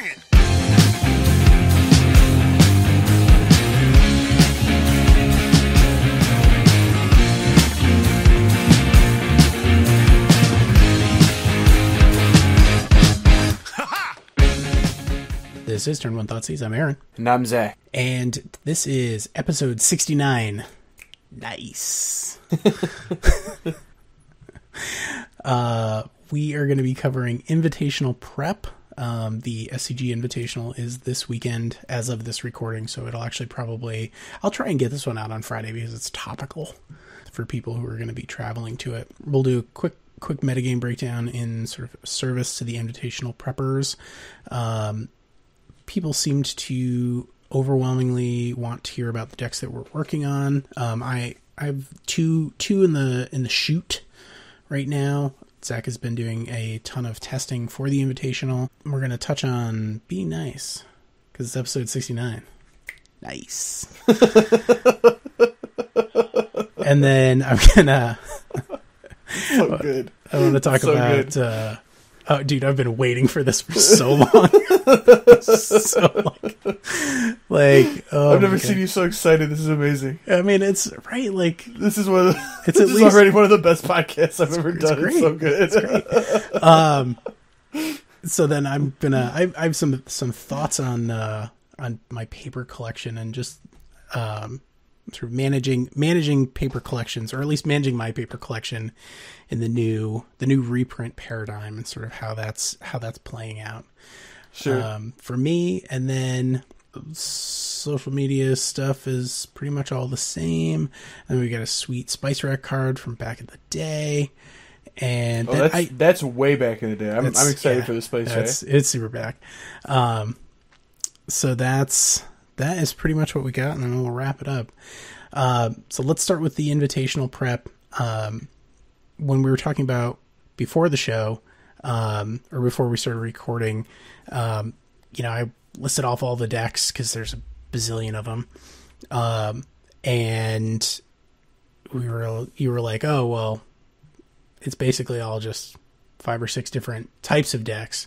Bring it! This is Turn 1 Thoughtseize. I'm Ahren. And I'm Zach. And this is episode 69. Niiice. We are going to be covering Invitational Prep. The SCG Invitational is this weekend as of this recording, so it'll actually probably... I'll try and get this one out on Friday because it's topical for people who are going to be traveling to it. We'll do a quick metagame breakdown in sort of service to the Invitational Preppers. People seemed to overwhelmingly want to hear about the decks that we're working on. I have two in the shoot right now. Zach has been doing a ton of testing for the Invitational. We're going to touch on Be Nice, because it's episode 69. Nice. And then I'm going to... So good. I want to talk about... oh, dude, I've been waiting for this for so long. So, I've never seen you so excited. This is amazing. I mean, it's right. Like, this is one of the, it's this is already one of the best podcasts I've ever done. Great. It's so good. It's great. So then I'm gonna. I have some thoughts on my paper collection and just sort of managing paper collections, or at least managing my paper collection in the new reprint paradigm, and sort of how that's playing out. Sure. For me, and then social media stuff is pretty much all the same. And we got a sweet Spice Rack card from back in the day, and that's way back in the day. I'm excited for the Spice Rack. It's super back. So that is pretty much what we got, and then we'll wrap it up. So let's start with the Invitational Prep. When we were talking about before the show, or before we started recording, I listed off all the decks because there's a bazillion of them. And you were like, oh, well, it's basically all just 5 or 6 different types of decks.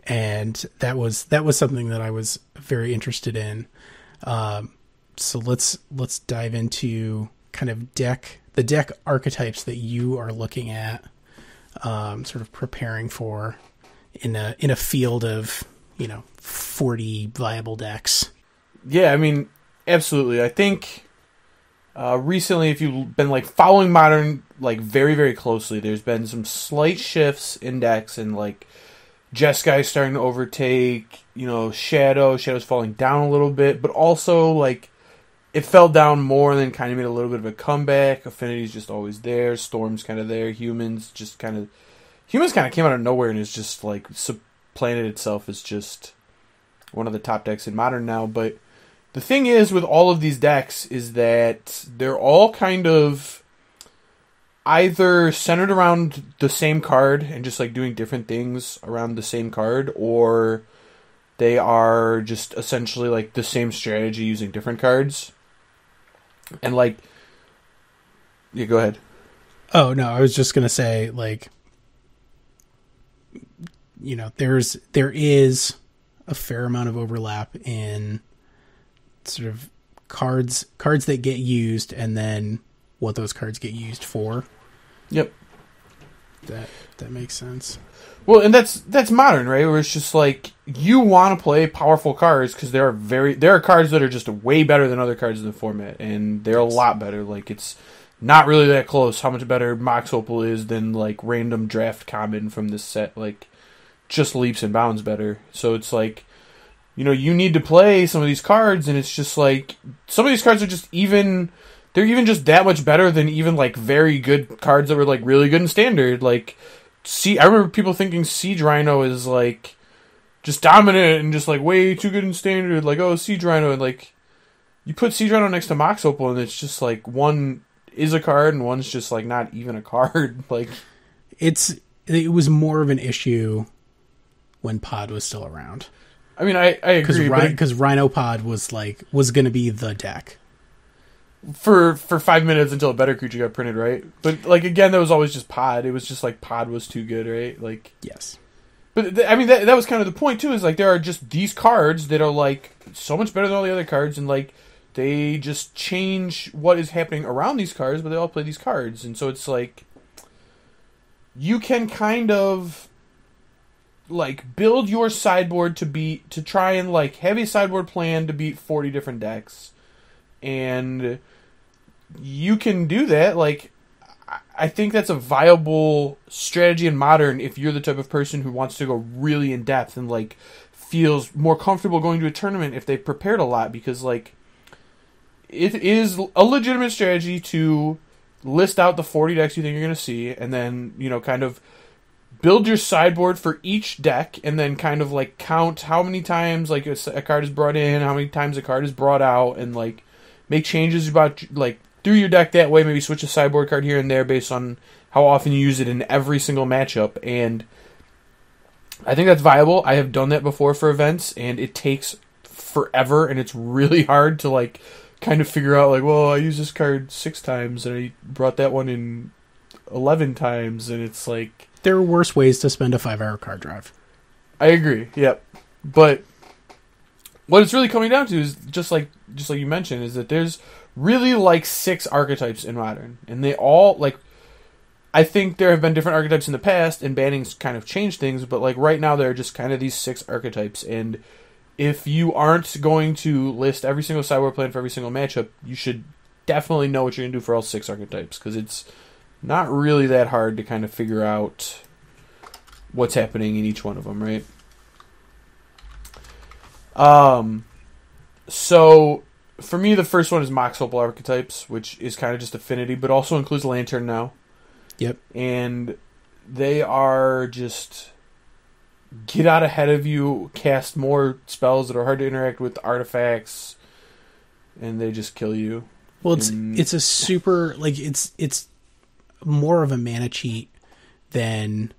And that was something that I was very interested in. So let's dive into kind of the deck archetypes that you are looking at, sort of preparing for in a field of 40 viable decks. Yeah, I mean, absolutely. I think recently, if you've been following Modern very, very closely, there's been some slight shifts in decks, and Jeskai starting to overtake. Shadow's falling down a little bit, but also it fell down more and then kind of made a little bit of a comeback. Affinity's just always there. Storm's kind of there. Humans kind of came out of nowhere and is just supplanted itself as just one of the top decks in Modern now. But the thing is with all of these decks is that they're all kind of either centered around the same card and just doing different things around the same card, or they are just essentially the same strategy using different cards. And yeah, go ahead. Oh no, I was just gonna say there is a fair amount of overlap in sort of cards that get used, and then what those cards get used for. Yep, that makes sense. Well, and that's Modern, right? Where it's just you want to play powerful cards because there are cards that are just way better than other cards in the format, and they're a lot better. It's not really that close how much better Mox Opal is than random draft common from this set. Just leaps and bounds better. So it's you need to play some of these cards, and it's just some of these cards are just they're even just that much better than even very good cards that were really good in Standard. I remember people thinking Siege Rhino is just dominant and just way too good in Standard. Siege Rhino, and you put Siege Rhino next to Mox Opal, and it's just one is a card and one's just not even a card. It was more of an issue when Pod was still around. I mean, I agree, because Rhino Pod was going to be the deck for 5 minutes until a better creature got printed, right? But again, that was always just Pod. It was just Pod was too good, right? Yes. But I mean, that was kind of the point too. Is like there are just these cards that are like so much better than all the other cards, and like they just change what is happening around these cards, but they all play these cards, and so it's like you can kind of like build your sideboard to try and like have a sideboard plan to beat 40 different decks, and you can do that. Like, I think that's a viable strategy in Modern if you're the type of person who wants to go really in depth and like feels more comfortable going to a tournament if they've prepared a lot, because like it is a legitimate strategy to list out the 40 decks you think you're going to see, and then, you know, kind of build your sideboard for each deck, and then kind of like count how many times like a card is brought in, how many times a card is brought out, and like make changes about like through your deck that way. Maybe switch a sideboard card here and there based on how often you use it in every single matchup. And I think that's viable. I have done that before for events, and it takes forever, and it's really hard to like kind of figure out like, well, I used this card 6 times and I brought that one in 11 times, and it's like there are worse ways to spend a 5-hour card drive. I agree. Yep. But what it's really coming down to is just like you mentioned, is that there's really like 6 archetypes in Modern, and they all like, I think there have been different archetypes in the past, and banning's kind of changed things, but like right now there are just kind of these 6 archetypes, and if you aren't going to list every single sideboard plan for every single matchup, you should definitely know what you're going to do for all 6 archetypes, because it's not really that hard to kind of figure out what's happening in each one of them, right? So for me, the first one is Mox Opal archetypes, which is kind of just affinity, but also includes Lantern now. Yep. And they are just get out ahead of you, cast more spells that are hard to interact with artifacts, and they just kill you. Well, it's a super, like, it's more of a mana cheat than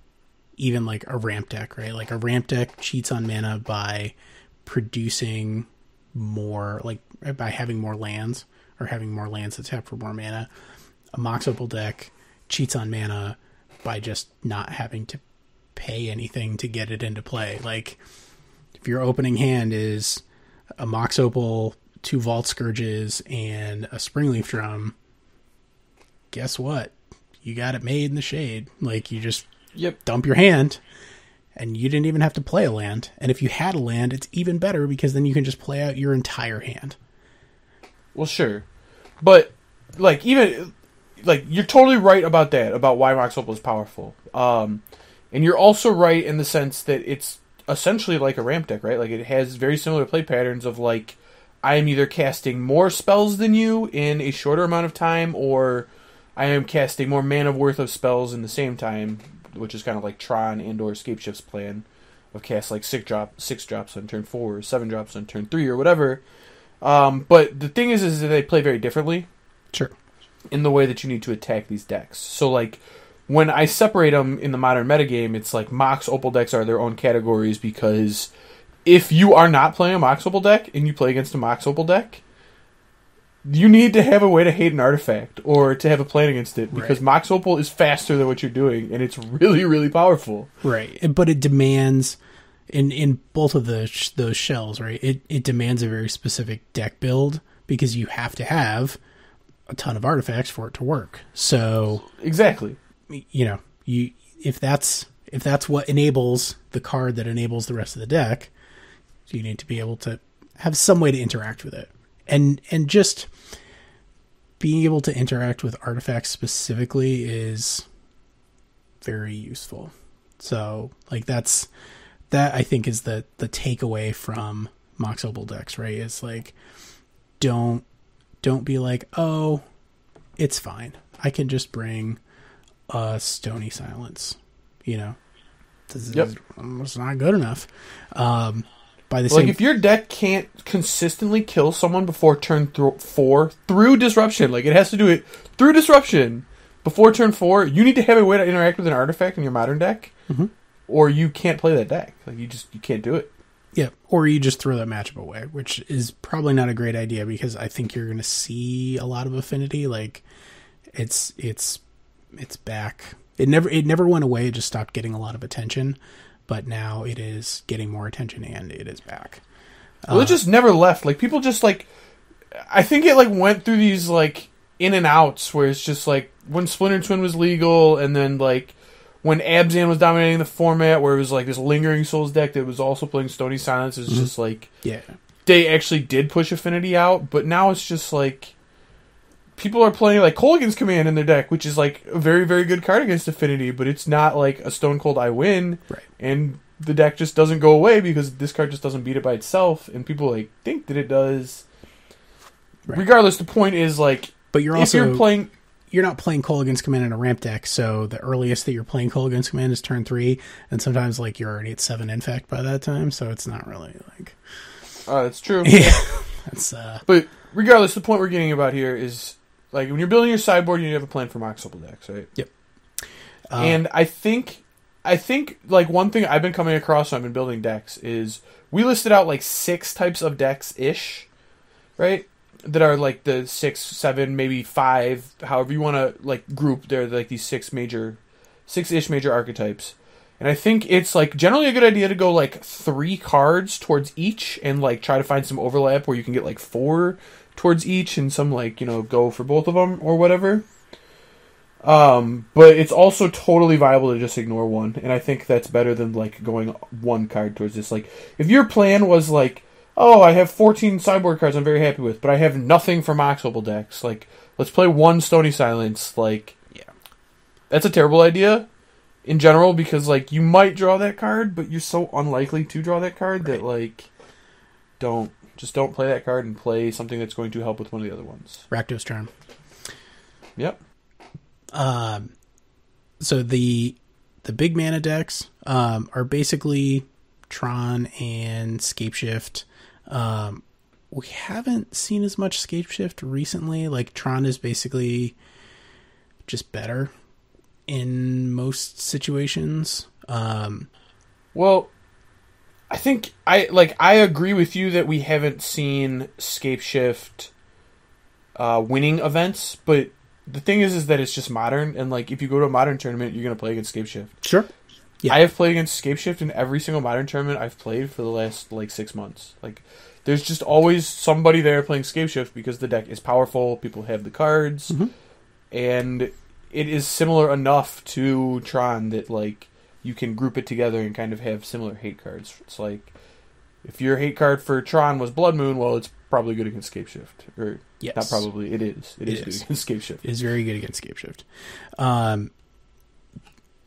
even like a ramp deck, right? Like a ramp deck cheats on mana by producing more, like by having more lands, or having more lands that tap for more mana. A Mox Opal deck cheats on mana by just not having to pay anything to get it into play. Like, if your opening hand is a Mox Opal, 2 Vault Scourges, and a Springleaf Drum, guess what? You got it made in the shade. Like, you just dump your hand, and you didn't even have to play a land. And if you had a land, it's even better, because then you can just play out your entire hand. Well, sure. But, like, even, like, you're totally right about that, about why Mox Opal is powerful. And you're also right in the sense that it's essentially like a ramp deck, right? Like, it has very similar play patterns of, like, I am either casting more spells than you in a shorter amount of time, or I am casting more mana worth of spells in the same time, which is kind of like Tron and or Scapeshift's plan of cast like 6 drops on turn 4, or 7 drops on turn 3, or whatever. But the thing is that they play very differently. Sure. In the way that you need to attack these decks. So, like, when I separate them in the Modern metagame, it's like Mox Opal decks are their own categories, because if you are not playing a Mox Opal deck and you play against a Mox Opal deck, you need to have a way to hate an artifact or to have a plan against it, because Mox Opal is faster than what you're doing, and it's really, really powerful. Right, but it demands, in both of those shells, right, it demands a very specific deck build, because you have to have a ton of artifacts for it to work. So exactly, you know, if that's what enables the card that enables the rest of the deck, you need to be able to have some way to interact with it, and just being able to interact with artifacts specifically is very useful. So, like, that I think is the takeaway from Mox Opal decks, right? It's like, don't be like, oh, it's fine, I can just bring a Stony Silence, you know. It's not good enough. By the same, if your deck can't consistently kill someone before turn 4 through disruption, like, it has to do it through disruption before turn 4, you need to have a way to interact with an artifact in your Modern deck, or you can't play that deck. Like, you can't do it. Yeah, or you just throw that matchup away, which is probably not a great idea, because I think you're going to see a lot of affinity. Like, it's back. It never went away. It just stopped getting a lot of attention. but now it is getting more attention and it is back. Well, it just never left. Like, people just, like... I think it, like, went through these, like, in and outs where it's just, like, when Splinter Twin was legal, and then, like, when Abzan was dominating the format, where it was, like, this Lingering Souls deck that was also playing Stony Silence, it's just, like... Yeah. They actually did push Affinity out, but now it's just, like... People are playing, like, Kolaghan's Command in their deck, which is, like, a very, very good card against Affinity, but it's not, like, a Stone Cold I win. Right. And the deck just doesn't go away because this card just doesn't beat it by itself, and people, like, think that it does. Right. Regardless, the point is, like... But you're if you're playing... You're not playing Kolaghan's Command in a ramp deck, so the earliest that you're playing Kolaghan's Command is turn 3, and sometimes, like, you're already at 7 Infect by that time, so it's not really, like... that's true. Yeah. That's, But regardless, the point we're getting about here is... Like, when you're building your sideboard, you have a plan for Mox Opal decks, right? Yep. And I think, like, one thing I've been coming across when I've been building decks is we listed out, like, 6 types of decks-ish, right? That are, like, the 6, 7, maybe 5, however you want to, like, group. They're, like, these 6-ish major archetypes. And I think it's, like, generally a good idea to go, like, 3 cards towards each and, like, try to find some overlap where you can get, like, 4 towards each and some, like, you know, go for both of them or whatever. But it's also totally viable to just ignore one, and I think that's better than, like, going 1 card towards this. Like, if your plan was, like, oh, I have 14 sideboard cards I'm very happy with, but I have nothing for Mox Opal decks, like, let's play 1 Stony Silence, like, yeah, that's a terrible idea in general, because, like, you might draw that card, but you're so unlikely to draw that card that, like, don't play that card and play something that's going to help with one of the other ones. Rakdos Charm. Yep. So the big mana decks are basically Tron and Scapeshift. We haven't seen as much Scapeshift recently. Like, Tron is basically just better in most situations. Well, I think I agree with you that we haven't seen Scapeshift winning events, but the thing is that it's just Modern, and, like, if you go to a Modern tournament, you're going to play against Scapeshift. Sure. Yeah. I have played against Scapeshift in every single Modern tournament I've played for the last, like, 6 months. Like, there's just always somebody there playing Scapeshift because the deck is powerful, people have the cards, and it is similar enough to Tron that, like, you can group it together and kind of have similar hate cards. It's like, if your hate card for Tron was Blood Moon, well, it's probably good against Scapeshift. Or, yes. Not probably, it is. It is good against Scapeshift. It is very good against Scapeshift.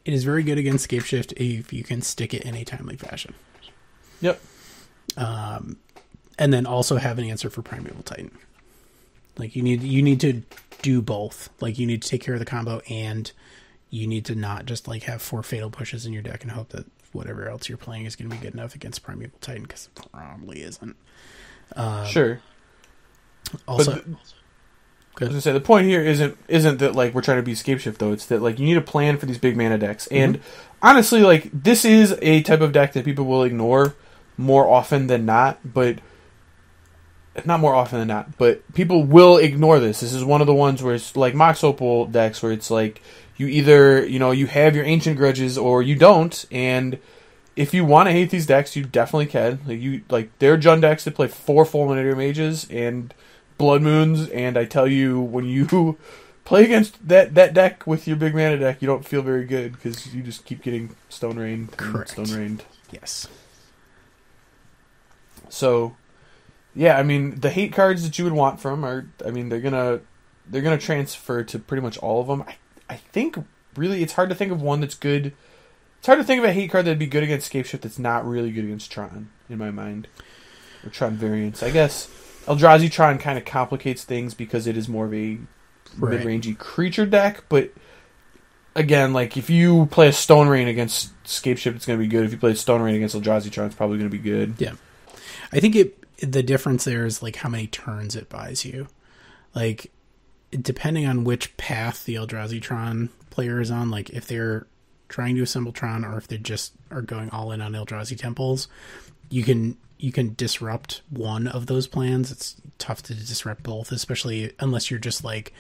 It is very good against Scapeshift if you can stick it in a timely fashion. Yep. And then also have an answer for Primeval Titan. Like, you need to do both. Like, you need to take care of the combo, and you need to not just, like, have 4 fatal pushes in your deck and hope that whatever else you're playing is going to be good enough against Primeval Titan, because it probably isn't. Sure. Also, I was gonna say, the point here isn't that, like, we're trying to be Scapeshift, though. It's that, like, you need a plan for these big mana decks. And honestly, like, this is a type of deck that people will ignore more often than not, but not more often than not, but people will ignore this. This is one of the ones where it's like Mox Opal decks where it's like, you either, you know, you have your Ancient Grudges or you don't, and if you want to hate these decks, you definitely can. Like, there are Jund decks that play 4 Fulminator Mages and Blood Moons, and I tell you, when you play against that deck with your big mana deck, you don't feel very good, because you just keep getting Stone Rained. Correct. Stone Rained. Yes. So, yeah, I mean, the hate cards that you would want from are, I mean, they're gonna transfer to pretty much all of them. I think, really, it's hard to think of one that's good. It's hard to think of a hate card that'd be good against Scapeshift that's not really good against Tron, in my mind. Or Tron variants. I guess Eldrazi Tron kind of complicates things because it is more of a mid-rangey creature deck, but again, like, if you play a Stone Rain against Scapeshift, it's going to be good. If you play a Stone Rain against Eldrazi Tron, it's probably going to be good. Yeah. I think the difference there is, like, how many turns it buys you. Like, depending on which path the Eldrazi Tron player is on, like, if they're trying to assemble Tron or if they just are going all in on Eldrazi Temples, you can disrupt one of those plans. It's tough to disrupt both, especially unless you're just, like,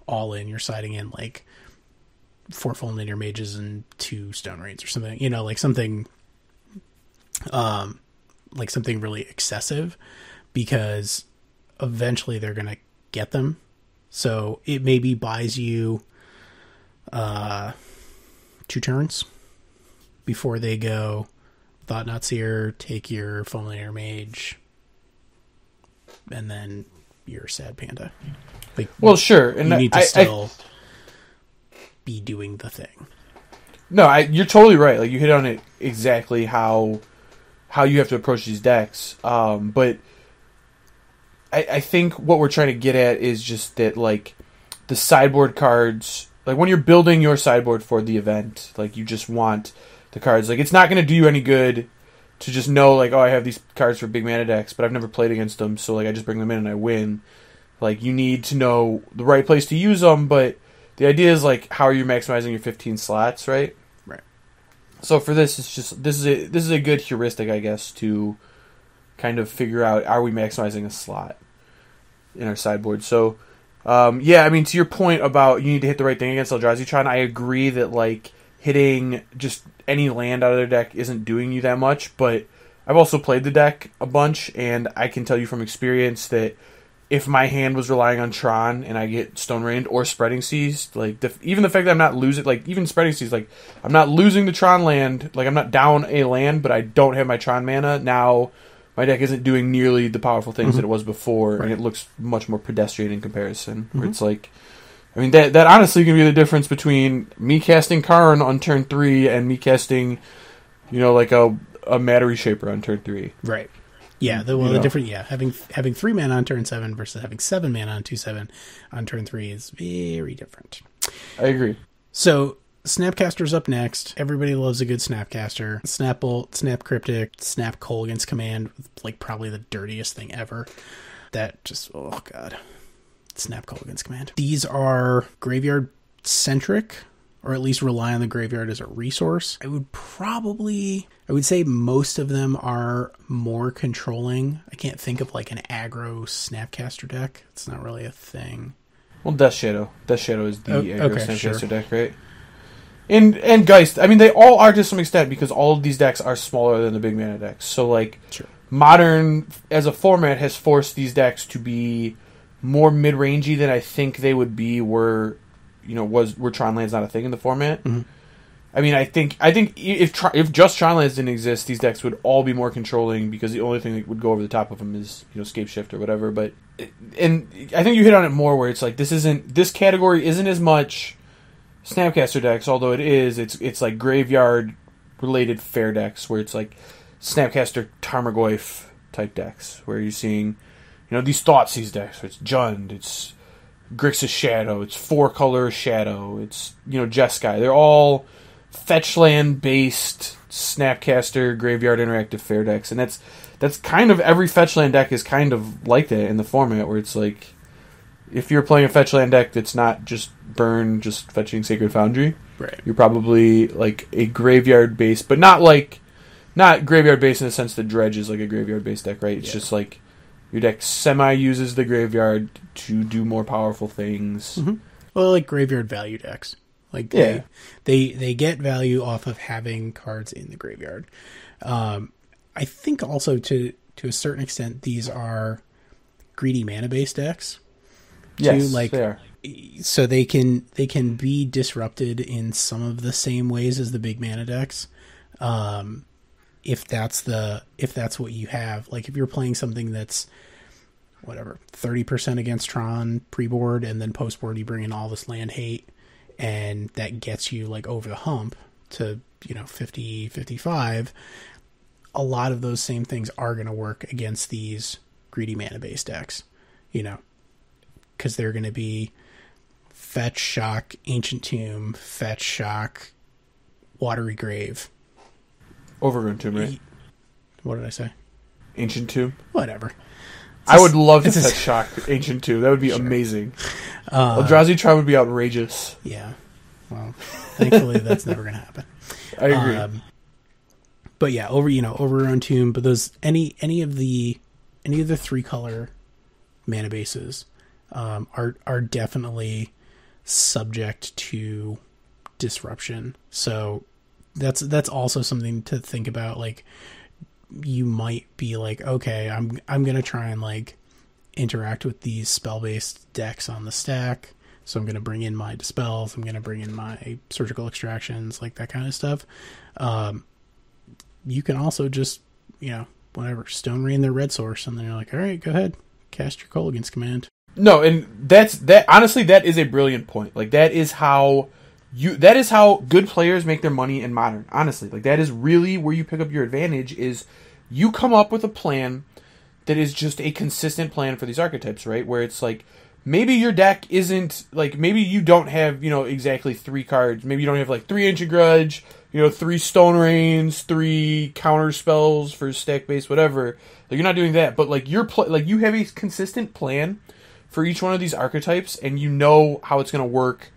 all in. You're siding in, like, 4 Fulminator Mages and 2 Stone Rains or something. You know, like, something like something really excessive, because eventually they're going to get them. So it maybe buys you 2 turns before they go Thought Seer, take your Fulminator Mage, and then your Sad Panda. Like, well, sure, and you need to still be doing the thing. No, you're totally right. Like, you hit on it exactly how you have to approach these decks. But I think what we're trying to get at is just that, like, the sideboard cards, like, when you're building your sideboard for the event, like, you just want the cards. Like, it's not going to do you any good to just know, like, oh, I have these cards for big mana decks, but I've never played against them, so, like, I just bring them in and I win. Like, you need to know the right place to use them, but the idea is, like, how are you maximizing your 15 slots, right? Right. So for this, it's just this is a good heuristic, I guess, to kind of figure out, are we maximizing a slot in our sideboard? So, yeah, I mean, to your point about you need to hit the right thing against Eldrazi Tron, I agree that, like, hitting just any land out of their deck isn't doing you that much, but I've also played the deck a bunch, and I can tell you from experience that if my hand was relying on Tron and I get Stone Rained or Spreading Seas, like, even the fact that I'm not losing, like, even Spreading Seas, like, I'm not losing the Tron land, like, I'm not down a land, but I don't have my Tron mana, now my deck isn't doing nearly the powerful things that it was before, and it looks much more pedestrian in comparison, where it's like, I mean, that honestly can be the difference between me casting Karn on turn 3 and me casting, you know, like a Matter Reshaper on turn 3. Right. Yeah, the different, having 3 mana on turn 7 versus having 7 mana on 2/7 on turn 3 is very different. I agree. So, Snapcaster's up next. Everybody loves a good Snapcaster. Snap Bolt, Snap Cryptic, Snap Kolaghan's Command, like probably the dirtiest thing ever. That just, oh god. Snap Kolaghan's Command. These are graveyard-centric, or at least rely on the graveyard as a resource. I would say most of them are more controlling. I can't think of like an aggro Snapcaster deck. It's not really a thing. Well, Death Shadow. Death Shadow is the aggro Snapcaster deck, right? And Geist. I mean, they all are to some extent, because all of these decks are smaller than the big mana decks. So, like, Modern, as a format, has forced these decks to be more mid-rangey than I think they would be were Tron Land's not a thing in the format. I mean, I think if just Tron Lands didn't exist, these decks would all be more controlling, because the only thing that would go over the top of them is, Scape Shift or whatever. And I think you hit on it more, where it's like this category isn't as much Snapcaster decks, although it's like graveyard related fair decks, where it's like Snapcaster Tarmogoyf type decks, where you're seeing, these Thoughtseize decks, where it's Jund, it's Grixis Shadow, it's 4-color Shadow, it's, Jeskai. They're all fetch land based Snapcaster graveyard interactive fair decks, and that's kind of every fetch land deck is kind of like that in the format, where it's like, if you're playing a fetch land deck that's not just burn, just fetching Sacred Foundry, right, you're probably like a graveyard based, but not graveyard based in the sense that Dredge is like a graveyard based deck, right? It's just like your deck semi uses the graveyard to do more powerful things. Well, like graveyard value decks. Like they get value off of having cards in the graveyard. I think also to a certain extent these are greedy mana based decks. Yes, they are. So they can be disrupted in some of the same ways as the big mana decks. If that's what you have, like if you're playing something that's 30% against Tron pre-board, and then post-board you bring in all this land hate, and that gets you like over the hump to 50, 55, a lot of those same things are going to work against these greedy mana based decks, because they're going to be fetch, shock, Ancient Tomb, fetch, shock, Watery Grave, Overgrown Tomb, right? What did I say? Ancient Tomb? Whatever. I would love to fetch shock Ancient Tomb. That would be amazing. Eldrazi Tron would be outrageous. Yeah. Well, thankfully that's never going to happen. I agree. But yeah, Overgrown Tomb, but those any of the 3-color mana bases are definitely subject to disruption. So that's also something to think about. Like, you might be like, okay, I'm gonna try and like interact with these spell-based decks on the stack. So I'm gonna bring in my dispels. I'm gonna bring in my surgical extractions, like that kind of stuff. You can also just, whatever, Stone Rain their red source, and then you're like, all right, go ahead, cast your Kolaghan's Command. No, and that. Honestly, that is a brilliant point. Like that is how good players make their money in Modern. Honestly, like that is really where you pick up your advantage. Is you come up with a plan that is just a consistent plan for these archetypes, right? Where it's like maybe your deck isn't like maybe you don't have exactly 3 cards. Maybe you don't have like 3 Ancient Grudge, 3 Stone Rains, 3 counter spells for stack base, whatever. Like you're not doing that, but like you have a consistent plan for each one of these archetypes, and you know how it's going to work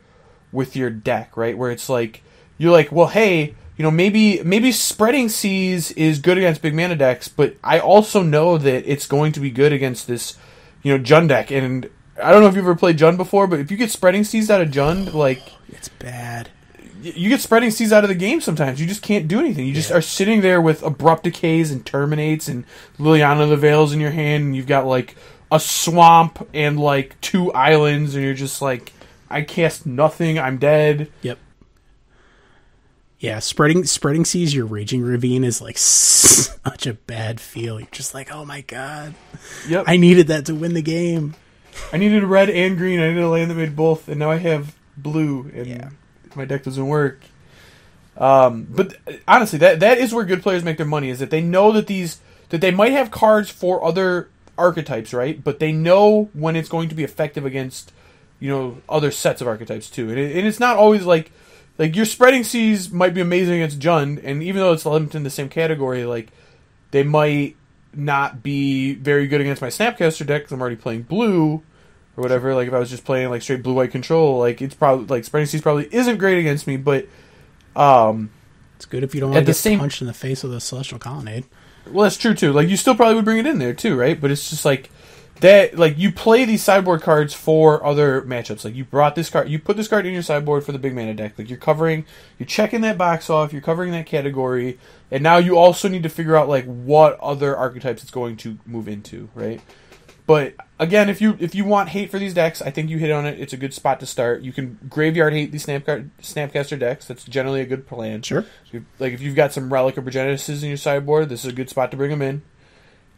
with your deck, right? Where it's like you're like, well, hey, maybe Spreading Seas is good against big mana decks, but I also know that it's going to be good against this, Jund deck. And I don't know if you've ever played Jund before, but if you get Spreading Seas out of Jund, like it's bad. You get Spreading Seas out of the game sometimes. You just can't do anything. You just are sitting there with Abrupt Decays and Terminates and Liliana of the Veils in your hand, and you've got like a swamp and like 2 islands, and you're just like, I cast nothing, I'm dead. Yep. Yeah, spreading Seas, your Raging Ravine is like such a bad feel. You're just like, oh my god. Yep. I needed that to win the game. I needed red and green. I needed a land that made both, and now I have blue, and my deck doesn't work. But honestly, that is where good players make their money, is that they know that they might have cards for other archetypes, right? But they know when it's going to be effective against, other sets of archetypes too. And it's not always like your Spreading Seas might be amazing against Jund, and even though it's lumped in the same category, like they might not be very good against my Snapcaster deck because I'm already playing blue or whatever. Like if I was just playing like straight blue-white control, like it's probably like Spreading Seas probably isn't great against me, but it's good if you don't want to get punched in the face with a Celestial Colonnade. Well, that's true too. Like you still probably would bring it in there too, right? But it's just like that. Like you play these sideboard cards for other matchups. Like you brought this card, you put this card in your sideboard for the big mana deck. Like you're checking that box off. You're covering that category, and now you also need to figure out like what other archetypes it's going to move into, right? But again, if you want hate for these decks, I think you hit on it. It's a good spot to start. You can graveyard hate these Snapcaster decks. That's generally a good plan. Sure. Like if you've got some Relic or Progenitus in your sideboard, this is a good spot to bring them in.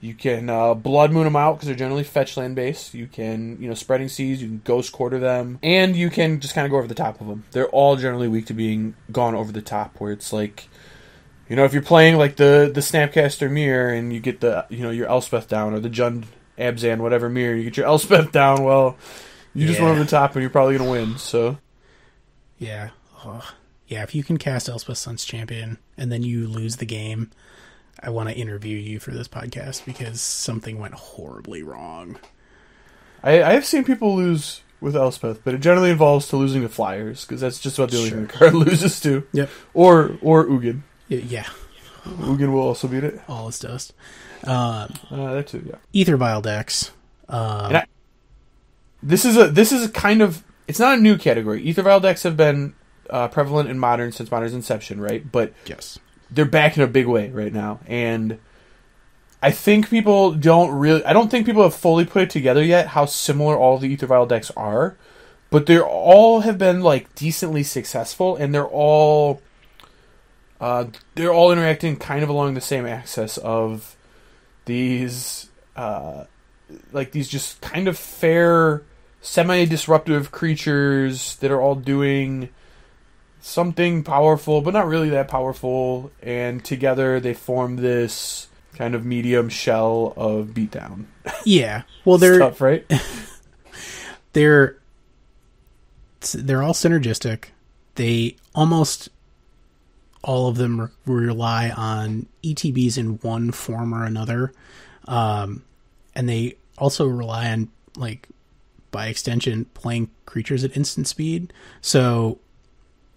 You can Blood Moon them out because they're generally fetch land based. You can Spreading Seas. You can Ghost Quarter them, and you can just kind of go over the top of them. They're all generally weak to being gone over the top. Where it's like, if you're playing like the Snapcaster Mirror and you get the your Elspeth down, or the Jund Abzan, whatever mirror, you get your Elspeth down, well, you just went over the top and you're probably going to win, so. Yeah. Yeah, if you can cast Elspeth Sun's Champion and then you lose the game, I want to interview you for this podcast because something went horribly wrong. I have seen people lose with Elspeth, but it generally involves to losing to Flyers, because that's just about the only thing the card loses to. Yep. Or Ugin. Yeah. Ugin will also beat it. All is dust. That too, yeah. Ether Vial decks. This is a kind of, it's not a new category. Ether Vial decks have been prevalent in Modern since Modern's inception, right? But yes, they're back in a big way right now, and I think people I don't think people have fully put it together yet how similar all the Ether Vial decks are, but they all have been like decently successful, and they're all interacting kind of along the same axis of these these just kind of fair, semi-disruptive creatures that are all doing something powerful, but not really that powerful, and together they form this kind of medium shell of beatdown. Yeah, well, they're tough, right? they're all synergistic. They almost all of them rely on ETBs in one form or another. And they also rely on, like, by extension, playing creatures at instant speed. So,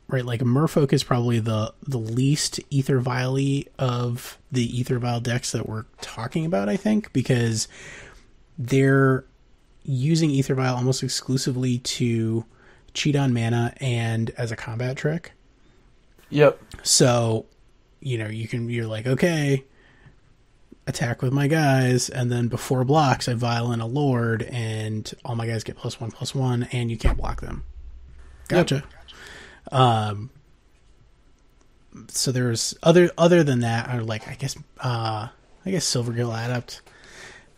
right, like, Merfolk is probably the least Ether Vial-y of the Ether Vial decks that we're talking about, I think, because they're using Ether Vial almost exclusively to cheat on mana and as a combat trick. Yep. So, you're like, okay, attack with my guys, and then before blocks, I vial in a lord, and all my guys get +1/+1, and you can't block them. Gotcha. Yep. So there's other than that, or like I guess Silvergill Adept,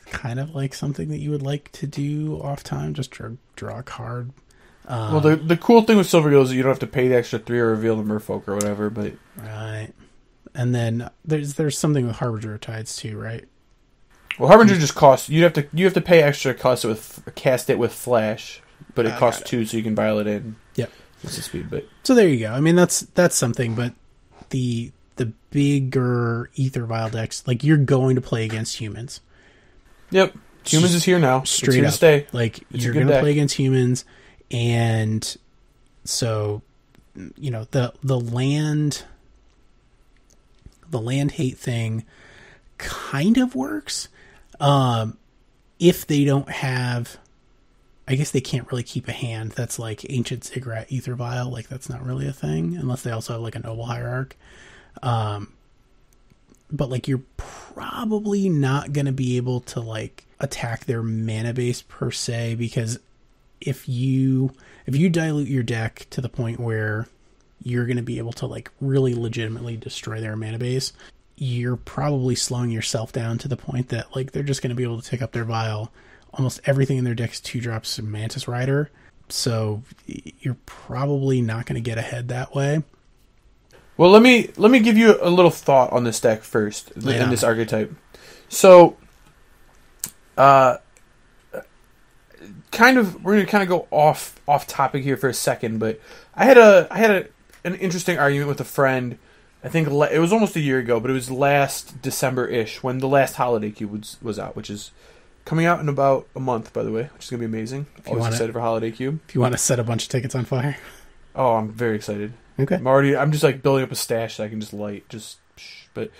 kind of like something that you would like to do off time, just draw a card. Well, the cool thing with Silvergill is that you don't have to pay the extra 3 or reveal the Merfolk or whatever. But right, and then there's something with Harbinger of Tides too, right? Well, Harbinger just costs you have to pay extra cast it with Flash, but it costs 2, so you can vial it in. Yep, it's the speed. But so there you go. I mean that's something, but the bigger Ether Vial decks, like you're going to play against humans. Yep, humans is here now. Straight it's here up, to stay. like it's you're going to play against humans, and so the land hate thing kind of works. If they don't have, I guess they can't really keep a hand that's like Ancient Ziggurat Ether Vial. Like that's not really a thing unless they also have like a Noble Hierarch. But like you're probably not going to be able to like attack their mana base per se, because if you dilute your deck to the point where you're going to be able to like really legitimately destroy their mana base, you're probably slowing yourself down to the point that like they're just going to be able to take up their vial. Almost everything in their deck is 2-drops Mantis Rider, so you're probably not going to get ahead that way. Well, let me give you a little thought on this deck first, in this archetype. So, we're gonna kind of go off topic here for a second, but I had an interesting argument with a friend. I think it was almost a year ago, but it was last December-ish when the last Holiday Cube was out, which is coming out in about a month, by the way, which is gonna be amazing. Always excited for Holiday Cube. If you want to set a bunch of tickets on fire. Oh, I'm very excited. Okay. I'm just like building up a stash that I can just light. But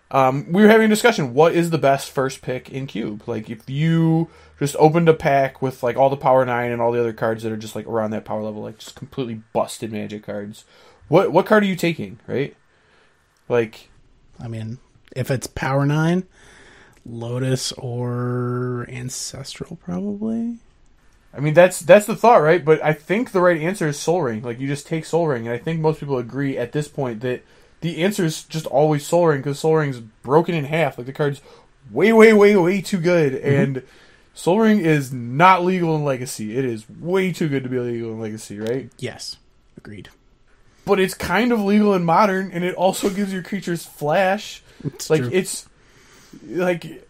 we were having a discussion. What is the best first pick in Cube? Like if you just opened a pack with like all the Power 9 and all the other cards that are just like around that power level, like just completely busted Magic cards. What card are you taking, right? Like, I mean, if it's Power 9, Lotus or Ancestral probably. I mean, that's the thought, right? But I think the right answer is Soul Ring. Like, you just take Soul Ring, and I think most people agree at this point that the answer is just always Soul Ring, because Soul Ring's broken in half. Like, the card's way, way, way, way too good, and Soul Ring is not legal in Legacy. It is way too good to be legal in Legacy, right? Yes, agreed. But it's kind of legal in Modern, and it also gives your creatures Flash. It's like, true. It's, like,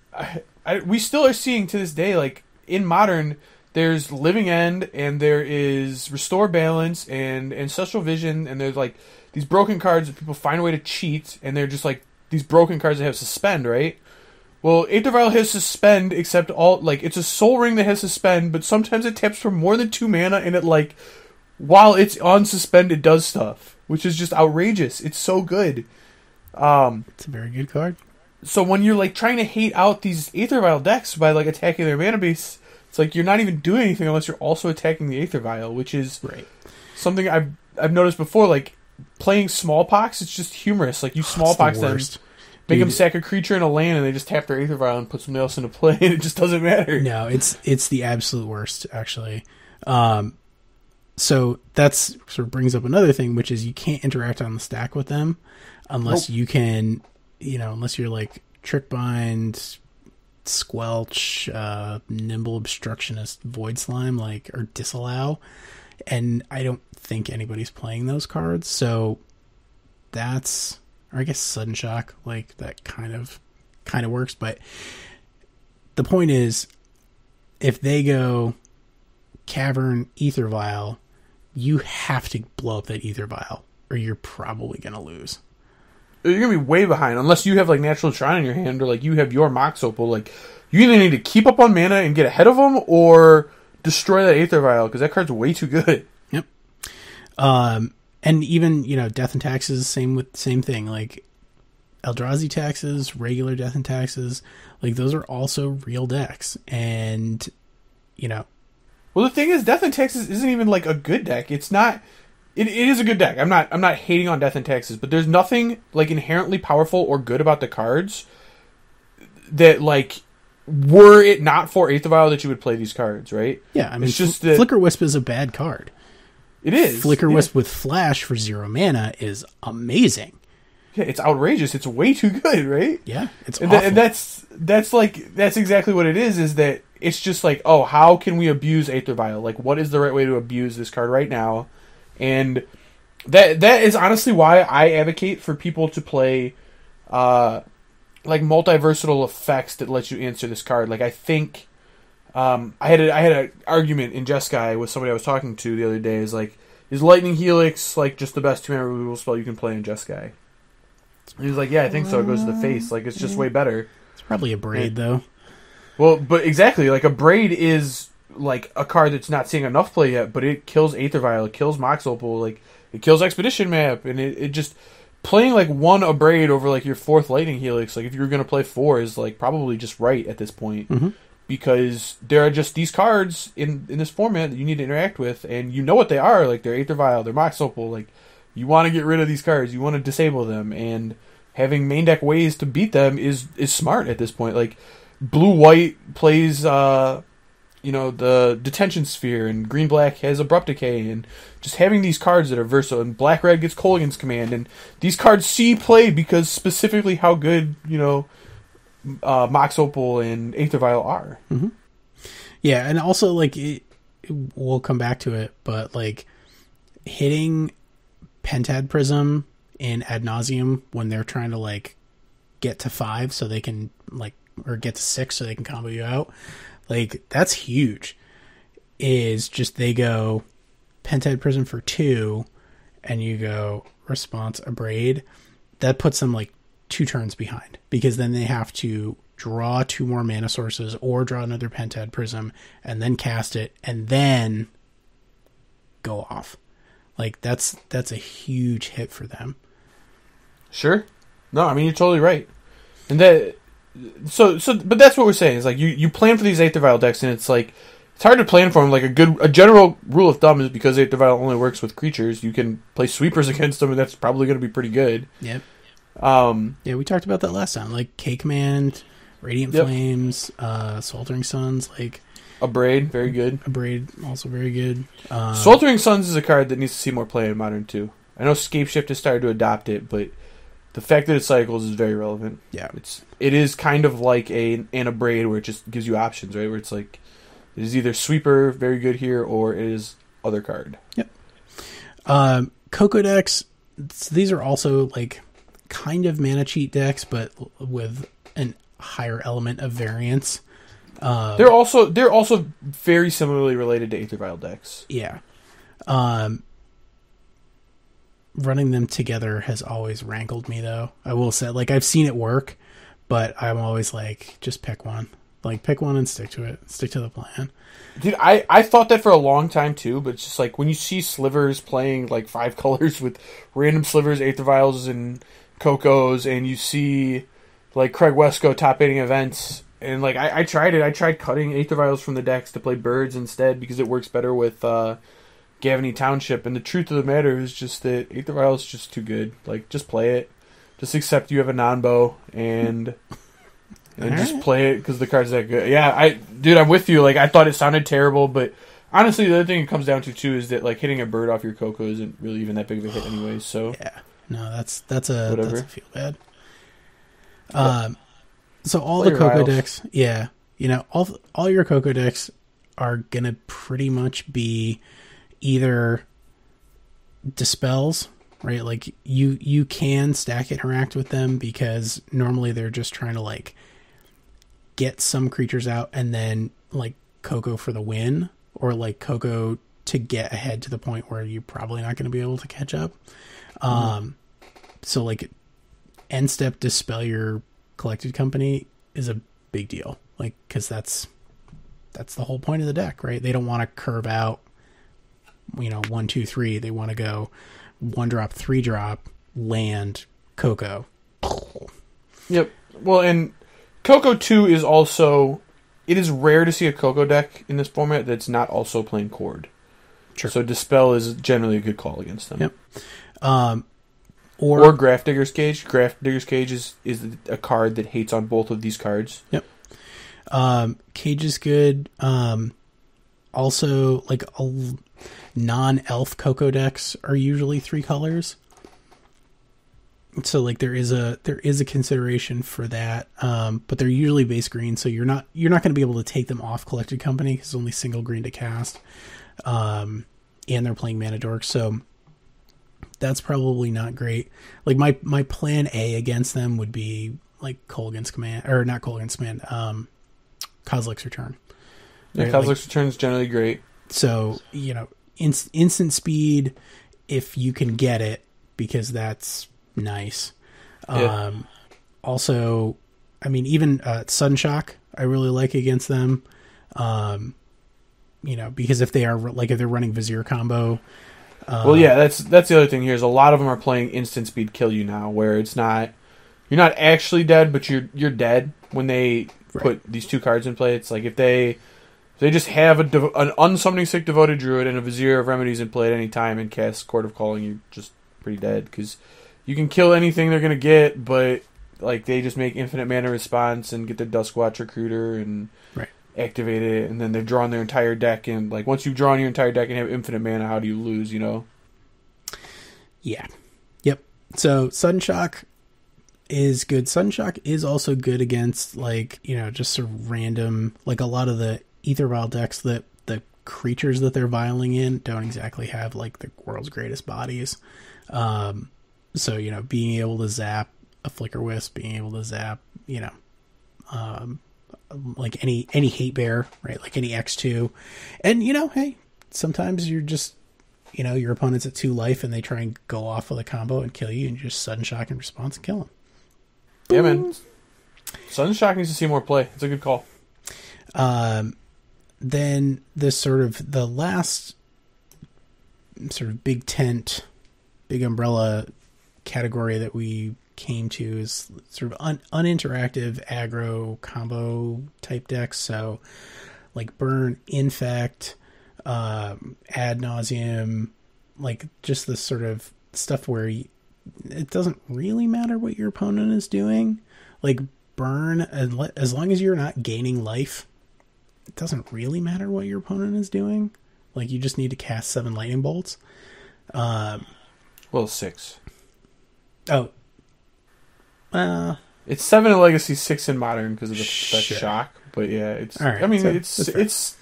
we still are seeing to this day, like, in Modern, there's Living End, and there is Restore Balance, and Ancestral Vision, and there's, like, these broken cards that people find a way to cheat, and they're just, like, these broken cards that have Suspend, right? Well, Aether Vial has Suspend, except it's a Soul Ring that has Suspend, but sometimes it taps for more than 2 mana, and it, like, while it's on Suspend, it does stuff, which is just outrageous. It's so good. It's a very good card. So when you're, like, trying to hate out these Aether Vial decks by, like, attacking their mana base, it's like you're not even doing anything unless you're also attacking the Aether Vial, which is something I've noticed before. Like playing Smallpox, it's just humorous. Like you Smallpox them, make them sack a creature in a land, and they just tap their Aether Vial and put something else into play, and it just doesn't matter. No, it's the absolute worst, actually. So that's sort of brings up another thing, which is you can't interact on the stack with them unless you can, unless you're like Trick Bind, Squelch, Nimble Obstructionist, Void Slime, or Disallow, and I don't think anybody's playing those cards, so that's, or I guess Sudden Shock, that kind of works, but the point is, if they go Cavern, Aether Vial, you have to blow up that Aether Vial, or you're probably going to lose. You're going to be way behind, unless you have, Natural Shrine in your hand, or, you have your Mox Opal. You either need to keep up on mana and get ahead of them, or destroy that Aether Vial, because that card's way too good. Yep. And even, Death and Taxes, same thing. Eldrazi Taxes, regular Death and Taxes, those are also real decks. And, Well, the thing is, Death and Taxes isn't even, a good deck. It's not... It is a good deck. I'm not hating on Death and Taxes, but there's nothing inherently powerful or good about the cards that, like, were it not for Aether Vial that you would play these cards, right? Yeah, I mean, it's just that Flicker Wisp is a bad card. It is. Flicker Wisp with Flash for 0 mana is amazing. Yeah, it's outrageous. It's way too good, right? Yeah, it's awful. And that's exactly what it is that it's just like, oh, how can we abuse Aether Vial? Like, what is the right way to abuse this card right now? And that is honestly why I advocate for people to play like multi-versatile effects that let you answer this card. Like, I think I had an argument in Jeskai with somebody I was talking to the other day. Is Lightning Helix like just the best 2-mana removal spell you can play in Jeskai? And he was like, yeah, I think so. It goes to the face. Like, it's just way better. It's probably a Braid, though. Well, but exactly. Like, a Braid is like a card that's not seeing enough play yet, but it kills Aether Vial, it kills Mox Opal, like, it kills Expedition Map, and it just... Playing, like, one a Braid over, like, your 4th Lightning Helix, like, if you were going to play 4 is, like, probably just right at this point. Mm-hmm. Because there are just these cards in this format that you need to interact with, and you know what they are. Like, they're Aether Vial, they're Mox Opal, like, you want to get rid of these cards, you want to disable them, and having main deck ways to beat them is smart at this point. Like, blue-white plays, the Detention Sphere, and green-black has Abrupt Decay, and just having these cards that are versatile, and black-red gets Kolaghan's Command, and these cards see play because specifically how good, Mox Opal and Aether Vial are. Mm-hmm. Yeah, and also, like, we'll come back to it, but, like, hitting Pentad Prism in Ad Nauseam when they're trying to, like, get to 5 so they can, like, or get to 6 so they can combo you out, like, that's huge. Is just they go Pentad Prism for 2, and you go Response Abrade. That puts them, like, 2 turns behind, because then they have to draw 2 more mana sources or draw another Pentad Prism and then cast it and then go off. Like, that's a huge hit for them. Sure. No, I mean, you're totally right. And that but that's what we're saying. Is like you plan for these Aether Vial decks, and it's like it's hard to plan for them. Like, a general rule of thumb is because Aether Vial only works with creatures, you can play sweepers against them, and that's probably going to be pretty good. Yep. Yeah, we talked about that last time. Like, K-Command, Radiant Flames, Sweltering Suns, like... Abrade, very good. Abrade, also very good. Sweltering Suns is a card that needs to see more play in Modern 2. I know Scapeshift has started to adopt it, but the fact that it cycles is very relevant. Yeah. It is kind of like an Abrade where it just gives you options, right? Where it's like, it is either Sweeper, very good here, or it is other card. Yep. Coco decks, these are also, like, kind of mana cheat decks, but with an higher element of variance. They're also very similarly related to Aether Vial decks. Yeah. Running them together has always rankled me, though. I will say, like, I've seen it work, but I'm always like, just pick one. Like, pick one and stick to it. Stick to the plan. Dude, I thought that for a long time, too, but it's just like, when you see Slivers playing, like, 5 colors with random Slivers, Aether Vials, and Cocos, and you see, like, Craig Wesco top-8ing events, and, like, I tried it. I tried cutting Aether Vials from the decks to play Birds instead, because it works better with Gavany Township, and the truth of the matter is just that Aether Vial is just too good. Like, just play it. Just accept you have a non-bow, and just play it, because the card's that good. Yeah, I'm with you. Like, I thought it sounded terrible, but honestly, the other thing it comes down to, too, is that, like, hitting a bird off your Coco isn't really even that big of a hit anyways, so... Yeah. No, that's a feel bad. So all the Coco decks, yeah, all your Coco decks are gonna pretty much be either dispels, right? Like, you can stack interact with them, because normally they're just trying to, like, get some creatures out and then, like, Coco for the win, or, like, Coco to get ahead to the point where you're probably not going to be able to catch up. So, like, end step dispel your Collected Company is a big deal, like, because that's the whole point of the deck, right? They don't want to curve out 1, 2, 3. They want to go 1 drop, 3 drop, land, Coco. Yep. Well, and Coco 2 is also... It is rare to see a Coco deck in this format that's not also playing Chord. Sure. So Dispel is generally a good call against them. Yep. Or Grafdigger's Cage. Grafdigger's Cage is a card that hates on both of these cards. Yep. Cage is good. Also, like, non-elf Coco decks are usually 3 colors. So, like, there is a consideration for that. But they're usually base green, so you're not going to be able to take them off Collected Company because it's only single green to cast. And they're playing Mana Dork, so that's probably not great. Like, my plan A against them would be like Kolaghan's Command, or not Kolaghan's Command, Kozilek's Return. Yeah, Right? Kozilek's Return is generally great. So, you know, instant speed if you can get it, because that's nice. Yeah. Also, I mean, even Sunshock I really like against them. You know, because if they're running Vizier combo. Well, yeah, that's the other thing here is a lot of them are playing instant speed kill you now, where you're not actually dead, but you're dead when they put these 2 cards in play. It's like if they just have an unsummoning sick devoted druid and a Vizier of Remedies in play at any time and cast Court of Calling, you're just pretty dead, because you can kill anything they're gonna get, but like they just make infinite mana response and get the Duskwatch Recruiter and activate it, and then they've drawn their entire deck, and like once you've drawn your entire deck and have infinite mana, how do you lose, you know? Yeah. Yep. So Sunshock is good. Sunshock is also good against, like, you know, just sort of random, like a lot of the Ether Vial decks that the creatures that they're vialing in don't exactly have like the world's greatest bodies. So, you know, being able to zap a Flicker Wisp, being able to zap, you know, like any Hate Bear, right? Like any X2. And, you know, hey, sometimes you're just, you know, your opponent's at 2 life and they try and go off with a combo and kill you, and you just sudden shock in response and kill them. Yeah, man. Sudden Shock needs to see more play. It's a good call. Then this sort of the last sort of big tent, big umbrella category that we came to is sort of uninteractive aggro combo type decks. So like Burn, Infect, Ad Nauseum, like just this sort of stuff where it doesn't really matter what your opponent is doing. Like Burn, as long as you're not gaining life, it doesn't really matter what your opponent is doing. Like you just need to cast 7 lightning bolts. Well, 6. Oh. It's 7 in Legacy, 6 in Modern because of the Sure. shock. But yeah, it's. Right, I mean, so it's.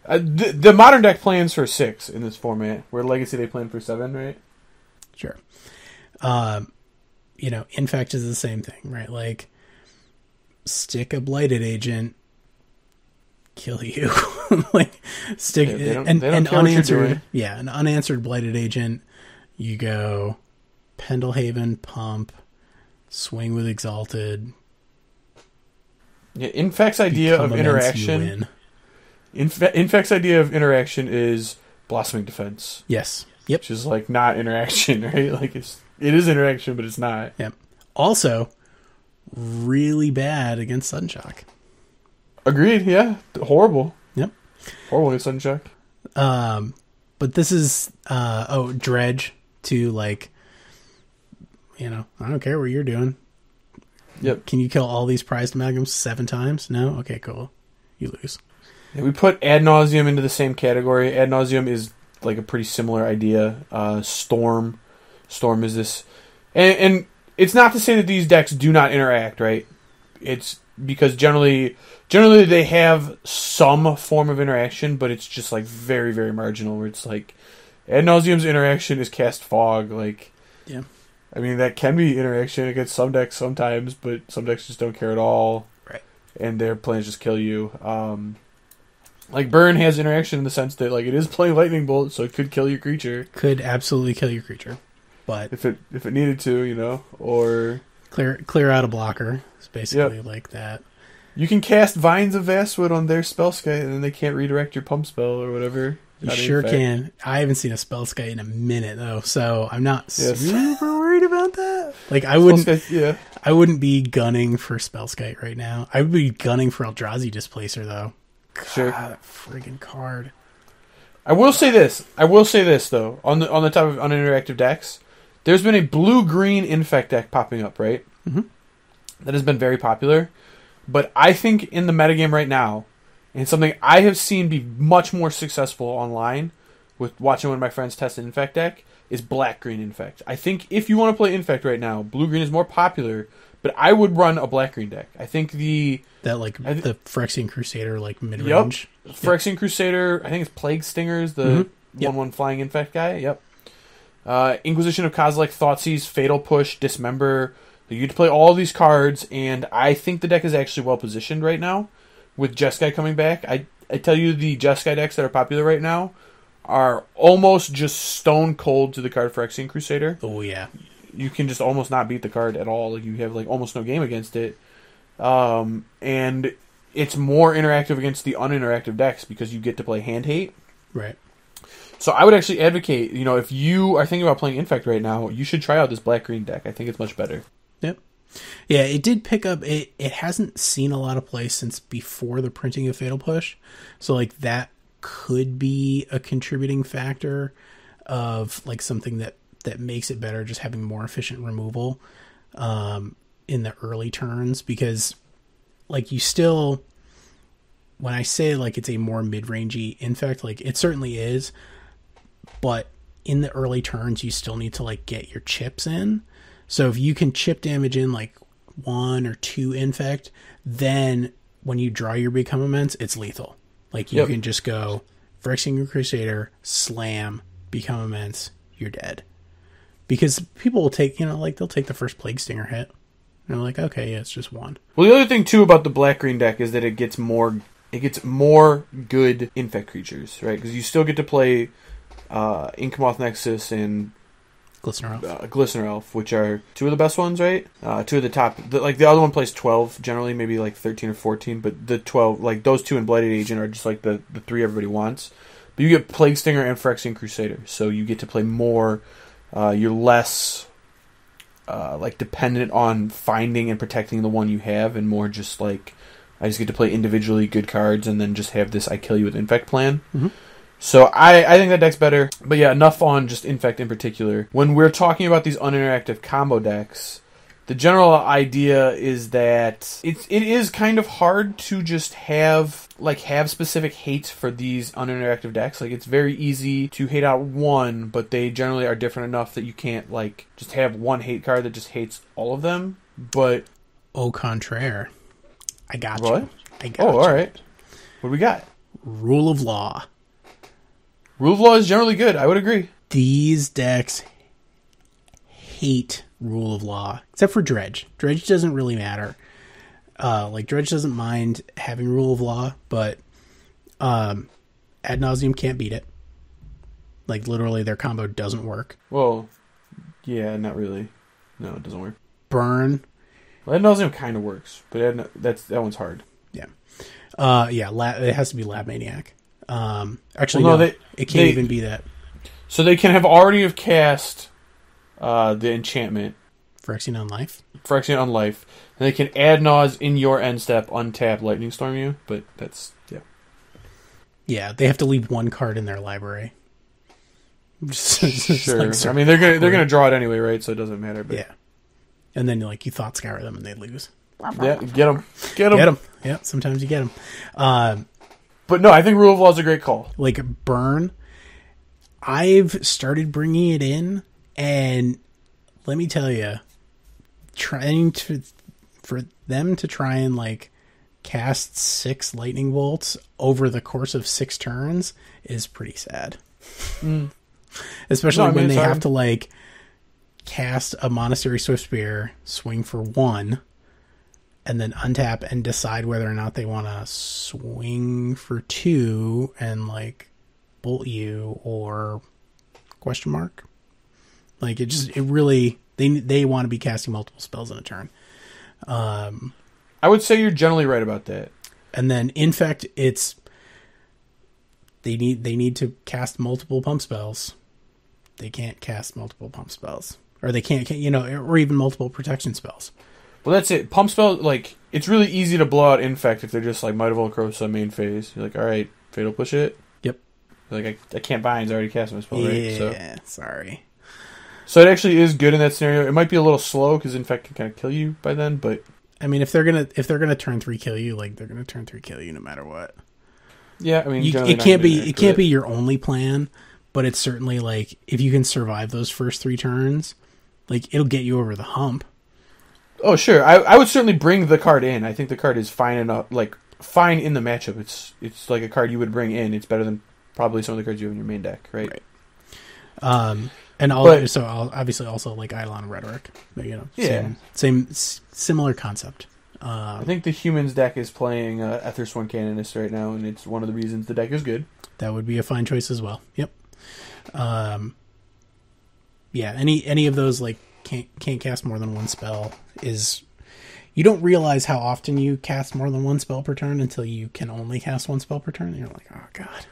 The Modern deck plans for 6 in this format, where Legacy they plan for 7, right? Sure. You know, Infect is the same thing, right? Like, stick a Blighted Agent, kill you. Like, stick an unanswered, an unanswered Blighted Agent. You go Pendlehaven, Pump, swing with Exalted. Yeah, Infect's idea of interaction. Infect's idea of interaction is Blossoming Defense. Yes. Yep. Which is like not interaction, right? Like it is interaction, but it's not. Yep. Also, really bad against Sunshock. Agreed. Yeah. Horrible. Yep. Horrible against Sunshock. But this is Dredge to, like, you know, I don't care what you're doing. Yep. Can you kill all these prized amalgams 7 times? No? Okay, cool. You lose. Yeah, we put Ad Nauseum into the same category. Ad Nauseum is like a pretty similar idea. Storm is this, and it's not to say that these decks do not interact, right? It's because generally they have some form of interaction, but it's just like very, very marginal. Where it's like Ad Nauseum's interaction is cast Fog. Like, yeah, I mean that can be interaction against some decks sometimes, but some decks just don't care at all, right? And their plans just kill you. Like Burn has interaction in the sense that like it is playing Lightning Bolt, so it could kill your creature. Could absolutely kill your creature, but if it needed to, you know, or clear out a blocker. It's basically like that. You can cast Vines of Vastwood on their Spellskite, and then they can't redirect your pump spell or whatever. You sure can. I haven't seen a Spellskite in a minute though, so I'm not super worried about that. Like I wouldn't be gunning for Spellskite right now. I would be gunning for Eldrazi Displacer though. God, sure. That friggin' card. I will say this though, on the top of uninteractive decks, There's been a blue-green Infect deck popping up, right? Mm-hmm. That has been very popular. But I think in the metagame right now, and something I have seen be much more successful online with watching one of my friends test an Infect deck, is black-green Infect. I think if you want to play Infect right now, blue-green is more popular, but I would run a black-green deck. I think the Phyrexian Crusader, like, mid-range. Yep. Phyrexian Crusader, I think it's Plague Stinger is the 1/1 flying Infect guy. Yep. Inquisition of Kozilek, Thoughtseize, Fatal Push, Dismember. You get to play all these cards, and I think the deck is actually well positioned right now with Jeskai coming back. I tell you, the Jeskai decks that are popular right now are almost just stone cold to the card Phyrexian Crusader. Oh, yeah. You can just almost not beat the card at all. Like, you have like almost no game against it. And it's more interactive against the uninteractive decks because you get to play Hand Hate. Right. So I would actually advocate, if you are thinking about playing Infect right now, you should try out this black-green deck. I think it's much better. Yep. Yeah, it did pick up. It hasn't seen a lot of play since before the printing of Fatal Push. So, like, that could be a contributing factor of, like, something that makes it better, just having more efficient removal in the early turns. Because, like, you still... When I say, like, it's a more mid-rangey Infect, like, it certainly is. But in the early turns, you still need to, like, get your chips in. So if you can chip damage in, like, 1 or 2 Infect, then when you draw your Become Immense, it's lethal. Like, you can just go Phyrexian Crusader, slam, Become Immense, you're dead. Because people will take, they'll take the first Plague Stinger hit. And they're like, okay, yeah, it's just 1. Well, the other thing, too, about the black-green deck is that it gets more good Infect creatures, right? Because you still get to play Inkmoth Nexus and Glistener Elf, which are 2 of the best ones, right? 2 of the top. The other one plays 12, generally, maybe like 13 or 14, but the 12, like those 2 and Blighted Agent are just like the 3 everybody wants. But you get Plague Stinger and Phyrexian Crusader, so you get to play more. You're less dependent on finding and protecting the one you have, and more just like, I just get to play individually good cards and then just have this I kill you with Infect plan. Mm-hmm. So I think that deck's better. But yeah, enough on just Infect in particular. When we're talking about these uninteractive combo decks, the general idea is that it is kind of hard to just have specific hates for these uninteractive decks. Like, it's very easy to hate out one, but they generally are different enough that you can't like just have one hate card that just hates all of them. But au contraire, I got what? you. I got you. All right. What do we got? Rule of Law. Rule of Law is generally good. I would agree. These decks hate Rule of Law, except for Dredge. Dredge doesn't really matter. Dredge doesn't mind having Rule of Law, but Ad Nauseam can't beat it. Like, literally, their combo doesn't work. Well, yeah, not really. No, it doesn't work. Burn. Well, Ad Nauseam kind of works, but that one's hard. Yeah. It has to be Lab Maniac. Actually, well, no, it can't even be that. So they can have already cast the enchantment. Phyrexian on Life. Phyrexian on Life. And they can add Naws in your end step, untap, Lightning Storm you, but that's, yeah. Yeah, they have to leave 1 card in their library. Sure. Like, I mean, they're gonna draw it anyway, right? So it doesn't matter. But. Yeah. And then, you Thought Scour them and they lose. Yeah, get them. Yeah, sometimes you get them. But no, I think Rule of Law is a great call. Like, Burn, I've started bringing it in, and let me tell you, for them to try and cast 6 lightning bolts over the course of 6 turns is pretty sad. Especially when they have to cast a Monastery Swiftspear, swing for 1, and then untap and decide whether or not they want to swing for 2 and bolt you or question mark. They want to be casting multiple spells in a turn. I would say you're generally right about that. And then Infect, they need to cast multiple pump spells. They can't cast multiple pump spells, or they can't or even multiple protection spells. Well, that's it. Pump spell, it's really easy to blow out Infect if they're just Might of Volcrosa main phase. You're all right, Fatal Push it. Yep. I can't bind. I already cast my spell, right? Yeah, sorry. So it actually is good in that scenario. It might be a little slow because Infect can kind of kill you by then, but I mean, if they're gonna turn 3 kill you, like they're gonna turn 3 kill you no matter what. Yeah, I mean, it can't be your only plan, but it's certainly like if you can survive those first 3 turns, like it'll get you over the hump. Oh sure, I would certainly bring the card in. I think the card is fine enough, like fine in the matchup. It's like a card you would bring in. It's better than probably some of the cards you have in your main deck, right? And I'll obviously also like Eidolon Rhetoric. You know, same similar concept. I think the Humans deck is playing Ethersworn Canonist right now, and it's one of the reasons the deck is good. That would be a fine choice as well. Yep. Any of those like can't cast more than one spell is. You don't realize how often you cast more than one spell per turn until you can only cast one spell per turn. And you're like, oh god,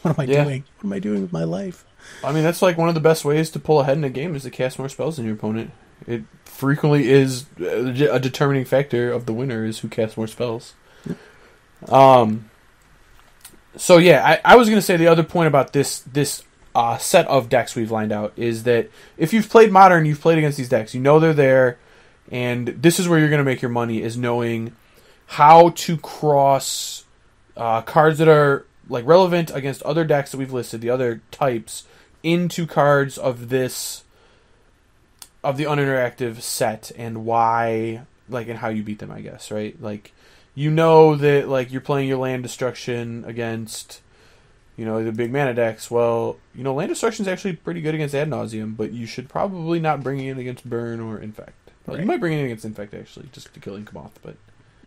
what am I doing? What am I doing with my life? I mean, that's like one of the best ways to pull ahead in a game is to cast more spells than your opponent. It frequently is a determining factor of the winner is who casts more spells. So yeah, I was going to say the other point about this set of decks we've lined out is that if you've played Modern, you've played against these decks, you know they're there, and this is where you're going to make your money is knowing how to cross cards that are like relevant against other decks that we've listed, the other types, into cards of the uninteractive set and why, like, and how you beat them, I guess, right? Like, you know that, like, you're playing your land destruction against, you know, the big mana decks. Well, you know, land destruction is actually pretty good against Ad Nauseam, but you should probably not bring it in against Burn or Infect. Well, right. You might bring it in against Infect, actually, just to kill Inkamoth, but...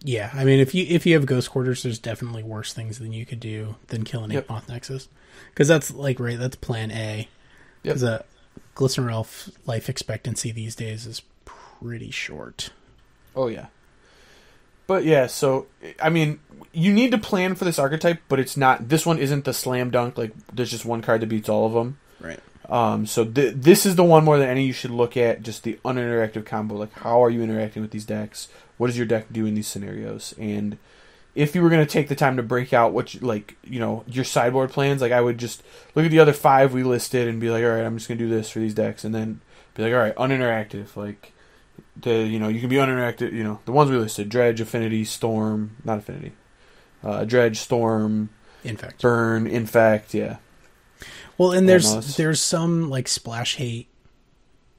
Yeah, I mean, if you have Ghost Quarters, there's definitely worse things than you could do than killing Inkmoth Nexus. Because that's, like, right, that's plan A. Because Glycerin Elf life expectancy these days is pretty short. Oh, yeah. But, yeah, so, I mean, you need to plan for this archetype, but it's not... This one isn't the slam dunk, like, there's just one card that beats all of them. Right. So this is the one more than any you should look at, just the uninteractive combo. Like, how are you interacting with these decks? What does your deck do in these scenarios? And if you were going to take the time to break out what your sideboard plans, like I would just look at the other 5 we listed and be like, all right, I'm just going to do this for these decks, and then be like, all right, uninteractive, like you can be uninteractive. The ones we listed: Dredge, Affinity, Storm, not Affinity, Dredge, Storm, Infect, Burn, Infect, yeah. Well, and there's some like splash hate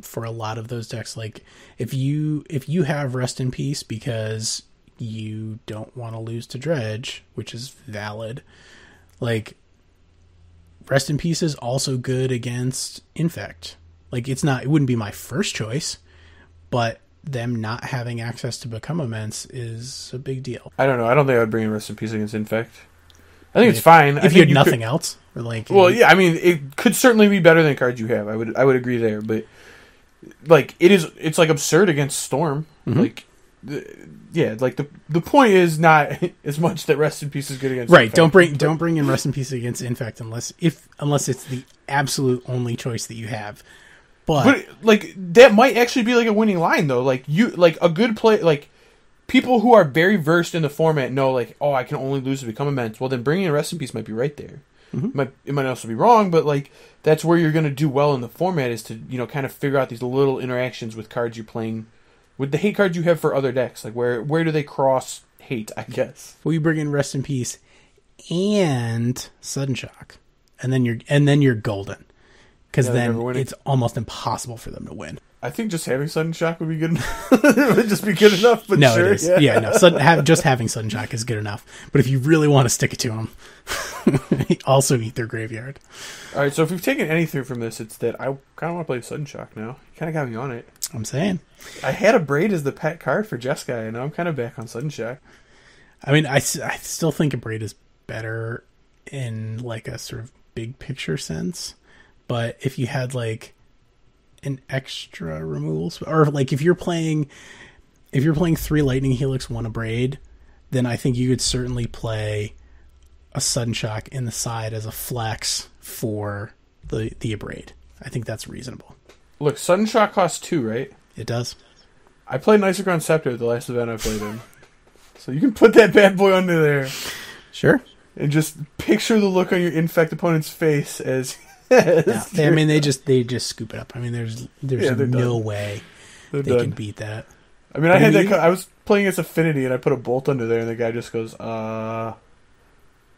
for a lot of those decks. Like if you have Rest in Peace because you don't want to lose to Dredge, which is valid, like Rest in Peace is also good against Infect. Like it wouldn't be my first choice, but them not having access to Become Immense is a big deal. I don't know. I don't think I would bring in Rest in Peace against Infect. I think it's fine. If you had nothing else, or like, well, yeah, I mean, it could certainly be better than cards you have. I would agree there, but like it's like absurd against Storm. Mm-hmm. Like, like the point is not as much that Rest in Peace is good against. Right. Infect. Don't bring in Rest in Peace against Infect unless it's the absolute only choice that you have. But like that might actually be like a winning line though. Like a good play, like. People who are very versed in the format know, like, oh, I can only lose to Become Immense. Well, then bringing in Rest in Peace might be right there. Mm-hmm. It might also be wrong, but like that's where you're going to do well in the format is to kind of figure out these little interactions with cards you're playing, with the hate cards you have for other decks. Like where do they cross hate? I guess. Well, you bring in Rest in Peace and Sudden Shock, and then you're golden, because then it's almost impossible for them to win. I think just having Sudden Shock would be good enough. It would just be good enough, but no, sure. It is. Yeah, no. Just having Sudden Shock is good enough. But if you really want to stick it to them, also eat their graveyard. All right, so if we've taken anything from this, it's that I kind of want to play Sudden Shock now. You kind of got me on it. I'm saying. I had a Braid as the pet card for Jeskai, and now I'm kind of back on Sudden Shock. I mean, I still think a Braid is better in like a sort of big picture sense. But if you had like an extra removals, or like if you're playing 3 Lightning Helix, 1 Abrade, then I think you could certainly play a Sudden Shock in the side as a flex for the Abrade. I think that's reasonable. Look, Sudden Shock costs 2, right? It does. I played Niiice Scepter at the last event I played in. So you can put that bad boy under there. Sure. And just picture the look on your Infect opponent's face as I mean, they just scoop it up. I mean, there's no way they can beat that. I mean, I was playing as Affinity, and I put a bolt under there, and the guy just goes,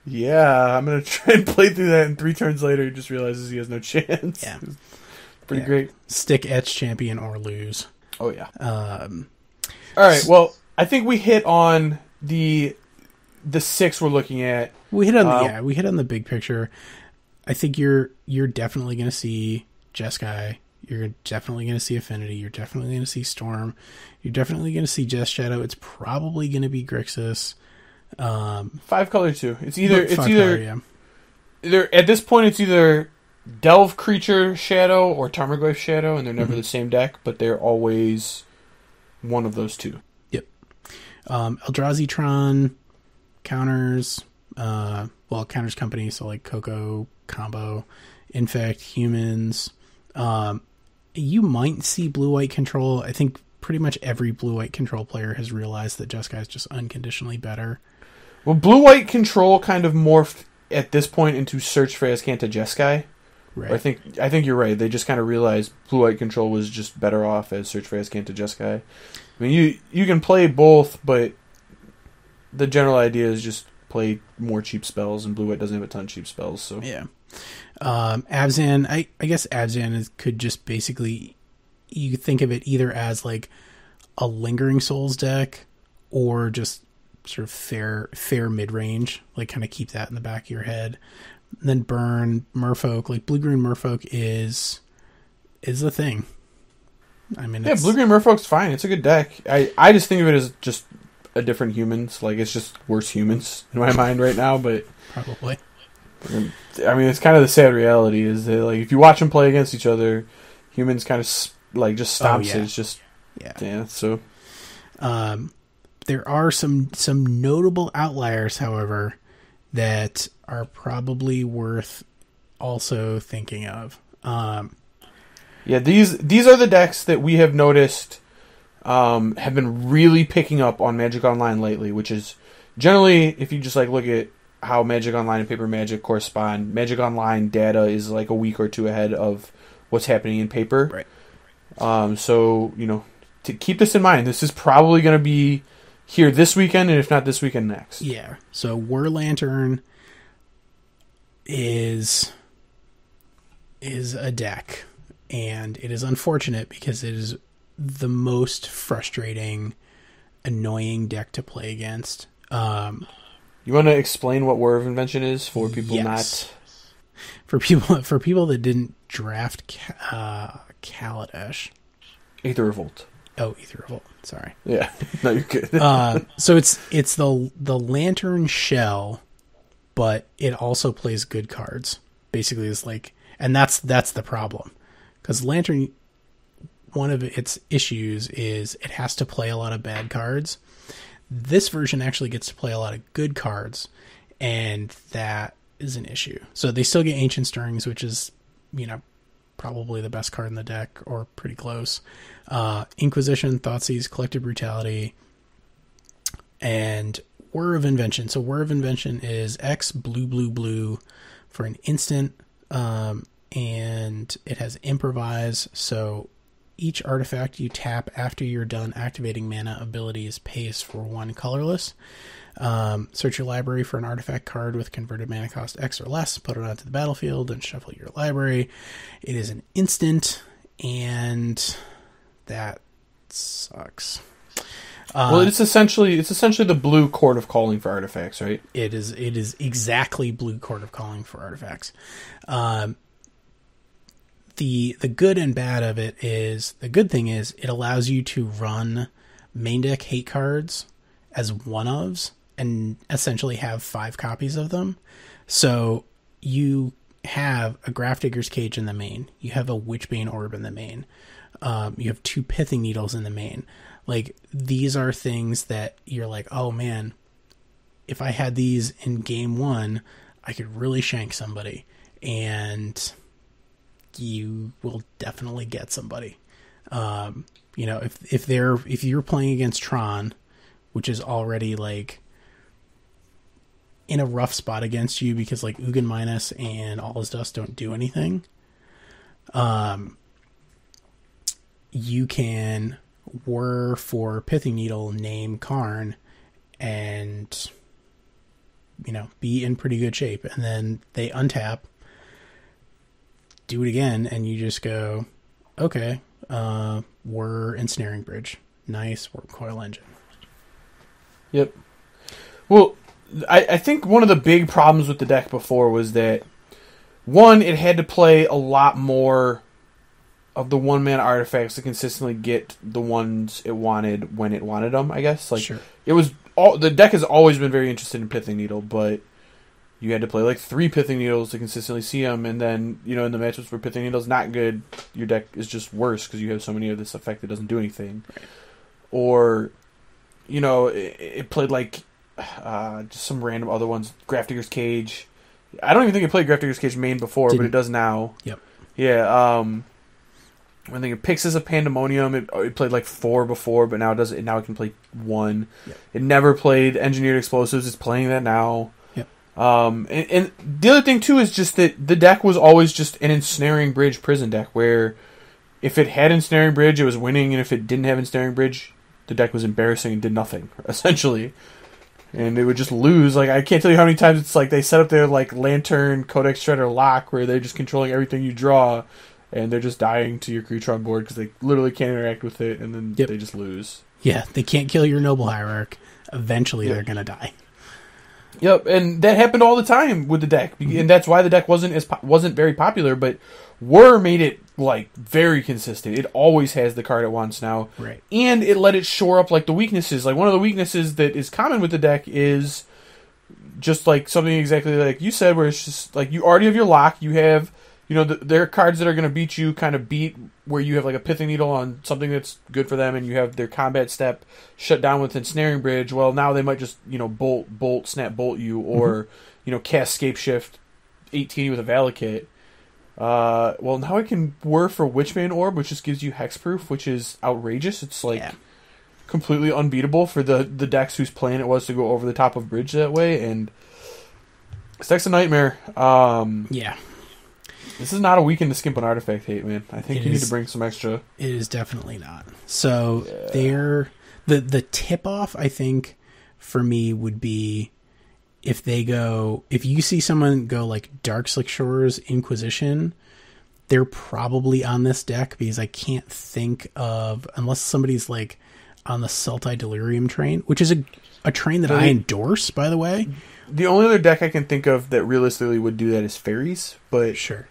yeah, I'm going to try and play through that, and 3 turns later, he just realizes he has no chance. Yeah. Pretty great. Stick etch champion or lose. Oh, yeah. All right, well, I think we hit on the 6 we're looking at. We hit on the big picture. I think you're definitely going to see Jeskai. You're definitely going to see Affinity. You're definitely going to see Storm. You're definitely going to see Just Shadow. It's probably going to be Grixis. 5-color too. It's either at this point it's either Delve Creature Shadow or Tarmogoyf Shadow, and they're never the same deck, but they're always one of those two. Yep. Eldrazi Tron counters. Counters company, so like Coco combo, Infect humans. You might see blue-white control. I think pretty much every blue-white control player has realized that Jeskai is just unconditionally better. Well, blue-white control kind of morphed at this point into Search for Azcanta Jeskai. Right. I think you're right. They just kind of realized blue-white control was just better off as Search for Azcanta Jeskai. I mean, you can play both, but the general idea is just play more cheap spells, and blue-white doesn't have a ton of cheap spells. So yeah. Abzan, I guess Abzan could just basically, you could think of it either as like a Lingering Souls deck or just sort of fair mid-range, like kind of keep that in the back of your head. And then burn Merfolk, like blue-green Merfolk is the thing. I mean, blue-green Merfolk's fine. It's a good deck. I just think of it as just a different humans. Like, it's just worse humans in my mind right now, but probably. I mean, it's kind of the sad reality is that, like, if you watch them play against each other, humans kind of like just stomps it. It's just so. There are some notable outliers, however, that are probably worth also thinking of. These are the decks that we have noticed have been really picking up on Magic Online lately, which is generally, if you just like look at how Magic Online and Paper Magic correspond, Magic Online data is like a week or two ahead of what's happening in paper. Right. So, to keep this in mind, this is probably going to be here this weekend, and if not this weekend, next. Yeah. So Whir Lantern is a deck, and it is unfortunate because it is the most frustrating, annoying deck to play against. You want to explain what War of Invention is for people not... For people that didn't draft Kaladesh. Aether Revolt. Oh, Aether Revolt. Sorry. Yeah. No, you're good. So it's the Lantern shell, but it also plays good cards. Basically, it's like... And that's the problem. Because Lantern, one of its issues is it has to play a lot of bad cards. This version actually gets to play a lot of good cards, and that is an issue. So they still get Ancient Stirrings, which is, probably the best card in the deck, or pretty close. Inquisition, Thoughtseize, Collective Brutality, and Whir of Invention. So Whir of Invention is X blue for an instant, and it has Improvise, so each artifact you tap after you're done activating mana abilities pays for 1 colorless. Search your library for an artifact card with converted mana cost X or less, put it onto the battlefield, and shuffle your library. It is an instant, and that sucks. It's essentially the blue Court of Calling for artifacts, right? It is exactly blue Court of Calling for artifacts. The good and bad of it is, the good thing is it allows you to run main deck hate cards as one-ofs and essentially have 5 copies of them. So you have a Grafdigger's Cage in the main. You have a Witchbane Orb in the main. You have 2 Pithing Needles in the main. Like, these are things that you're like, oh man, if I had these in game 1, I could really shank somebody. And you will definitely get somebody. If you're playing against Tron, which is already like in a rough spot against you because like Ugin Minus and All Is Dust don't do anything. You can whir for Pithing Needle, name Karn, and be in pretty good shape. And then they untap, do it again, and you just go, okay, whir Ensnaring Bridge. Nice, whir Coil Engine. Yep. Well, I think one of the big problems with the deck before was that, one, it had to play a lot more of the one-mana artifacts to consistently get the ones it wanted when it wanted them, I guess. Like, sure. The deck has always been very interested in Pithing Needle, but you had to play like 3 Pithing Needles to consistently see them, and then, in the matchups where Pithing Needle's not good, your deck is just worse because you have so many of this effect that doesn't do anything. Right. Or, it played like just some random other ones. Grafdigger's Cage. I don't even think it played Grafdigger's Cage main before, but it does now. Yep. Yeah, I think it Pyxis of Pandemonium. It played like 4 before, but now it doesn't. Now it can play 1. Yep. It never played Engineered Explosives. It's playing that now. Yep. And the other thing too is just that the deck was always just an Ensnaring Bridge prison deck, where if it had Ensnaring Bridge, it was winning, and if it didn't have Ensnaring Bridge, the deck was embarrassing and did nothing essentially, and it would just lose. Like, I can't tell you how many times it's like they set up their like Lantern, Codex Shredder, Lock, where they're just controlling everything you draw. And they're just dying to your creature on board because they literally can't interact with it, and then they just lose. Yeah, they can't kill your Noble Hierarch. Eventually, they're going to die. Yep, and that happened all the time with the deck, and that's why the deck wasn't very popular. But Whir made it like very consistent. It always has the card it wants now, right? And it let it shore up like the weaknesses. Like, one of the weaknesses that is common with the deck is just like something exactly like you said, where it's just like you already have your lock, you have. There are cards that are going to beat you, kind of beat where you have like a Pithing Needle on something that's good for them, and you have their combat step shut down with Ensnaring Bridge. Well, now they might just, snap bolt you, or, cast Scape Shift 18 with a Valakut. Well, now I can whir for Witchbane Orb, which just gives you hexproof, which is outrageous. It's completely unbeatable for the decks whose plan it was to go over the top of Bridge that way, and this deck's a nightmare. Yeah. This is not a weekend to skimp on artifact hate, man. I think you need to bring some extra. It is definitely not. So the tip off, I think, for me would be if you see someone go like Dark Slick Shores Inquisition, they're probably on this deck, because I can't think of, unless somebody's like on the Sultai Delirium train, which is a train that I endorse, by the way. The only other deck I can think of that realistically would do that is Fairies, but sure.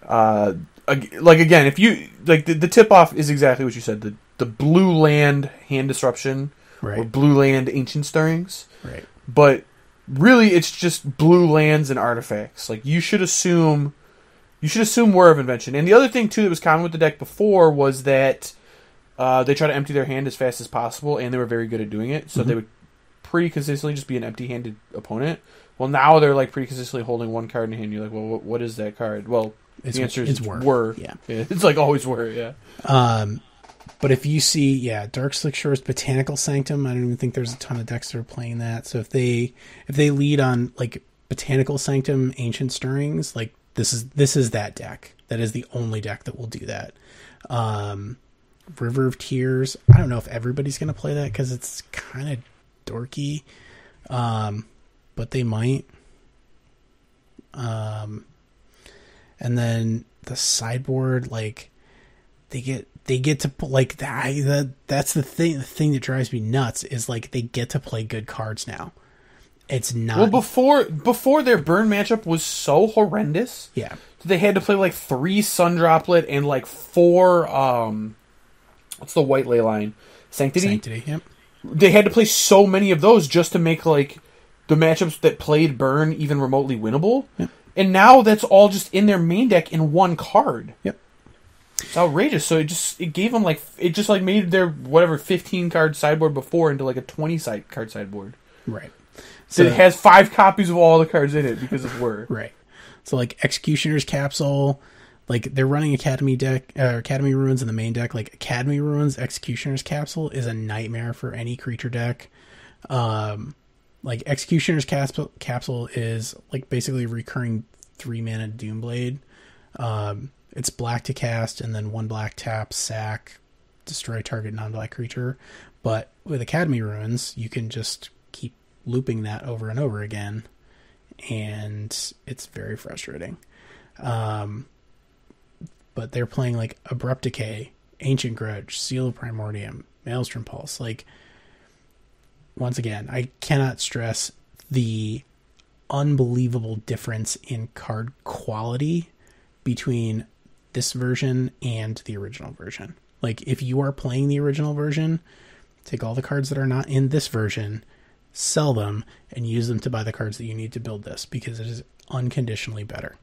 Again, if you like the tip off is exactly what you said, the blue land Hand Disruption, right, or blue land Ancient Stirrings, right, but really it's just blue lands and artifacts. Like, you should assume War of Invention. And the other thing too that was common with the deck before was that they try to empty their hand as fast as possible, and they were very good at doing it, so they would pretty consistently just be an empty-handed opponent. Well, now they're like pretty consistently holding one card in hand. You're like, well, what is that card? Well, the answer is Whir. Yeah. It's like always Whir, yeah. But if you see, Dark Slick Shores Botanical Sanctum, I don't even think there's a ton of decks that are playing that. So if they lead on like Botanical Sanctum, Ancient Stirrings, like this is that deck. That is the only deck that will do that. River of Tears, I don't know if everybody's going to play that because it's kind of dorky, but they might. And then the sideboard, like they get to like that. That's the thing. The thing that drives me nuts is like they get to play good cards now. It's not before their burn matchup was so horrendous. Yeah, they had to play like 3 Sun Droplet and like 4 what's the white ley line? Sanctity. Yep. They had to play so many of those just to make like the matchups that played burn even remotely winnable. Yep. And now that's all just in their main deck in one card. Yep. It's outrageous. So it gave them like, it just like made their whatever 15 card sideboard before into like a 20 card sideboard. Right. So it has 5 copies of all the cards in it because of Whir. Right. So like Executioner's Capsule, like they're running Academy Ruins in the main deck. Like Academy Ruins Executioner's Capsule is a nightmare for any creature deck. like Executioner's Capsule is like basically a recurring 3-mana Doomblade. It's black to cast, and then 1 black tap, sack, destroy target non-black creature. But with Academy Ruins, you can just keep looping that over and over again, and it's very frustrating. But they're playing like Abrupt Decay, Ancient Grudge, Seal of Primordium, Maelstrom Pulse. Like, once again, I cannot stress the unbelievable difference in card quality between this version and the original version. Like, if you are playing the original version, take all the cards that are not in this version, sell them, and use them to buy the cards that you need to build this, because it is unconditionally better.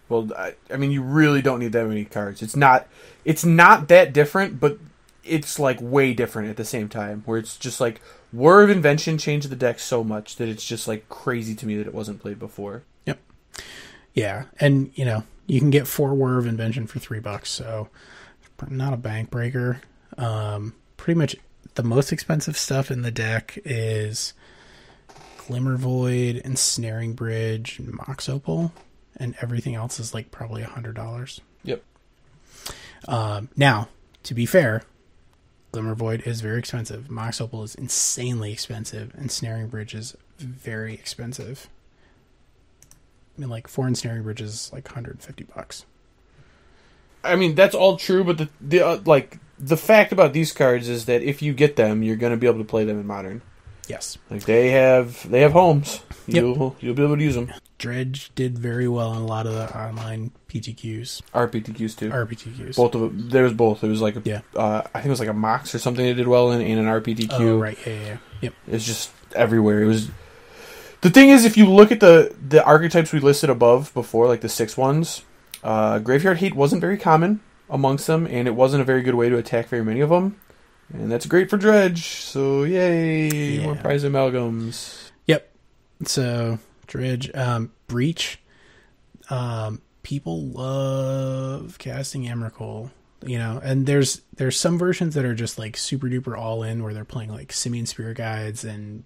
Well, I mean, you really don't need that many cards. It's not that different, but it's like way different at the same time, where it's just like War of Invention changed the deck so much that it's just like crazy to me that it wasn't played before. Yep. Yeah, and you know, you can get 4 War of Invention for $3, so not a bank breaker. Pretty much the most expensive stuff in the deck is Glimmer Void, Ensnaring Bridge, and Mox Opal, and everything else is like probably $100. Yep. Now, to be fair, Glimmer Void is very expensive. Mox Opal is insanely expensive, and Ensnaring Bridge is very expensive. I mean, like 4 Ensnaring Bridges is like $150. I mean, that's all true, but the fact about these cards is that if you get them, you're going to be able to play them in Modern. Yes. Like, they have homes. Yep. You'll be able to use them. Dredge did very well in a lot of the online PTQs. RPTQs too. RPTQs. Both of them. There was both. It was like I think it was like a Mox or something they did well in, and an RPTQ. Oh, right. Yeah. Yep. It's just everywhere. It was. The thing is, if you look at the archetypes we listed above before, like the 6 ones, Graveyard Hate wasn't very common amongst them, and it wasn't a very good way to attack very many of them. And that's great for Dredge. So yay, more prize amalgams. Yep. So Dredge, Breach. People love casting Emrakul, you know, and there's some versions that are just like super duper all in, where they're playing like Simian Spirit Guides and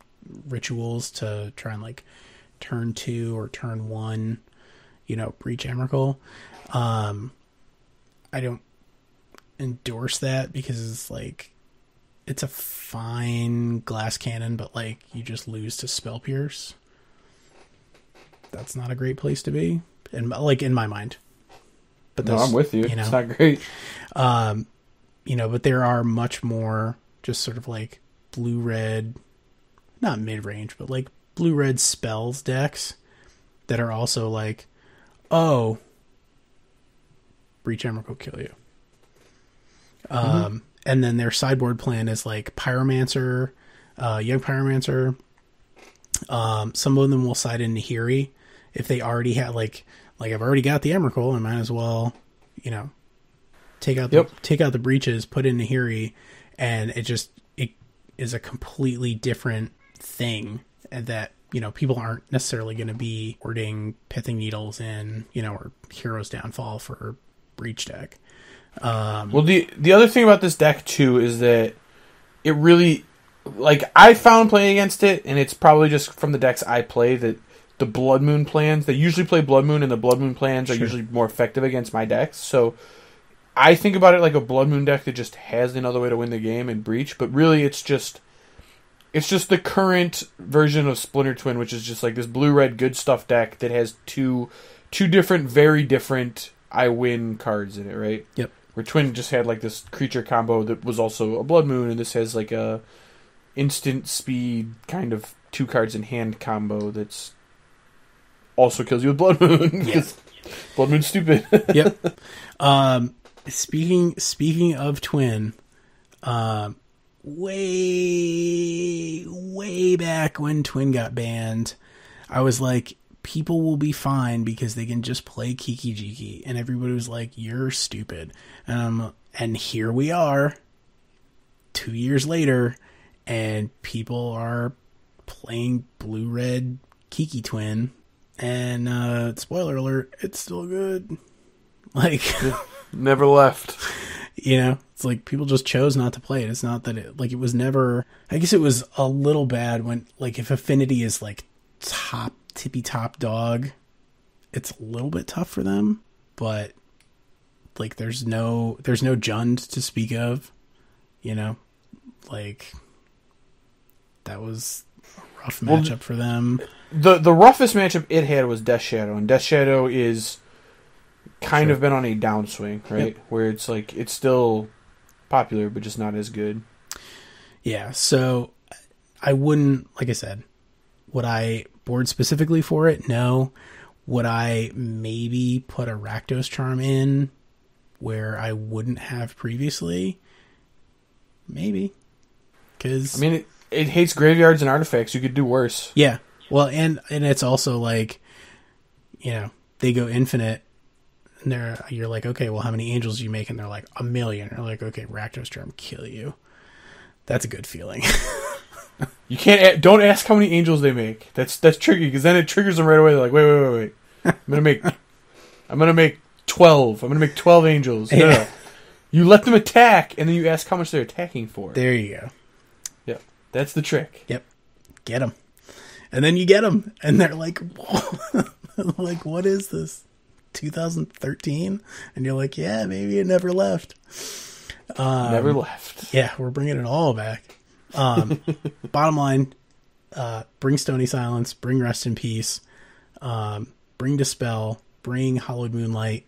rituals to try and like turn 2 or turn 1, you know, breach Emrakul. I don't endorse that, because it's like, it's a fine glass cannon, but like you just lose to Spell Pierce. That's not a great place to be, and like in my mind. But no, I'm with you. You know, it's not great. You know, but there are much more just sort of like blue-red, not mid-range, but like blue-red spells decks that are also like, oh, Breach Emrakul kill you. And then their sideboard plan is like Pyromancer, Young Pyromancer. Some of them will side in Niiice if they already have like I've already got the Emrakul, I might as well, you know, take out the breaches, put in Niiice, and it is a completely different thing that, you know, people aren't necessarily going to be ordering Pithing Needles in, you know, or Hero's Downfall for Breach deck. Well, the other thing about this deck too is that it really, like, I found playing against it, and it's probably just from the decks I play, that the Blood Moon plans, they usually play Blood Moon, and the Blood Moon plans are usually more effective against my decks. So I think about it like a Blood Moon deck that just has another way to win the game in Breach, but really it's just the current version of Splinter Twin, which is just like this blue-red good stuff deck that has two different, very different I win cards in it, right? Yep. Where Twin just had like this creature combo that was also a Blood Moon, and this has like a instant speed kind of 2 cards in hand combo that's also kills you with Blood Moon. Yes. Blood Moon's stupid. Yep. Speaking of Twin, way back when Twin got banned, I was like, people will be fine because they can just play Kiki Jiki, and everybody was like, you're stupid. And here we are 2 years later, and people are playing blue-red Kiki Twin, and spoiler alert, it's still good. Like, never left. You know, it's like people just chose not to play it. It's not that it, like, it was never, I guess it was a little bad when, like, if Affinity is like tippy top dog, it's a little bit tough for them, but like there's no Jund to speak of, you know, like that was a rough matchup for them. The roughest matchup it had was Death Shadow, and Death Shadow is kind of been on a downswing, right? Yep. Where it's like it's still popular, but just not as good. Yeah, so I wouldn't, like I said, would I board specifically for it? No. Would I maybe put a Rakdos Charm in where I wouldn't have previously? Maybe. Because I mean, it hates graveyards and artifacts. You could do worse. Yeah. Well, and it's also like, you know, they go infinite, and you're like, okay, well, how many angels do you make? And they're like, 1 million. You're like, okay, Rakdos Charm, kill you. That's a good feeling. You can't. Don't ask how many angels they make. That's tricky because then it triggers them right away. They're like, wait. I'm gonna make 12. I'm gonna make 12 angels. No, no. You let them attack, and then you ask how much they're attacking for. There you go. Yep, that's the trick. Yep, get them, and then you get them, and they're like, whoa. Like, what is this? 2013? And you're like, yeah, maybe it never left. Never left. Yeah, we're bringing it all back. Bottom line, bring Stony Silence, bring Rest in Peace, bring Dispel, bring Hallowed Moonlight.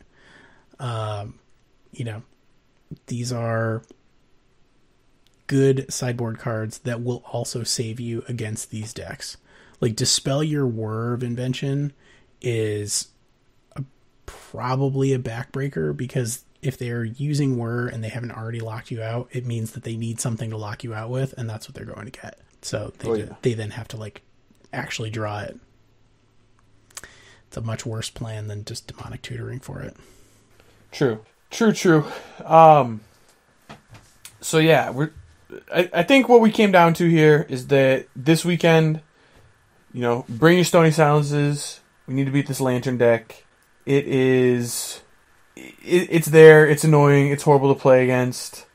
You know, these are good sideboard cards that will also save you against these decks. Like, Dispel Your Whir of Invention is probably a backbreaker, because if they're using Whir and they haven't already locked you out, it means that they need something to lock you out with, and that's what they're going to get. So they then have to, like, actually draw it. It's a much worse plan than just Demonic Tutoring for it. True. So yeah, I think what we came down to here is that this weekend, you know, bring your Stony Silences. We need to beat this Lantern deck. It's there. It's annoying. It's horrible to play against.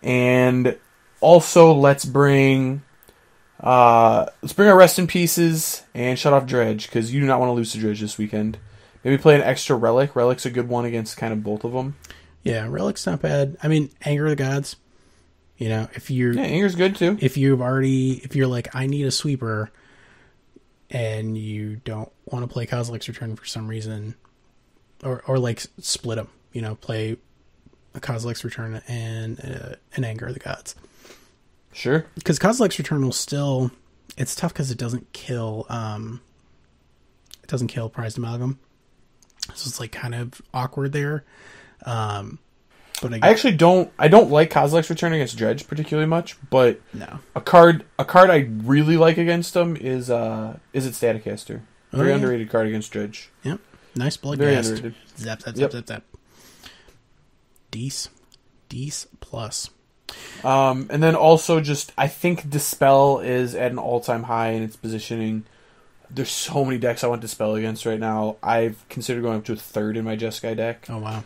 And also, let's bring our Rest in Pieces and shut off Dredge, because you do not want to lose to Dredge this weekend. Maybe play an extra Relic. Relic's a good one against kind of both of them. Yeah, Relic's not bad. I mean, Anger of the Gods. You know, Anger's good too. If you're like, I need a sweeper, and you don't want to play Kozilek's Return for some reason, or like split them, you know, play a Kozilek's Return and an Anger of the Gods. Sure. Because Kozilek's Return will still, it's tough because it doesn't kill Prized Amalgam. So it's like kind of awkward there. But I actually don't like Kozilek's Return against Dredge particularly much, but no. A card I really like against them is it Staticaster. Very underrated card against Dredge. Yep. Nice blood Very cast. underrated. Zap. Deece plus. And then also just, I think Dispel is at an all-time high in its positioning. There's so many decks I want Dispel against right now. I've considered going up to a third in my Jeskai deck. Oh, wow.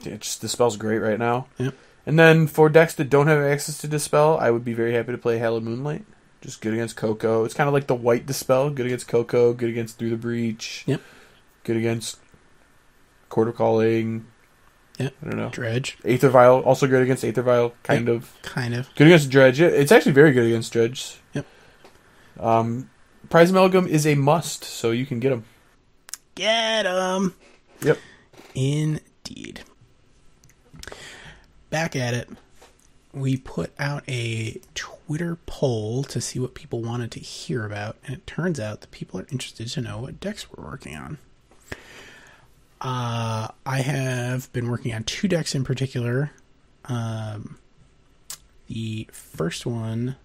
Dispel's great right now. Yep. And then for decks that don't have access to Dispel, I would be very happy to play Hallowed Moonlight. Just good against Coco. It's kind of like the white Dispel. Good against Coco. Good against Through the Breach. Yep. Good against Quarter Calling. Yep. I don't know. Dredge. Aether Vial. Also good against Aether Vial. Kind of. Good against Dredge. It's actually very good against Dredge. Yep. Prize Amalgam is a must, so you can get them. Get them. Yep. Indeed. Back at it. We put out a Twitter poll to see what people wanted to hear about, and it turns out that people are interested to know what decks we're working on. I have been working on 2 decks in particular. The first one,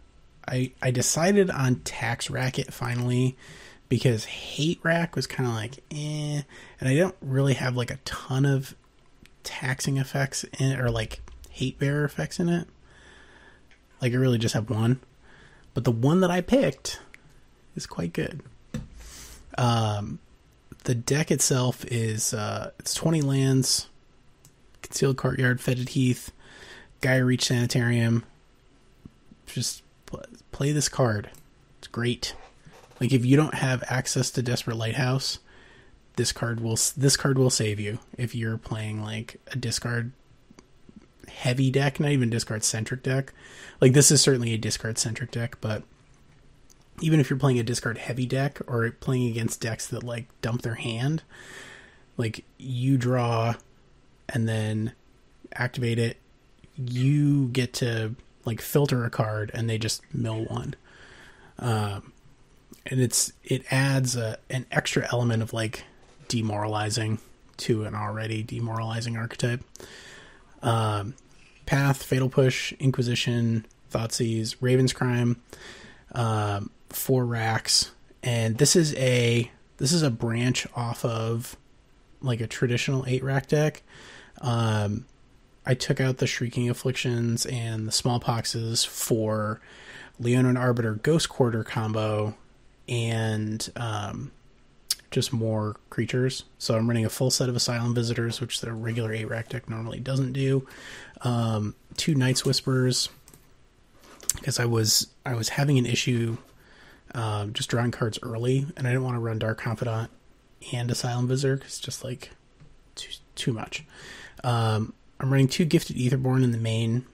I decided on Tax Racket finally, because Hate Rack was kind of like, and I don't really have like a ton of taxing effects in it, or like hate bearer effects in it. Like, I really just have one. But the one that I picked is quite good. The deck itself is it's 20 lands, Concealed Courtyard, Fetid Heath, Gaia Reach Sanitarium. Just play this card. It's great. Like, if you don't have access to Desperate Lighthouse, this card will save you. If you're playing like a discard heavy deck, not even discard centric deck. Like, this is certainly a discard centric deck, but even if you're playing a discard heavy deck or playing against decks that like dump their hand, like, you draw and then activate it, you get to like filter a card and they just mill one. And it adds an extra element of like demoralizing to an already demoralizing archetype. Path, Fatal Push, Inquisition, Thoughtseize, Raven's Crime, 4 racks, and this is a branch off of like a traditional 8-rack deck. I took out the Shrieking Afflictions and the Smallpoxes for Leonin Arbiter Ghost Quarter combo and just more creatures. So I'm running a full set of Asylum Visitors, which the regular 8-rack deck normally doesn't do. 2 Night's Whispers, because I was having an issue just drawing cards early, and I didn't want to run Dark Confidant and Asylum Visitor because it's just like too much. I'm running 2 Gifted Aetherborn in the main.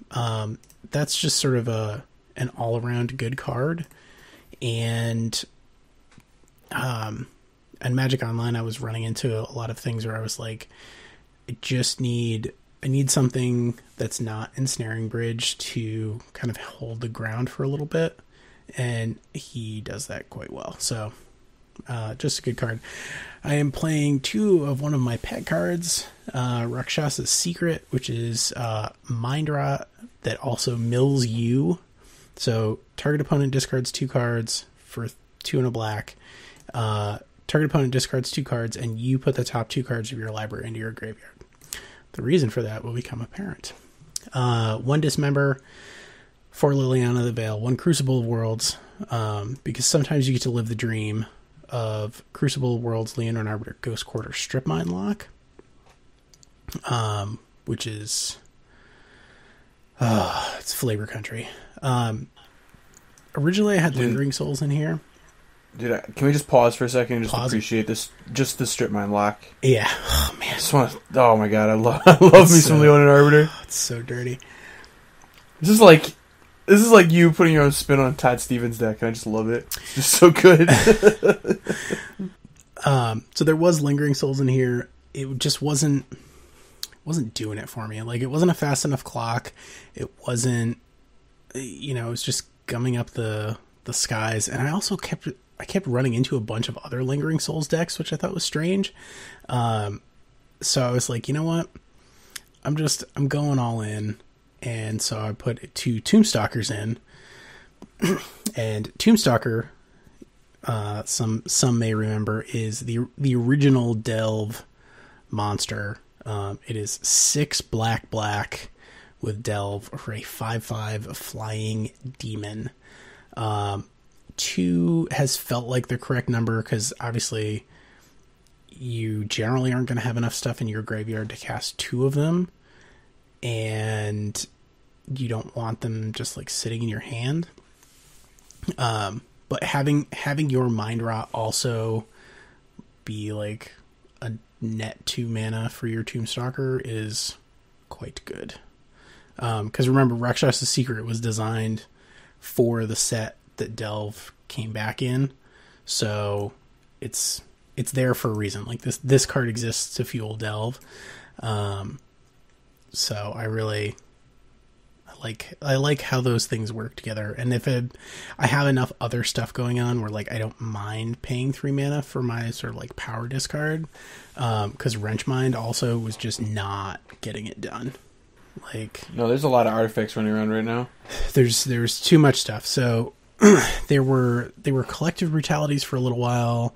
That's just sort of an all-around good card. And Magic Online, I was running into a lot of things where I was like, I need something that's not Ensnaring Bridge to kind of hold the ground for a little bit. And he does that quite well. So, just a good card. I am playing 2 of one of my pet cards, Rakshasa's Secret, which is Mind Rot that also mills you. So target opponent discards 2 cards for 2 and a black. Target opponent discards 2 cards, and you put the top 2 cards of your library into your graveyard. The reason for that will become apparent. 1 Dismember, 4 Liliana the Veil, 1 Crucible of Worlds, because sometimes you get to live the dream of Crucible of Worlds, Leonin Arbiter, Ghost Quarter, Strip Mine Lock, which is it's flavor country. Originally I had Lingering Souls in here. Dude, can we just pause for a second and just appreciate this? Just the Strip Mine Lock. Yeah. Oh man. Oh my god, I love me some Leonin Arbiter. It's so dirty. This is like you putting your own spin on Todd Stevens' deck, and I just love it. It's just so good. So there was Lingering Souls in here. It just wasn't doing it for me. Like, it wasn't a fast enough clock. It wasn't, it was just gumming up the skies. And I also kept running into a bunch of other Lingering Souls decks, which I thought was strange. So I was like, you know what? I'm going all in. And so I put 2 Tombstalkers in. And Tombstalker, some may remember, is the original Delve monster. It is 6 black with Delve for a 5/5 flying demon. 2 has felt like the correct number because obviously you generally aren't going to have enough stuff in your graveyard to cast 2 of them. And you don't want them just like sitting in your hand. But having your Mind Rot also be like a net 2 mana for your Tombstalker is quite good. Because remember, Rakshasa's Secret was designed for the set that Delve came back in, so it's there for a reason. Like this card exists to fuel Delve. So I like how those things work together. And if I have enough other stuff going on where like I don't mind paying 3 mana for my sort of like power discard, because Wrenchmind also was just not getting it done. Like, no, there's a lot of artifacts running around right now. There's too much stuff. So there were collective brutalities for a little while,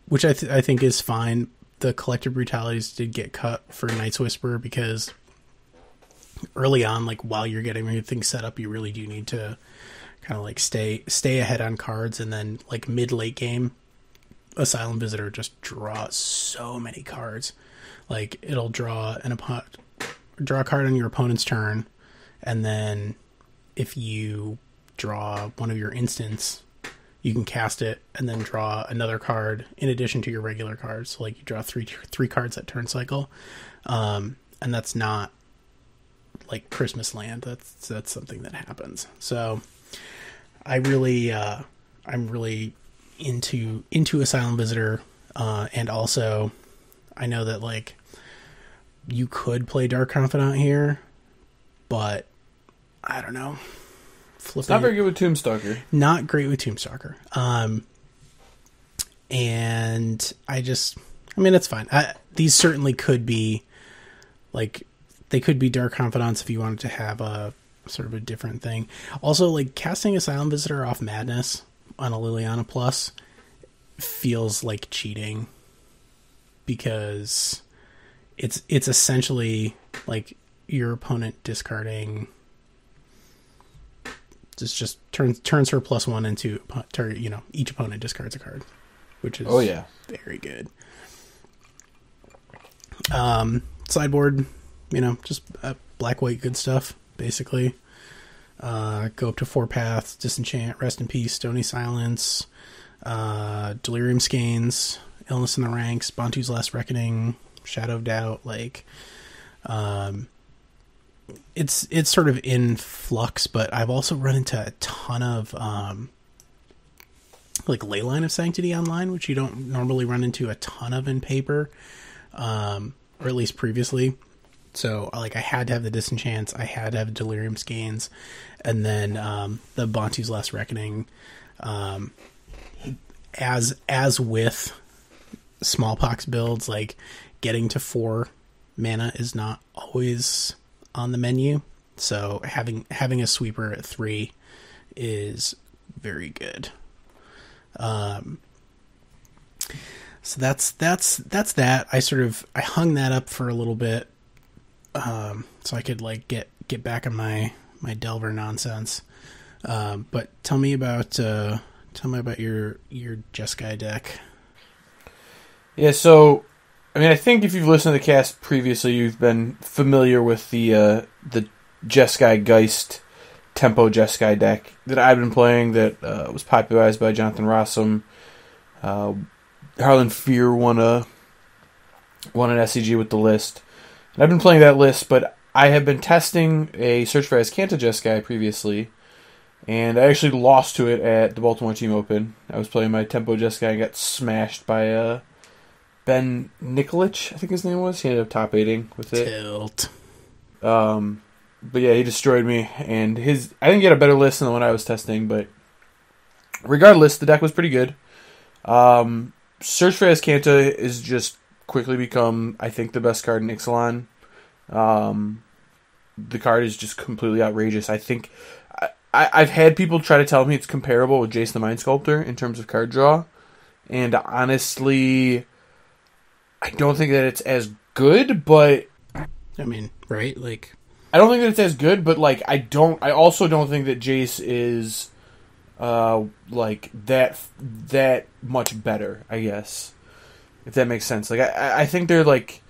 which I think is fine. The collective brutalities did get cut for Night's Whisper because early on, like while you're getting everything set up, you really do need to kind of like stay ahead on cards, and then like mid-late game, Asylum Visitor just draws so many cards. Like, it'll draw a card on your opponent's turn, and then if you draw one of your instants, you can cast it and then draw another card in addition to your regular cards. So, like, you draw three cards at turn cycle, and that's not like Christmas Land. That's something that happens. So I'm really into Asylum Visitor, and also I know that, like, you could play Dark Confidant here, but I don't know. It's not very good with Tombstalker. Not great with Tombstalker. And it's fine. These certainly could be, like, they could be Dark Confidants if you wanted to have a sort of a different thing. Also, like, casting Asylum Visitor off Madness on a Liliana Plus feels like cheating, because it's essentially like your opponent discarding just turns her +1 into, each opponent discards a card, which is very good. Sideboard, just black white good stuff basically. Go up to 4 paths: Disenchant, Rest in Peace, Stony Silence, Delirium Skeins, Illness in the Ranks, Bantu's Last Reckoning, Shadow of Doubt. Like, it's sort of in flux, but I've also run into a ton of like Leyline of Sanctity online, which you don't normally run into a ton of in paper, or at least previously. So, like, I had to have the Disenchants, I had to have Delirium Skeins, and then the Bantu's Last Reckoning. As with Smallpox builds, like, getting to 4 mana is not always on the menu, so having a sweeper at 3 is very good. So that's that. I hung that up for a little bit, so I could, like, get back on my Delver nonsense. But tell me about your Jeskai deck. Yeah, so I think if you've listened to the cast previously, you've been familiar with the Jeskai Geist tempo Jeskai deck that I've been playing, that was popularized by Jonathan Rossum. Harlan Fear won an SCG with the list. And I've been playing that list, but I have been testing a Search for Azcanta Jeskai previously, and I actually lost to it at the Baltimore Team Open. I was playing my tempo Jeskai and got smashed by Ben Nikolic, I think his name was. He ended up top 8ing with it. Tilt. But yeah, he destroyed me, and I think he had a better list than the one I was testing, but regardless, the deck was pretty good. Search for Azcanta is just quickly become, I think, the best card in Ixalan. The card is just completely outrageous. I think I've had people try to tell me it's comparable with Jace the Mind Sculptor in terms of card draw, and honestly, I don't think that it's as good, but right? Like, I don't think that it's as good, but, like, I also don't think that Jace is like that much better, I guess, if that makes sense. Like, I think they're, like,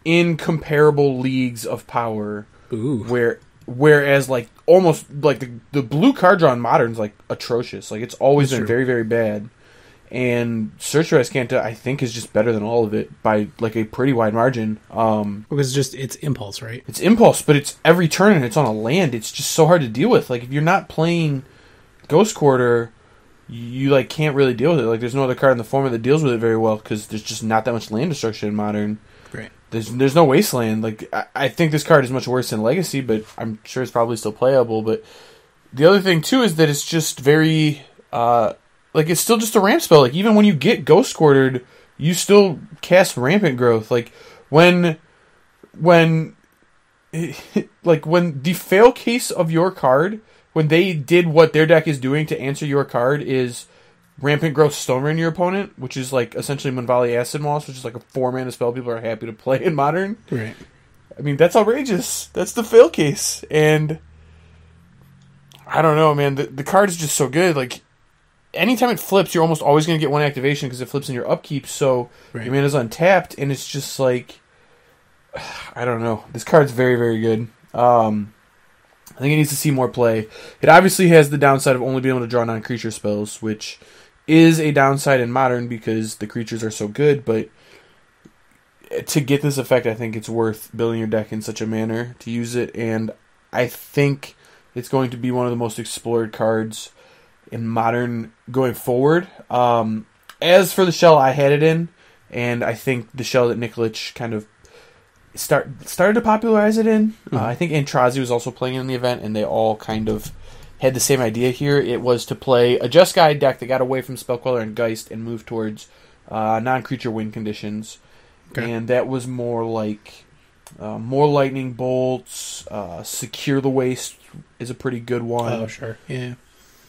in comparable leagues of power. Ooh. Whereas, like, almost, like, the blue card draw in Modern's, like, atrocious. Like, it's always been very, very bad. And Search for Azcanta, I think, is just better than all of it by, like, a pretty wide margin. Because it's Impulse, right? It's Impulse, but it's every turn and it's on a land. It's just so hard to deal with. Like, if you're not playing Ghost Quarter, you, like, can't really deal with it. Like, there's no other card in the format that deals with it very well, because there's just not that much land destruction in Modern. Right. There's no Wasteland. Like, I think this card is much worse than Legacy, but I'm sure it's probably still playable. But the other thing, too, is that it's just very... like, it's still just a ramp spell. Like, even when you get Ghost Quartered, you still cast Rampant Growth. Like, when the fail case of your card, when they did what their deck is doing to answer your card, is Rampant Growth Stoneman your opponent, which is, like, essentially Munvali Acid Moss, which is, like, a 4-mana spell people are happy to play in Modern. Right. I mean, that's outrageous. That's the fail case. And I don't know, man. The card is just so good. Like, anytime it flips, you're almost always going to get one activation because it flips in your upkeep, so your mana's untapped, and it's just like, I don't know. This card's very, very good. I think it needs to see more play. It obviously has the downside of only being able to draw non-creature spells, which is a downside in Modern because the creatures are so good, but to get this effect, I think it's worth building your deck in such a manner to use it, and I think it's going to be one of the most explored cards in Modern going forward. As for the shell I had it in, and I think the shell that Niiice kind of started to popularize it in. I think Antrazi was also playing in the event, and they all kind of had the same idea here. It was to play a Just Guide deck that got away from Spellqueller and Geist and moved towards non-creature win conditions. Okay. And that was more like more lightning bolts, Secure the Waste is a pretty good one. Oh, sure. Yeah.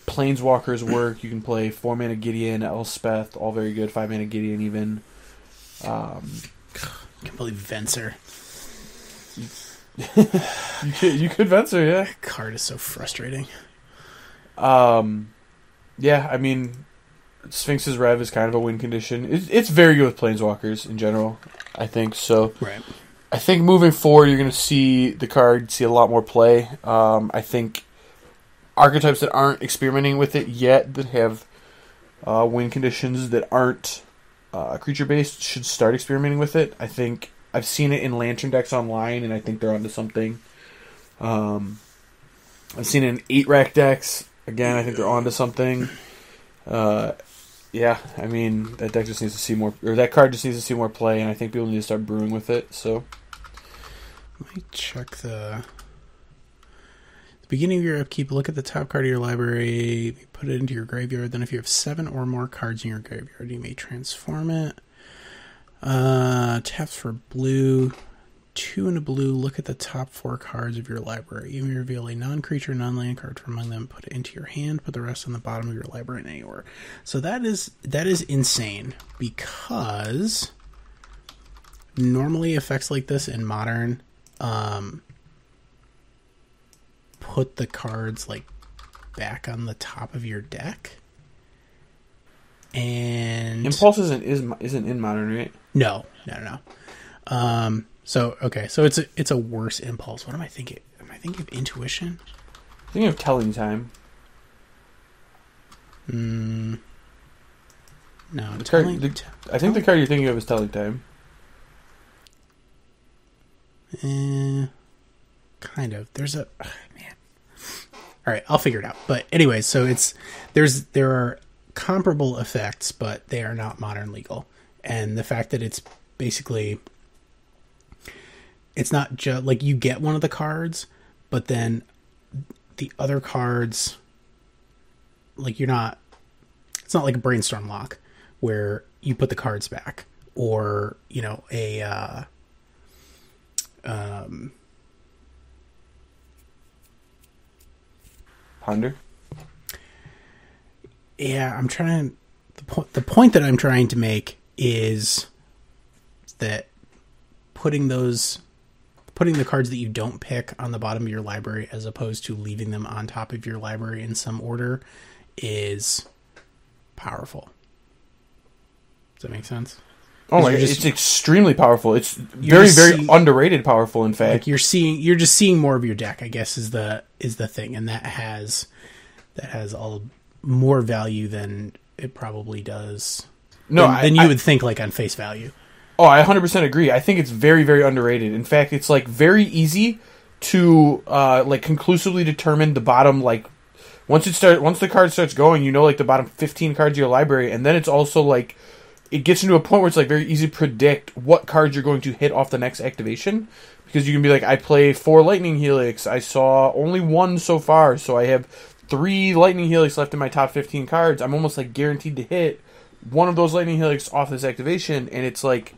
Planeswalkers work. You can play 4-mana Gideon, Elspeth, all very good. 5-mana Gideon even. I can't believe Venser. you could Venser, yeah. That card is so frustrating. Yeah, I mean, Sphinx's Rev is kind of a win condition. It's very good with Planeswalkers in general, I think. So, right. I think moving forward, you're going to see the card see a lot more play. I think archetypes that aren't experimenting with it yet, that have win conditions that aren't creature-based, should start experimenting with it. I think I've seen it in Lantern decks online, and I think they're onto something. I've seen it in 8-rack decks. Again, I think they're onto something. Yeah, I mean, that deck just needs to see more, or that card just needs to see more play, and I think people need to start brewing with it. So, let me check the beginning of your upkeep. Look at the top card of your library. Put it into your graveyard. Then, if you have 7 or more cards in your graveyard, you may transform it. Taps for blue. 2 and a blue. Look at the top 4 cards of your library. You may reveal a non-creature, non-land card from among them. Put it into your hand. Put the rest on the bottom of your library in any order. So that is insane, because normally effects like this in Modern put the cards like back on the top of your deck. And Impulse isn't in Modern, right? No. So it's a worse Impulse. What am I thinking? Am I thinking of Intuition? I'm thinking of Telling Time. No. I think the card you're thinking of is Telling Time. Kind of. There's a man. All right, I'll figure it out. But anyway, so there are comparable effects, but they are not Modern legal. And the fact that it's basically, it's not just like you get one of the cards, but then the other cards, like it's not like a Brainstorm Lock where you put the cards back, or a Ponder. Yeah, I'm trying. The point that I'm trying to make is that putting the cards that you don't pick on the bottom of your library, as opposed to leaving them on top of your library in some order, is powerful. Does that make sense? Oh my! It's extremely powerful. It's very underrated powerful. In fact, like you're just seeing more of your deck, I guess, is the thing, and that has all more value than it probably does. Than you would think, like on face value. Oh, I 100% agree. I think it's very, very underrated. In fact, it's like very easy to like conclusively determine the bottom. Like once the card starts going, like the bottom 15 cards of your library, and then it's also like it gets into a point where it's like very easy to predict what cards you're going to hit off the next activation, because you can be like, I play 4 Lightning Helix. I saw only 1 so far, so I have 3 Lightning Helix left in my top 15 cards. I'm almost like guaranteed to hit one of those Lightning Helix off this activation, and it's like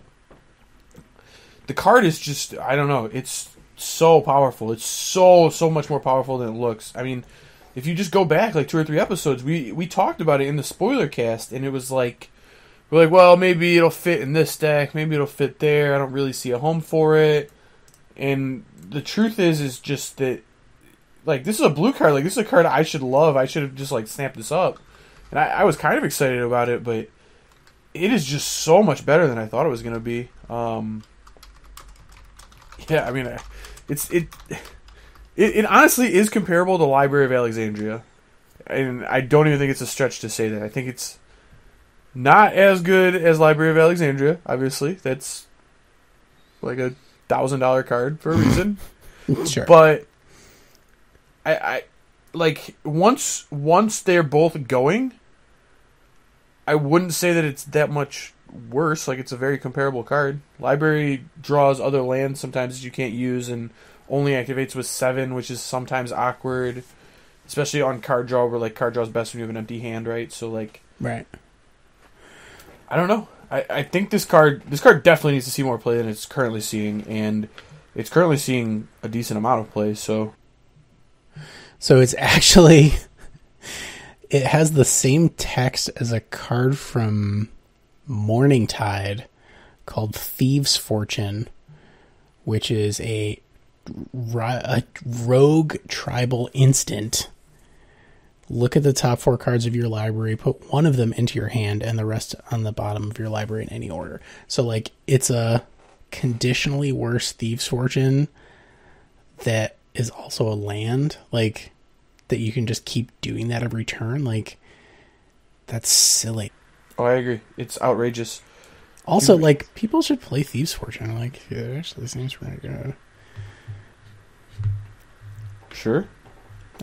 the card is just, I don't know, it's so powerful. It's so much more powerful than it looks. I mean, if you just go back like 2 or 3 episodes, we talked about it in the spoiler cast, and it was like, we're like, well, maybe it'll fit in this deck, maybe it'll fit there, I don't really see a home for it. And the truth is just that, like, this is a blue card, like, this is a card I should love. I should have just, like, snapped this up. And I was kind of excited about it, but it is just so much better than I thought it was going to be. Yeah, I mean, it honestly is comparable to Library of Alexandria. And I don't even think it's a stretch to say that. I think it's not as good as Library of Alexandria, obviously. That's like a $1,000 card for a reason. Sure. But I like once they're both going, I wouldn't say that it's that much worse. Like, it's a very comparable card. Library draws other lands sometimes that you can't use and only activates with 7, which is sometimes awkward. Especially on card draw, where like card draw is best when you have an empty hand, right? So like, right. I don't know. I think this card definitely needs to see more play than it's currently seeing, and it's currently seeing a decent amount of play. So it's actually, it has the same text as a card from Morningtide called Thieves' Fortune, which is a rogue tribal instant. Look at the top 4 cards of your library, put one of them into your hand, and the rest on the bottom of your library in any order. So, like, it's a conditionally worse Thieves' Fortune that is also a land, like, that you can just keep doing that every turn. Like, that's silly. Oh, I agree. It's outrageous. Also, like, people should play Thieves' Fortune. Like, yeah, it actually seems pretty good. Sure.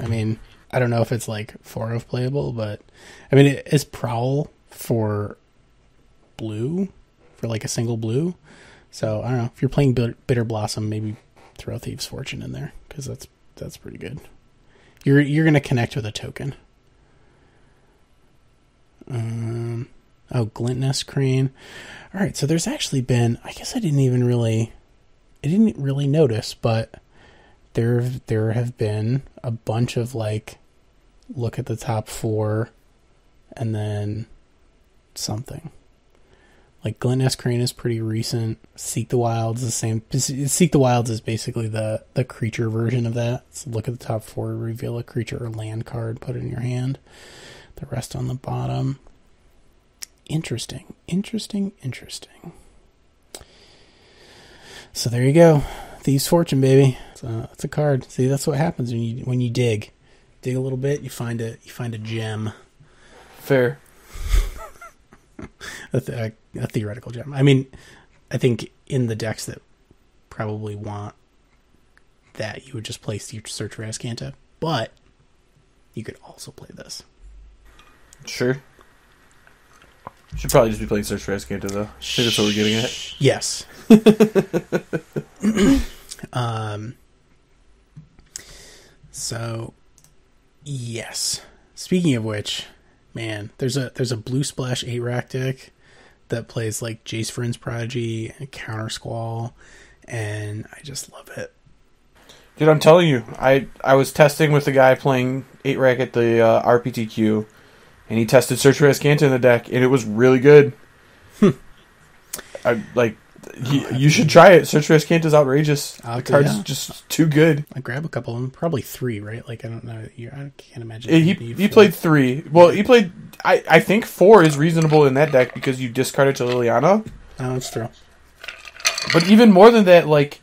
I mean, I don't know if it's like 4-of playable, but I mean, it is Prowl for blue, for like a single blue. So I don't know, if you're playing Bitter Blossom, maybe throw Thieves' Fortune in there, because that's pretty good. You're gonna connect with a token. Glintness Crane. All right, so there's actually been, I guess I didn't really notice, but there have been a bunch of, like, look at the top 4 and then something. Like, Glintness Crane is pretty recent. Seek the Wilds is the same. Seek the Wilds is basically the creature version of that. So look at the top 4, reveal a creature or land card, put it in your hand. The rest on the bottom. Interesting. So there you go. Thieves' Fortune, baby. It's a card. See, that's what happens when you dig a little bit. You find a gem. Fair. a theoretical gem. I mean, I think in the decks that probably want that, you would just play Search for Azcanta, but you could also play this. Sure. Should probably just be playing Search for Azcanta, though. I think that's what we're getting at. Yes. So, yes. Speaking of which, man, there's a blue splash 8-rack deck that plays like Jace Vryn's Prodigy and Counter Squall, and I just love it. Dude, I'm telling you, I was testing with the guy playing 8-rack at the RPTQ, and he tested Search for Azcanta in the deck, and it was really good. You should try it. Search for Azcanta is outrageous. The card's just too good. I grab a couple of them, probably 3, right? Like, I don't know. I can't imagine. He played 3. Well, he played. I think 4 is reasonable in that deck because you discard it to Liliana. Oh, that's true. But even more than that, like,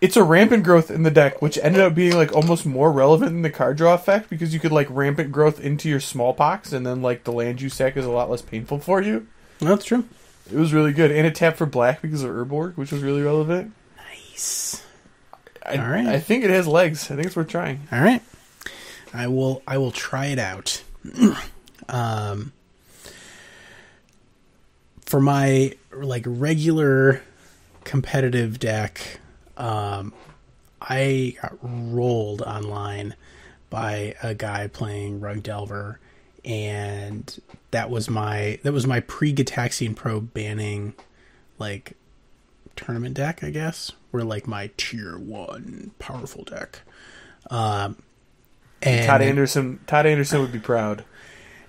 it's a Rampant Growth in the deck, which ended up being like almost more relevant than the card draw effect because you could like Rampant Growth into your Smallpox, and then like the land you sack is a lot less painful for you. That's true. It was really good, and it tapped for black because of Urborg, which was really relevant. Nice. All right. I think it has legs. I think it's worth trying. All right. I will try it out. For my like regular competitive deck, I got rolled online by a guy playing Rug Delver, and that was my pre-Gitaxian Probe banning like tournament deck, I guess, where like my tier 1 powerful deck. And Todd Anderson would be proud.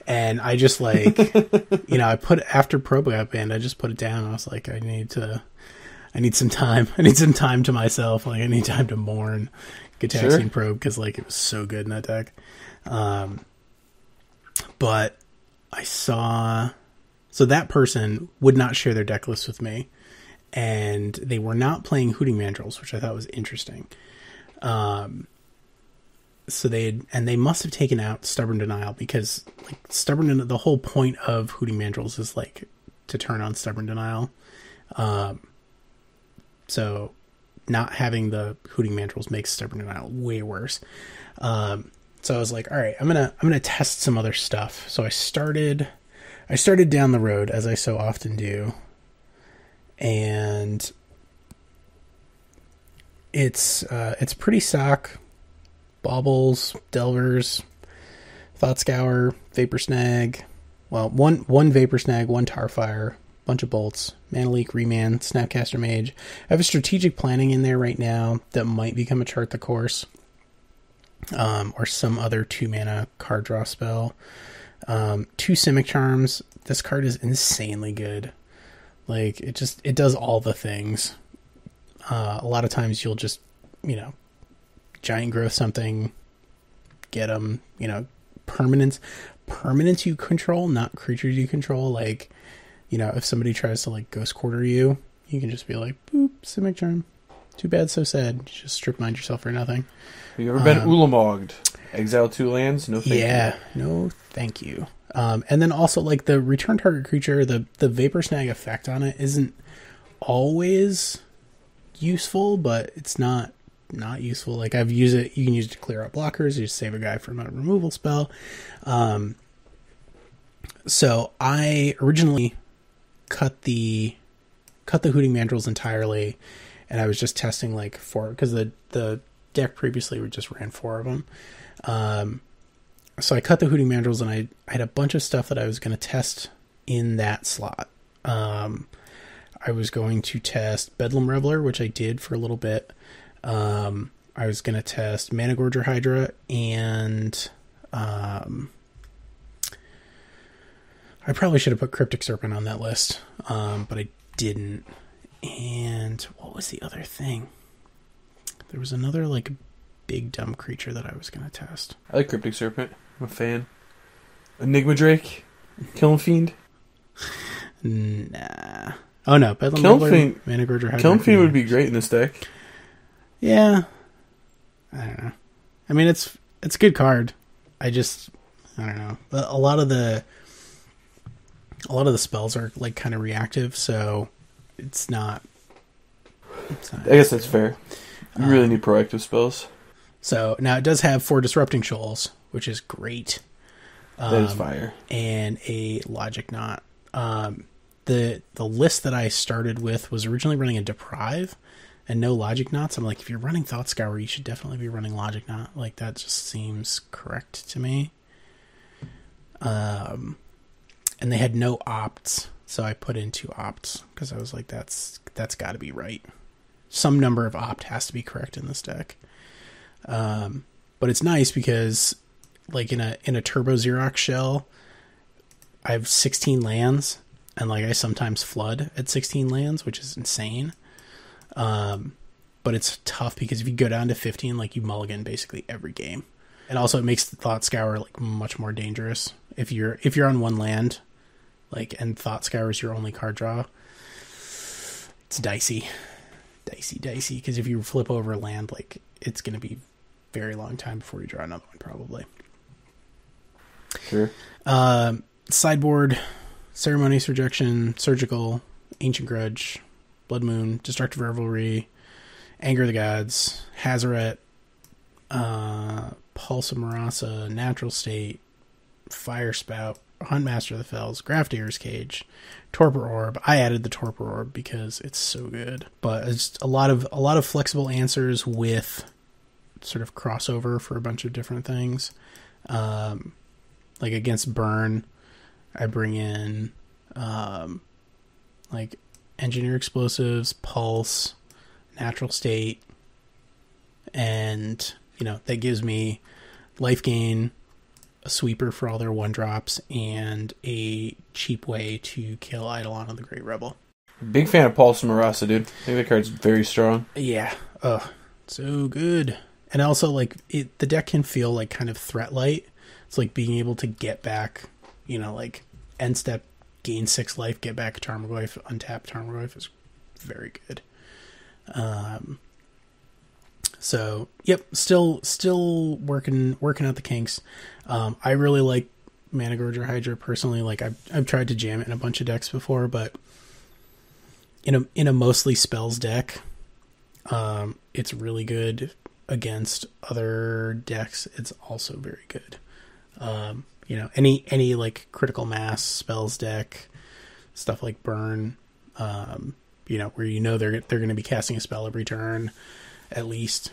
And I just like, I put after Probe got banned, I just put it down. I was like, I need some time. I need some time to myself. Like, I need time to mourn Gitaxian Probe because like it was so good in that deck. But I saw... So that person would not share their deck list with me, and they were not playing Hooting Mandrills, which I thought was interesting. So they must have taken out Stubborn Denial, because like the whole point of Hooting Mandrills is like to turn on Stubborn Denial. So not having the Hooting Mandrills makes Stubborn Denial way worse. So I was like, all right, I'm gonna test some other stuff. So I started down the road, as I so often do, and it's pretty stock. Baubles, Delvers, Thought Scour, Vapor Snag. Well, one Vapor Snag, one Tarfire, bunch of bolts, Mana Leak, Remand, Snapcaster Mage. I have a Strategic Planning in there right now that might become a Chart the Course, or some other 2-mana card draw spell. 2 Simic Charms. This card is insanely good. Like, it does all the things. A lot of times you'll just, giant growth something, get them, permanents you control, not creatures you control. Like, if somebody tries to like Ghost Quarter you, you can just be like, boop, Simic Charm. Too bad, so sad. You just strip mine yourself for nothing. Have you ever been Ulamogged? Exile 2 lands? No thank you. Yeah, no thank you. And then also like the return target creature, the Vapor Snag effect on it isn't always useful, but it's not useful. Like, I've used it. You can use it to clear out blockers. You just save a guy from a removal spell. So I originally cut the Hooting Mandrills entirely, and I was just testing like 4, because the deck previously just ran 4 of them. So I cut the Hooting Mandrills, and I had a bunch of stuff that I was going to test in that slot. I was going to test Bedlam Reveler, which I did for a little bit. I was going to test Mana Gorger Hydra, and I probably should have put Cryptic Serpent on that list, but I didn't. And what was the other thing? There was another like big dumb creature that I was going to test. I like Cryptic Serpent. I'm a fan. Enigma Drake? Kiln Fiend? Nah. Oh no, Bedlam Kiln Reveler, Fiend. Mana Gorger Hydra. Kiln Fiend would be great in this deck. Yeah. I don't know. I mean, it's a good card. I don't know. A lot of the spells are like kind of reactive, so it's not. I guess that's fair. You really need proactive spells. So now it does have 4 Disrupting Shoals, which is great. That is fire. And a Logic Knot. The list that I started with was originally running a Deprive and no Logic Knots. I'm like, if you're running Thought Scour, you should definitely be running Logic Knot. Like, that just seems correct to me. And they had no opts, so I put in 2 opts because I was like, that's got to be right. Some number of opt has to be correct in this deck. But it's nice because, like, in a Turbo Xerox shell, I have 16 lands, and like I sometimes flood at 16 lands, which is insane. But it's tough because if you go down to 15, like, you mulligan basically every game. And also it makes the Thought Scour like much more dangerous. If you're on one land, like, and Thought Scour is your only card draw, it's dicey. Because if you flip over a land, like, it's going to be a very long time before you draw another one, probably. Sure. Sideboard, Ceremonious Rejection, Surgical, Ancient Grudge, Blood Moon, Destructive Revelry, Anger of the Gods, Hazaret, Pulse of Marasa, Natural State, Fire Spout, Huntmaster of the Fells, Grafdigger's Cage, Torpor Orb. I added the Torpor Orb because it's so good. But it's a lot of flexible answers with sort of crossover for a bunch of different things. Like against Burn, I bring in like Engineer Explosives, Pulse, Natural State, and that gives me life gain, a sweeper for all their 1-drops, and a cheap way to kill Eidolon of the Great Rebel. Big fan of Pulse and Marasa, dude. I think that card's very strong. Yeah. So good. And also, like, the deck can feel like kind of threat light. It's like being able to get back like end step, gain 6 life, get back a Tarmogoyf, untap Tarmogoyf is very good. So yep, still working out the kinks. I really like Mana Gorger Hydra personally. Like I've tried to jam it in a bunch of decks before, but in a mostly spells deck, it's really good against other decks. It's also very good. Any like critical mass spells deck, stuff like burn, where they're going to be casting a spell every turn, at least.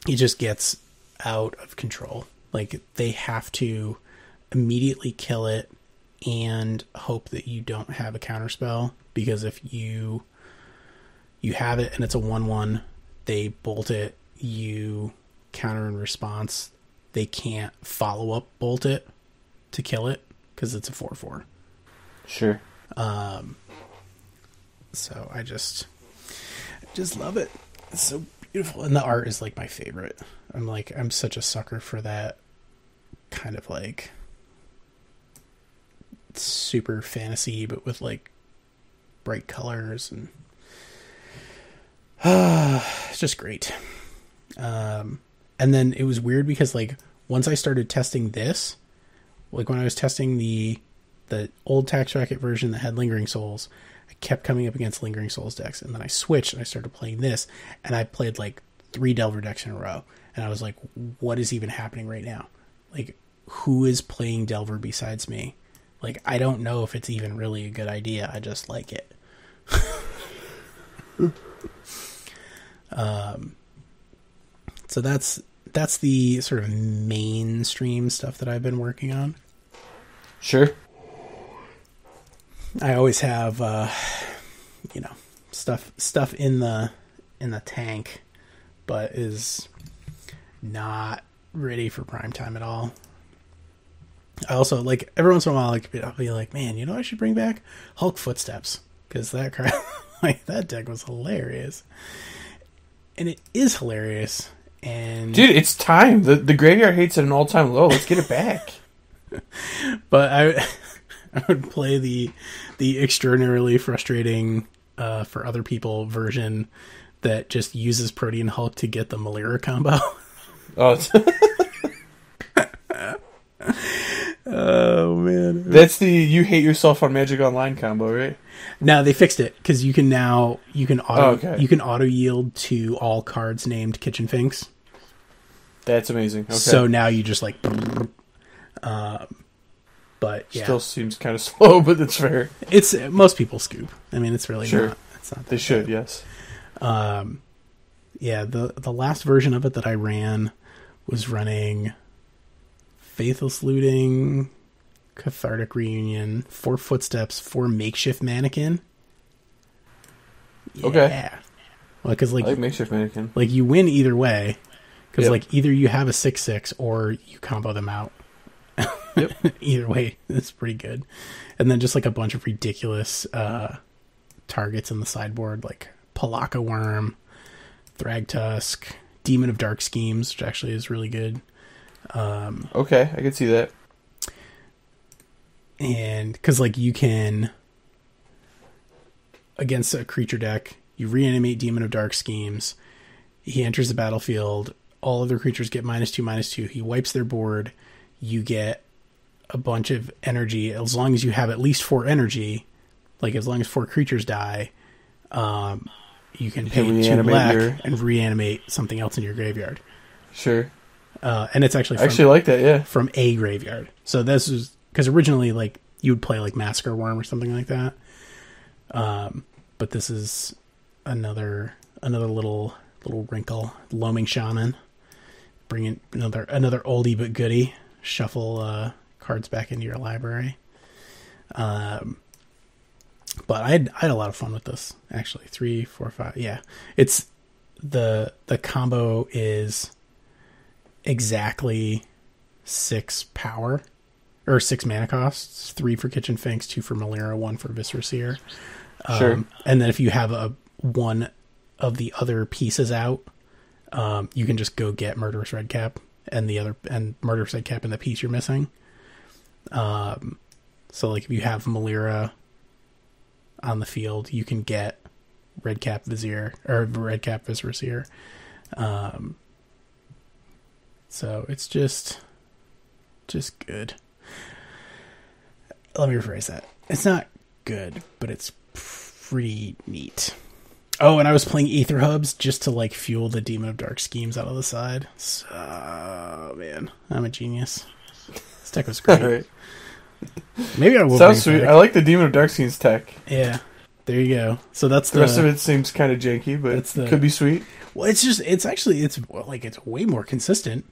It just gets out of control. Like they have to immediately kill it and hope that you don't have a counterspell, because if you have it and it's a 1/1, they bolt it, you counter in response. They can't follow up bolt it to kill it because it's a 4/4. Sure. So I just love it. It's so beautiful, and the art is like my favorite. I'm such a sucker for that kind of like super fantasy, but with like bright colors, and it's just great. And then it was weird because like once I started testing this, like when I was testing the old Tax Racket version that had Lingering Souls, I kept coming up against Lingering Souls decks, and then I switched and I started playing this, and I played like 3 Delver decks in a row, and I was like, what is even happening right now? Like, who is playing Delver besides me? Like, I don't know if it's even really a good idea. I just like it. So that's the sort of mainstream stuff that I've been working on. Sure. I always have, stuff in the tank, but is not ready for prime time at all. I also, like, every once in a while, I'll be like, man, I should bring back Hulk Footsteps, because that crap, like, that deck was hilarious. And it is hilarious. And dude, it's time. The graveyard hate's at an all-time low. Let's get it back. But I would play the extraordinarily frustrating for other people version that just uses Protean Hulk to get the Malira combo. Oh man, that's the you hate yourself on Magic Online combo, right? No, they fixed it because you can auto yield to all cards named Kitchen Finks. That's amazing. Okay. So now you just like, but yeah, still seems kind of slow, but that's fair. It's most people scoop. I mean, it's really sure. Not. It's not. They should, yes. Yeah. The last version of it that I ran was running Faithless Looting, Cathartic Reunion, 4 Footsteps, 4 Makeshift Mannequin. Yeah. Okay. Well, because like Makeshift Mannequin, like you win either way, because like either you have a 6/6 or you combo them out. Yep. Either way, it's pretty good. And then just like a bunch of ridiculous targets in the sideboard, like Palaka Worm, Thragtusk, Demon of Dark Schemes, which actually is really good. Okay, I can see that. And because like you can, against a creature deck, you reanimate Demon of Dark Schemes, he enters the battlefield, all other creatures get -2/-2, he wipes their board, you get a bunch of energy. As long as you have at least 4 energy, like as long as 4 creatures die, you can pay 2 black and reanimate something else in your graveyard. Sure. And it's actually I actually like that, yeah. From a graveyard. So this is because originally like you would play like Massacre Worm or something like that. But this is another little wrinkle. Loaming Shaman, bringing another oldie but goodie. Shuffle cards back into your library. But I had a lot of fun with this actually. 3, 4, 5. Yeah, it's the combo is exactly 6 power or 6 mana costs. 3 for Kitchen Finks, 2 for Malira, 1 for Viscera Seer. Sure. And then if you have one of the other pieces out, you can just go get Murderous Redcap and Murderous Redcap and the piece you're missing. So like if you have Malira on the field, you can get Redcap Vizier or Redcap Visraseer. So it's just good. Let me rephrase that. It's not good, but it's pretty neat. Oh, and I was playing Aether Hubs just to like fuel the Demon of Dark schemes out of the side. So, man, I'm a genius. This deck was great. Right. Maybe I will. Sounds sweet. I like the Demon of Dark schemes tech. Yeah, there you go. So that's the rest of it seems kind of janky, but it could be sweet. Well, it's way more consistent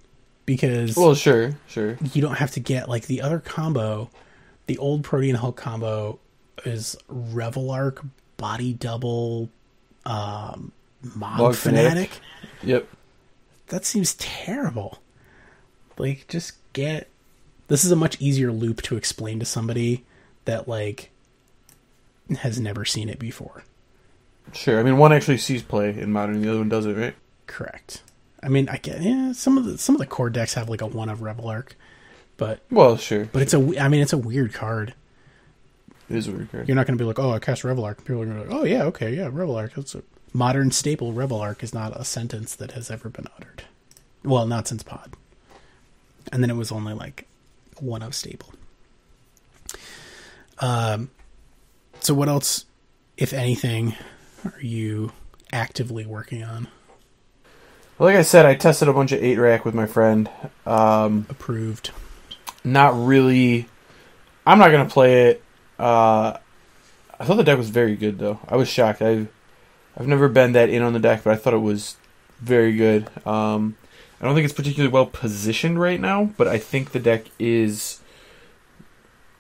because sure. You don't have to get like the other combo. The old Protean Hulk combo is Revelark, Body Double, Mob Fanatic. Yep. That seems terrible. Like, just get... This is a much easier loop to explain to somebody that, like, has never seen it before. Sure. I mean, one actually sees play in Modern, the other one doesn't, right? Correct. I mean, I get some of the core decks have like a 1 of Revelark, but sure. But it's a weird card. It is a weird card. You're not going to be like, oh, I cast Revelark. People are going to be like, oh yeah, okay, yeah, Revelark. That's a modern staple. Revelark is not a sentence that has ever been uttered. Well, not since Pod. And then it was only like 1 of staple. So what else, if anything, are you actively working on? Well, like I said, I tested a bunch of 8-rack with my friend. Approved. Not really. I'm not going to play it. I thought the deck was very good, though. I was shocked. I've never been that in on the deck, but I thought it was very good. I don't think it's particularly well positioned right now, but I think the deck is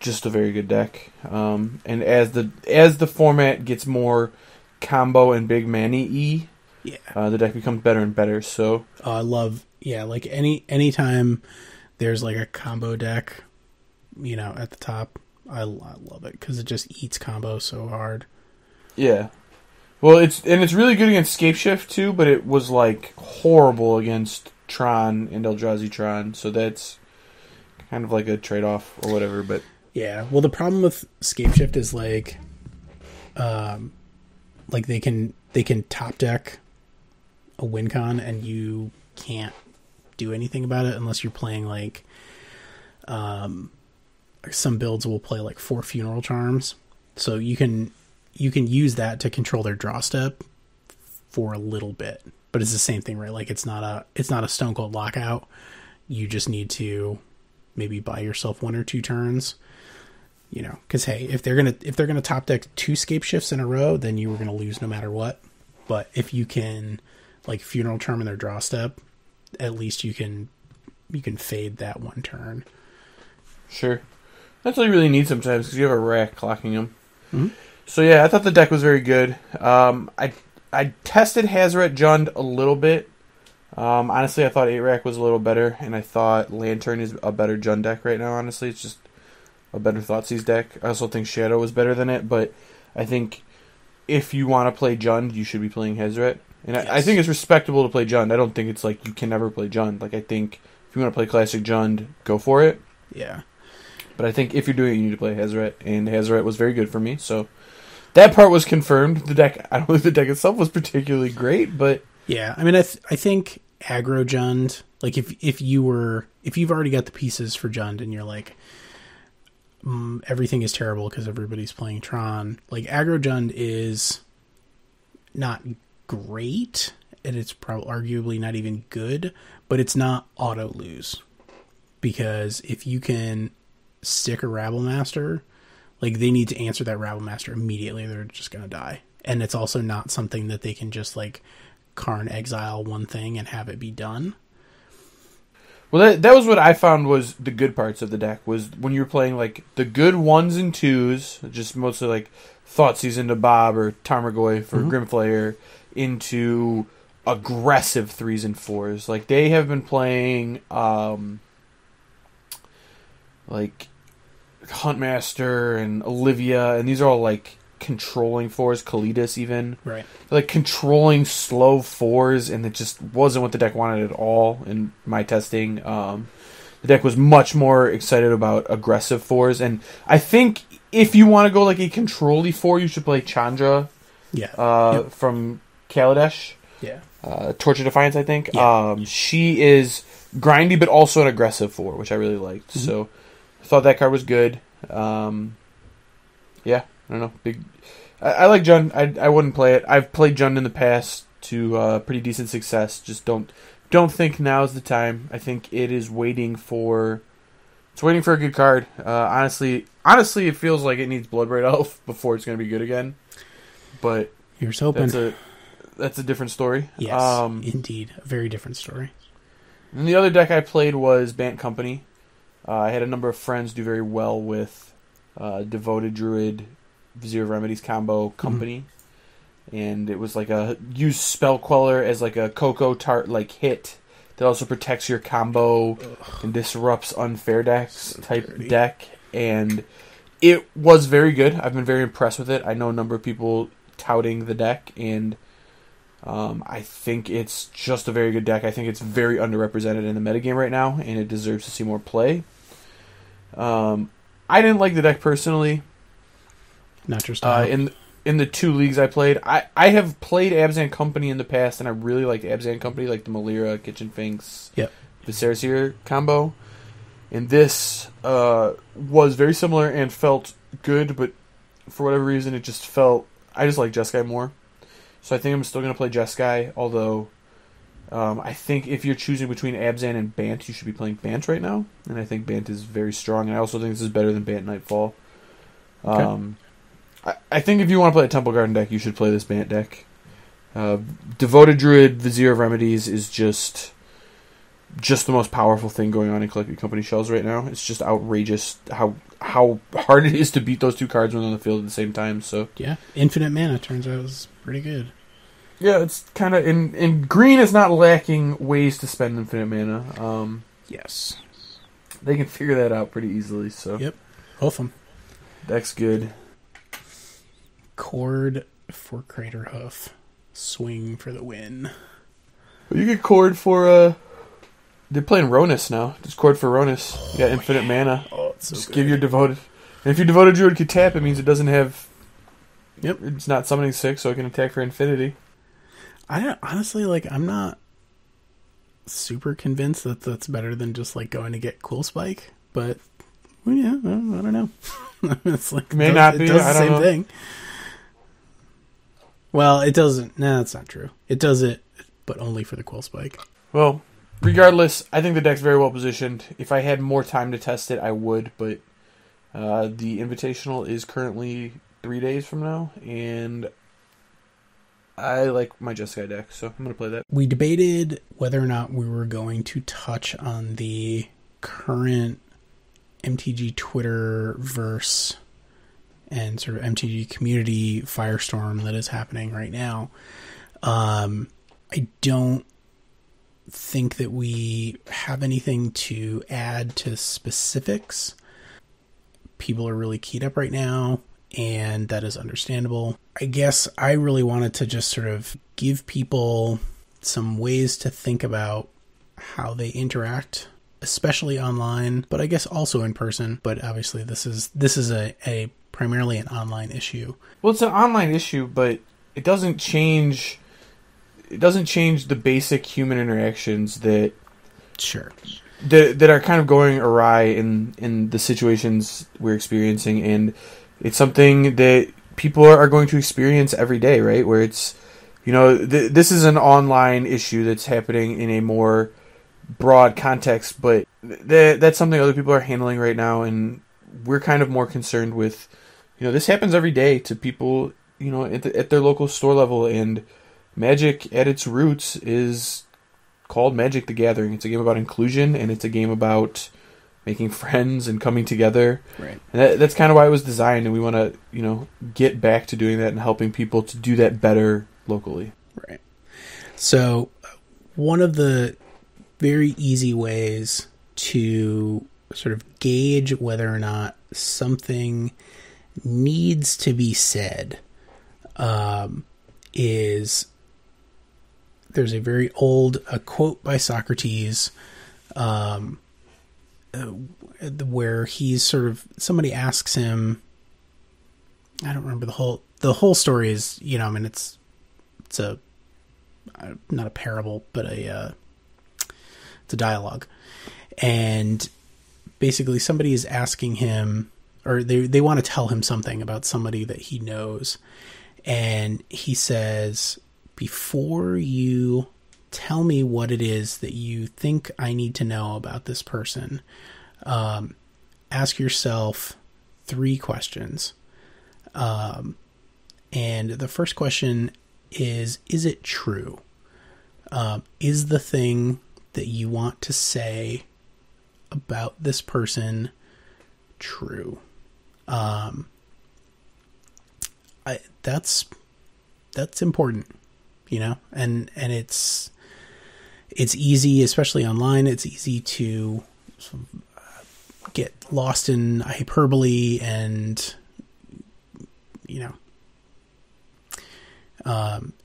just a very good deck. And as the format gets more combo and big mana-y, the deck becomes better and better. So I love, like anytime there's like a combo deck, at the top, I love it because it just eats combo so hard. Yeah. Well, it's really good against Scapeshift too, but it was like horrible against Tron and Eldrazi Tron, so that's kind of like a trade-off or whatever. But yeah, well, the problem with Scapeshift is like they can top deck a win con and you can't do anything about it unless you're playing like some builds will play like 4 Funeral Charms, so you can use that to control their draw step for a little bit, but it's the same thing, right? Like it's not a Stone Cold Lockout. You just need to maybe buy yourself 1 or 2 turns, because hey, if they're gonna top deck 2 Scapeshifts in a row, then you were gonna lose no matter what. But if you can like Funeral Charm in their draw step, at least you can fade that 1 turn. Sure. That's all you really need sometimes because you have a rack clocking them. Mm-hmm. So yeah, I thought the deck was very good. I tested Hazoret Jund a little bit. Honestly, I thought 8-rack was a little better, and I thought Lantern is a better Jund deck right now, honestly. It's just a better Thoughtseize deck. I also think Shadow was better than it, but I think if you want to play Jund, you should be playing Hazoret. And yes. I think it's respectable to play Jund. I don't think it's like you can never play Jund. Like, I think if you want to play Classic Jund, go for it. Yeah. But I think if you're doing it, you need to play Hazoret, and Hazoret was very good for me, so that part was confirmed. The deck, I don't think the deck itself was particularly great, but yeah, I mean, I think aggro Jund, like if you've already got the pieces for Jund and you're like, everything is terrible because everybody's playing Tron, like aggro Jund is not great, and it's probably arguably not even good, but it's not auto lose, because if you can stick a Rabble Master, like they need to answer that Rabble Master immediately. They're just going to die. And it's also not something that they can just like Karn exile one thing and have it be done. Well, that was what I found was the good parts of the deck, was when you were playing like the good 1s and 2s, just mostly like Thoughtseize into Bob or Tarmogoyf for Grimflayer, into aggressive 3s and 4s. Like they have been playing like Huntmaster and Olivia, and these are all like controlling 4s, Kalidas even. Right. Like controlling slow 4s, and it just wasn't what the deck wanted at all in my testing. the deck was much more excited about aggressive 4s. And I think if you want to go like a control-y 4, you should play Chandra from Kaladesh. Yeah. Torch of Defiance, I think. Yeah. She is grindy, but also an aggressive 4, which I really liked. Mm-hmm. So I thought that card was good. Yeah, I don't know. I like Jund. I wouldn't play it. I've played Jund in the past to pretty decent success. Just don't think now's the time. I think it is waiting for a good card. Honestly, it feels like it needs Bloodbraid Elf before it's going to be good again. But here's hoping. That's a different story. Yes, indeed, a very different story. And the other deck I played was Bant Company. I had a number of friends do very well with Devoted Druid, Vizier of Remedies combo Company. And it was like a use Spell Queller as like a Coco Tart like hit that also protects your combo and disrupts unfair decks deck. And it was very good. I've been very impressed with it. I know a number of people touting the deck, and I think it's just a very good deck. I think it's very underrepresented in the metagame right now, and it deserves to see more play. I didn't like the deck personally. Not your style. In the 2 leagues I played, I have played Abzan Company in the past, and I really liked Abzan Company, like the Malira, Kitchen Finks, Viserys combo. And this was very similar and felt good, but for whatever reason, I just like Jeskai more. So I think I'm still going to play Jeskai, although I think if you're choosing between Abzan and Bant, you should be playing Bant right now. And I think Bant is very strong, and I also think this is better than Bant Nightfall. Okay. I think if you want to play a Temple Garden deck, you should play this Bant deck. Devoted Druid, Vizier of Remedies is just the most powerful thing going on in Collected Company shells right now. It's just outrageous how hard it is to beat those 2 cards when they're on the field at the same time. So yeah, infinite mana turns out is pretty good. Yeah, it's kind of in green is not lacking ways to spend infinite mana. Yes, they can figure that out pretty easily. So yep, both of them. Deck's good. Cord for Craterhoof. Swing for the win. Well, you get Cord for they're playing Ronus now. Just Cord for Ronus. You got infinite mana. Oh, it's so just good. Give your Devoted. And if your Devoted Druid could tap, it means it doesn't have. Yep. It's not summoning 6, so it can attack for infinity. I'm not super convinced that that's better than just like going to get Cool Spike, but well, yeah, I don't know. It's like may not be. It does I the don't same know. thing. Well, it doesn't. No, that's not true. It does it, but only for the Cool Spike. Well, regardless, I think the deck's very well positioned. If I had more time to test it, I would, but the Invitational is currently 3 days from now, and I like my Jeskai deck, so I'm going to play that. We debated whether or not we were going to touch on the current MTG Twitterverse and sort of MTG community firestorm that is happening right now. I don't think that we have anything to add to specifics. People are really keyed up right now, and that is understandable. I guess I really wanted to just sort of give people some ways to think about how they interact, especially online, but I guess also in person. But obviously this is a primarily an online issue. Well, it's an online issue, but it doesn't change the basic human interactions that are kind of going awry in the situations we're experiencing, and it's something that people are going to experience every day, right? Where it's, this is an online issue that's happening in a more broad context, but that's something other people are handling right now, and we're kind of more concerned with, this happens every day to people, at their local store level, and Magic at its roots is called Magic the Gathering. It's a game about inclusion, and it's a game about making friends and coming together. Right. And that's kind of why it was designed, and we want to, get back to doing that and helping people to do that better locally. Right. So one of the very easy ways to sort of gauge whether or not something needs to be said is there's a very old quote by Socrates where he's sort of, somebody asks him, I don't remember the whole story is, you know, I mean, it's a, not a parable, but it's a dialogue. And basically somebody is asking him, or they want to tell him something about somebody that he knows. And he says, before you tell me what it is that you think I need to know about this person, ask yourself 3 questions. And the first question is it true? Is the thing that you want to say about this person true? That's important, you know, and it's easy, especially online. It's easy to get lost in hyperbole and, you know,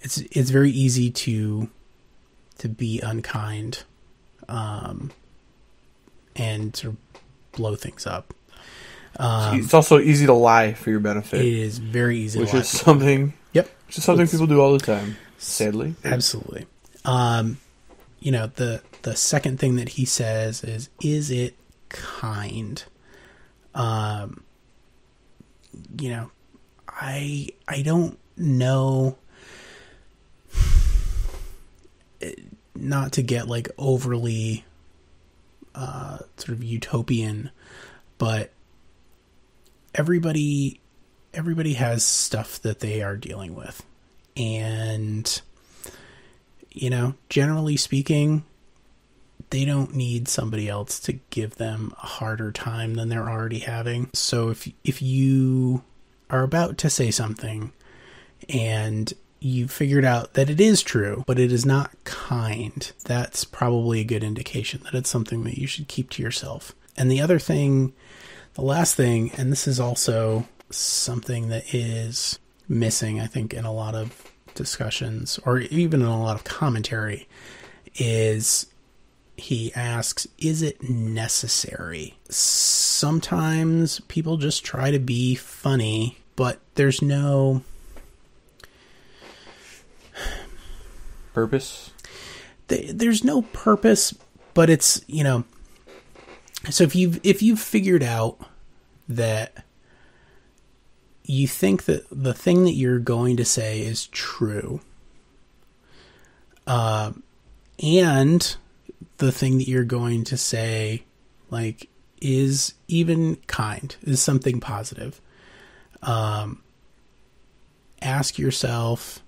it's very easy to be unkind, and sort of blow things up. It's also easy to lie for your benefit. It is very easy to lie. Which is something people do all the time, sadly. Absolutely. You know, the second thing that he says is it kind? You know, I don't know, not to get like overly sort of utopian, but everybody has stuff that they are dealing with. And, you know, generally speaking, they don't need somebody else to give them a harder time than they're already having. So if you are about to say something and you figured out that it is true, but it is not kind, that's probably a good indication that it's something that you should keep to yourself. And the other thing, the last thing, and this is also something that is missing, I think, in a lot of discussions, or even in a lot of commentary, is he asks, is it necessary? Sometimes people just try to be funny, but there's no purpose. There's no purpose, but it's, you know, so if you've figured out that you think that the thing that you're going to say is true, and the thing that you're going to say, like, is even kind, is something positive, ask yourself,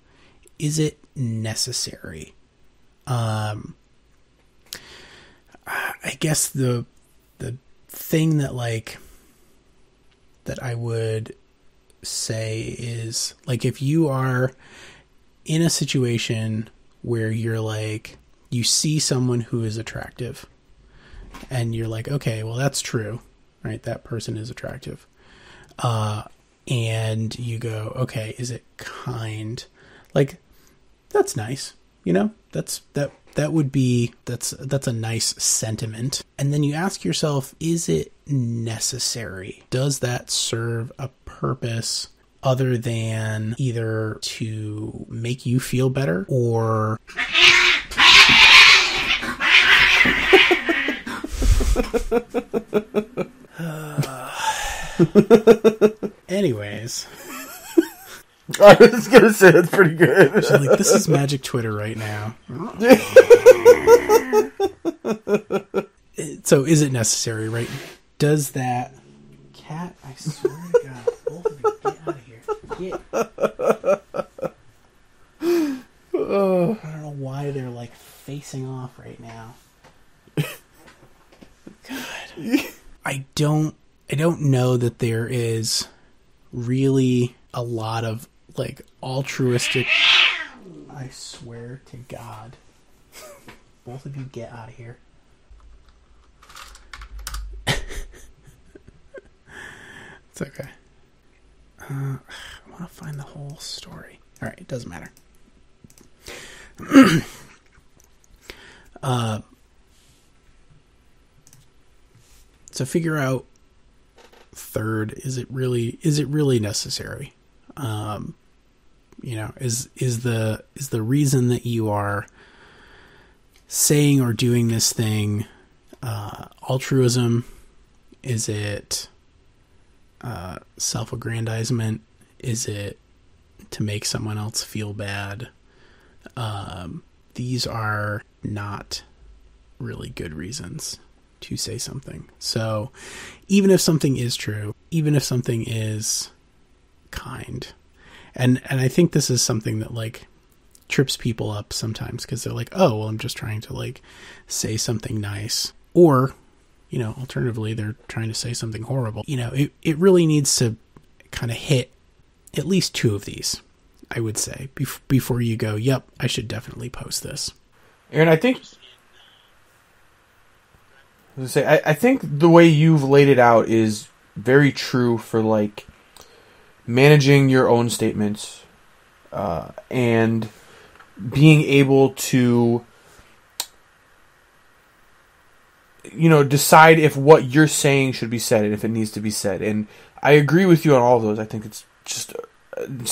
is it necessary? I guess the thing that, like, that I would say is, like, if you are in a situation where you're like, you see someone who is attractive and you're like, okay, well, that's true, right? That person is attractive. And you go, okay, is it kind? Like, that's nice. You know, that's a nice sentiment. And then you ask yourself, is it necessary? Does that serve a purpose other than either to make you feel better or anyways. I was gonna say that's pretty good. So, like, this is magic Twitter right now. So, is it necessary, right? Does that cat? I swear to God, both of you, get out of here! I don't know why they're like facing off right now. God, I don't know that there is really a lot of, like, altruistic. I swear to God, both of you get out of here. It's okay. I want to find the whole story. All right, it doesn't matter. figure out, third, is it really necessary? Is the reason that you are saying or doing this thing altruism? Is it self-aggrandizement? Is it to make someone else feel bad? These are not really good reasons to say something. So even if something is true, even if something is kind, and I think this is something that like trips people up sometimes, because they're like, oh, well, I'm just trying to like say something nice, or, you know, alternatively, they're trying to say something horrible. You know, it really needs to kind of hit at least two of these, I would say, before you go, yep, I should definitely post this. Aaron, I think the way you've laid it out is very true for like managing your own statements and being able to, you know, decide if what you're saying should be said and if it needs to be said. And I agree with you on all of those. I think it's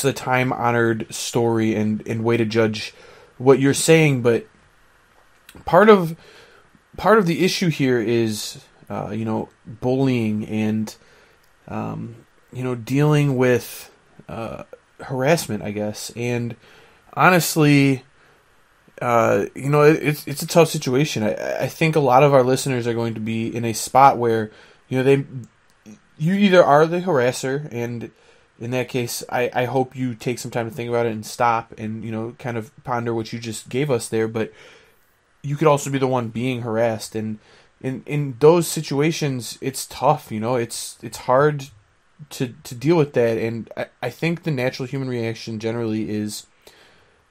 a time-honored story and way to judge what you're saying. But part of the issue here is, bullying and, dealing with harassment, I guess. And honestly, it's a tough situation. I think a lot of our listeners are going to be in a spot where, you either are the harasser, and in that case, I hope you take some time to think about it and stop and, kind of ponder what you just gave us there. But you could also be the one being harassed. And in those situations, it's tough, it's hard to deal with that. And I think the natural human reaction generally is,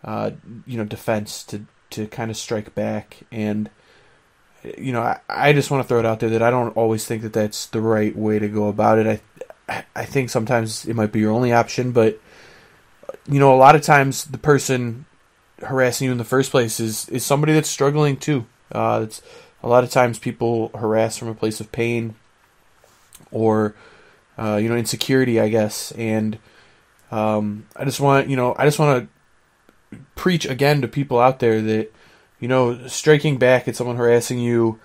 defense, to kind of strike back. And, I just want to throw it out there that I don't always think that that's the right way to go about it. I think sometimes it might be your only option, but, a lot of times the person harassing you in the first place is somebody that's struggling too. It's a lot of times people harass from a place of pain or, insecurity, I guess. And, I just want to preach again to people out there that, striking back at someone harassing you,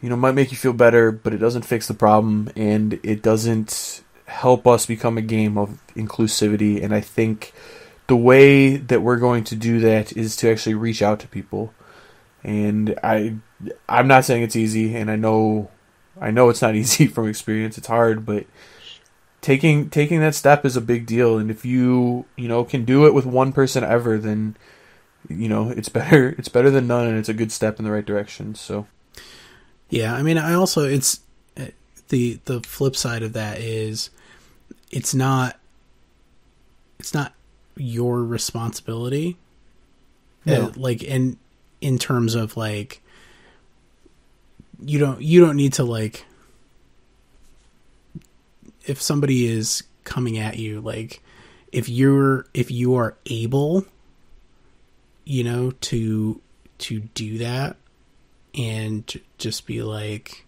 might make you feel better, but it doesn't fix the problem, and it doesn't help us become a game of inclusivity. And I think the way that we're going to do that is to actually reach out to people. And I'm not saying it's easy, and I know it's not easy from experience. It's hard, but taking that step is a big deal. And if you can do it with one person ever, then it's better than none, and it's a good step in the right direction. So yeah, I mean, I also, it's the flip side of that is it's not your responsibility. No. In terms of like, you don't need to, like, if somebody is coming at you, like, if you are able, to do that and just be like,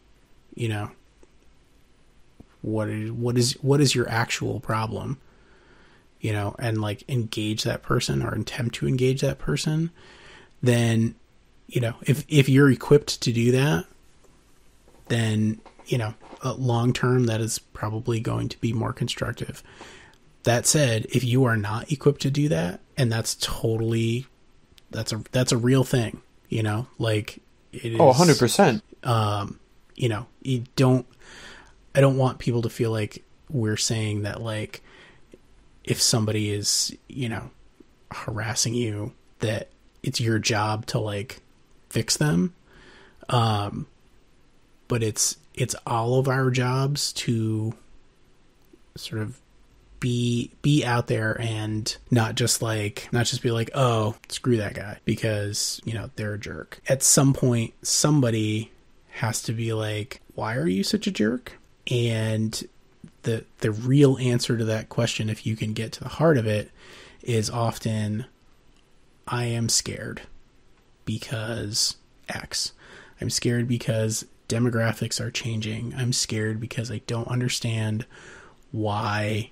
what is your actual problem, and like engage that person or attempt to engage that person, then, if you're equipped to do that, then, long term, that is probably going to be more constructive. That said, if you are not equipped to do that, and that's a real thing, like it is. Oh, 100%. I don't want people to feel like we're saying that, like, if somebody is, harassing you, that it's your job to, like, fix them. But it's all of our jobs to sort of be out there and not just be like, oh, screw that guy because, they're a jerk. At some point, somebody has to be like, why are you such a jerk? And the real answer to that question, if you can get to the heart of it, is often, I am scared because X. I'm scared because demographics are changing. I'm scared because I don't understand why,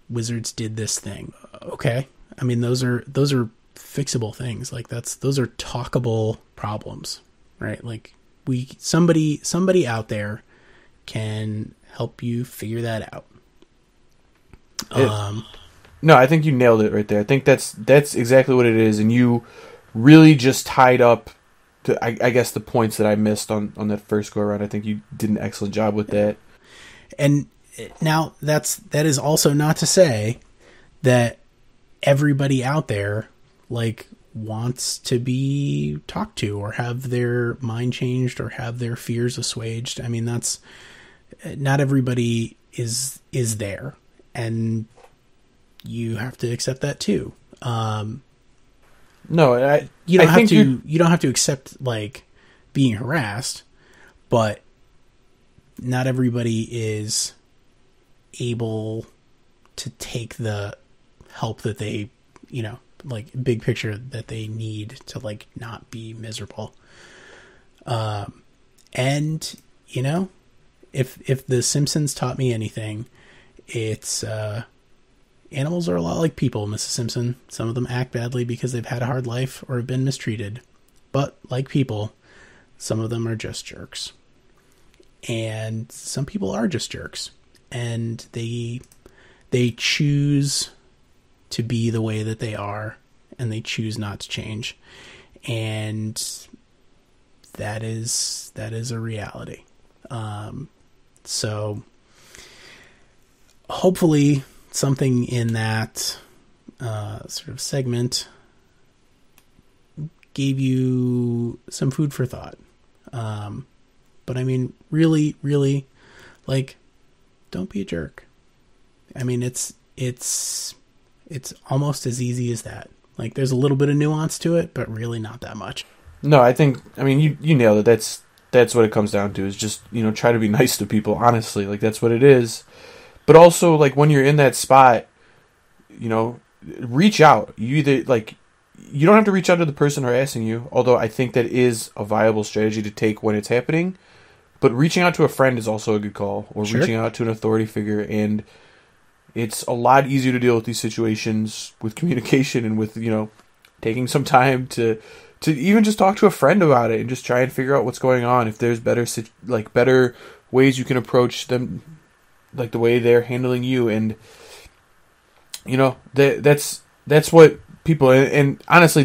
Wizards did this thing. Okay. I mean, those are fixable things. Like those are talkable problems, right? Like somebody out there can help you figure that out. No, I think you nailed it right there. I think that's exactly what it is. And you really just tied up to, I guess, the points that I missed on that first go around. I think you did an excellent job with that. And now that is also not to say that everybody out there wants to be talked to or have their mind changed or have their fears assuaged. I mean, that's not everybody is there, and you have to accept that too. No, you don't have to accept being harassed, but not everybody is able to take the help that they, big picture that they need to not be miserable. And if the Simpsons taught me anything, it's animals are a lot like people, Mrs. Simpson. Some of them act badly because they've had a hard life or have been mistreated. But like people, some of them are just jerks. And some people are just jerks. And they choose to be the way that they are, and they choose not to change. And that is a reality. So hopefully something in that sort of segment gave you some food for thought. But I mean, really, really, don't be a jerk. I mean, it's almost as easy as that. There's a little bit of nuance to it, but really not that much. No, I mean, you nailed it. That's what it comes down to, is just, try to be nice to people, honestly. That's what it is. But also, when you're in that spot, reach out. You either, you don't have to reach out to the person harassing you, although I think that is a viable strategy to take when it's happening. But reaching out to a friend is also a good call, or Sure. reaching out to an authority figure. And it's a lot easier to deal with these situations with communication and with, taking some time to even just talk to a friend about it and just try and figure out what's going on. If there's better ways you can approach them, the way they're handling you. And, that's what people, and honestly,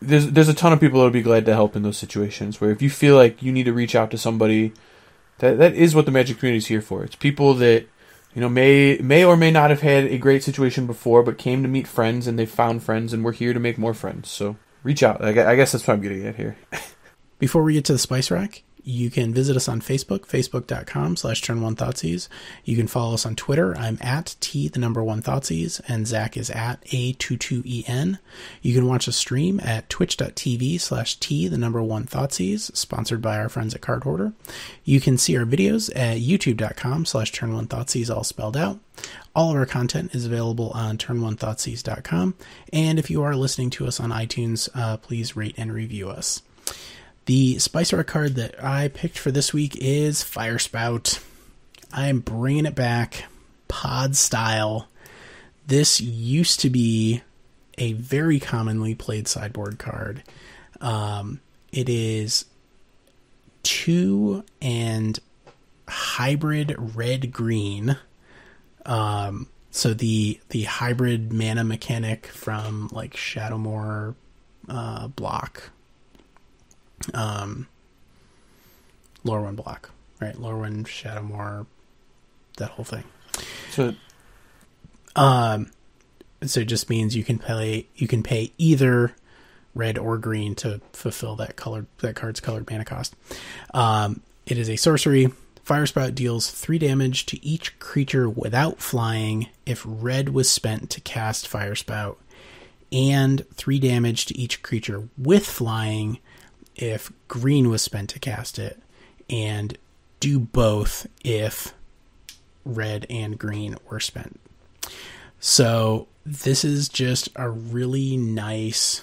there's a ton of people that would be glad to help in those situations where if you feel like you need to reach out to somebody, that is what the Magic community is here for. It's people that, may or may not have had a great situation before, but came to meet friends and they found friends, and we're here to make more friends. So reach out. I guess that's what I'm getting at here. Before we get to the Spice Rack, you can visit us on Facebook, facebook.com/turn1Thoughtseize. You can follow us on Twitter. I'm at T1Thoughtseize, and Zach is at A22EN. You can watch us stream at twitch.tv/T1Thoughtseize, sponsored by our friends at Card Hoarder. You can see our videos at youtube.com/turn1Thoughtseize, all spelled out. All of our content is available on turn1Thoughtseize.com. And if you are listening to us on iTunes, please rate and review us. The Spice Rack card that I picked for this week is Fire Spout. I'm bringing it back, pod style. This used to be a very commonly played sideboard card. It is 2 and hybrid red-green. So the hybrid mana mechanic from Shadowmoor block. Lorwyn block, right? Lorwyn, Shadowmoor, that whole thing. So it just means you can pay either red or green to fulfill that card's colored mana cost. It is a sorcery. Fire Spout deals 3 damage to each creature without flying if red was spent to cast Fire Spout, and 3 damage to each creature with flying if green was spent to cast it, and do both if red and green were spent. So this is just a really nice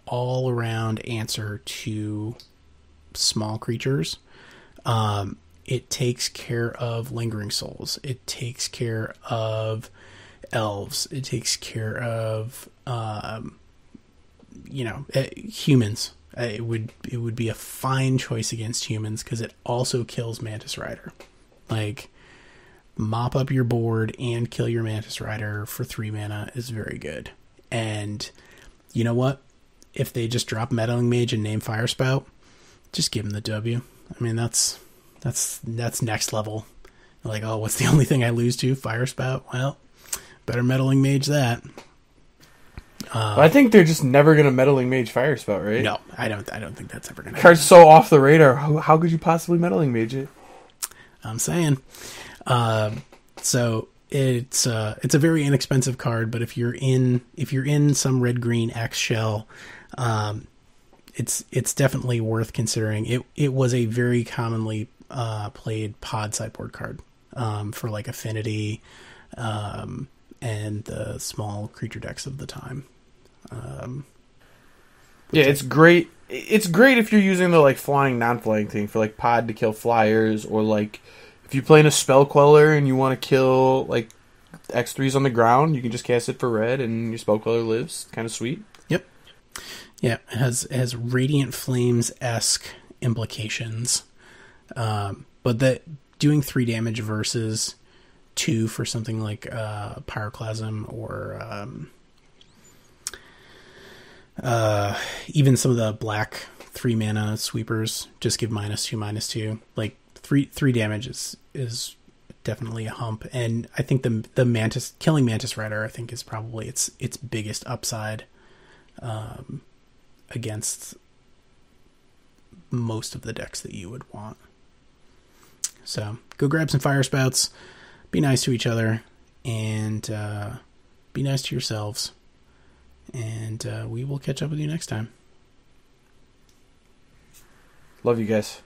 all-around answer to small creatures. It takes care of Lingering Souls. It takes care of elves. It takes care of humans. It would be a fine choice against humans because it also kills Mantis Rider. Like, mop up your board and kill your Mantis Rider for 3 mana is very good. And you know what? If they just drop Meddling Mage and name Fire Spout, just give them the W. I mean, that's next level. Like, oh, what's the only thing I lose to? Fire Spout? Well, better Meddling Mage that. I think they're just never going to Meddling Mage Fire Spout, right? No, I don't think that's ever going to happen. Card's so off the radar. How could you possibly Meddling Mage it? I'm saying. So it's a very inexpensive card, but if you're in some red green X shell, it's definitely worth considering. It was a very commonly played pod sideboard card for like Affinity and the small creature decks of the time. Yeah, it's great. It's great if you're using the like flying, non-flying thing for like pod to kill flyers, or like if you're playing a spell queller and you want to kill like X3s on the ground, you can just cast it for red and your spell queller lives. Kind of sweet. Yep. Yeah, it has Radiant Flames-esque implications, but that doing 3 damage versus 2 for something like Pyroclasm or even some of the black 3 mana sweepers just give -2/-2. Like 3 damage is definitely a hump, and I think the Mantis killing Mantis Rider I think is probably its biggest upside against most of the decks that you would want. So go grab some Fire Spouts, be nice to each other, and be nice to yourselves. And we will catch up with you next time. Love you guys.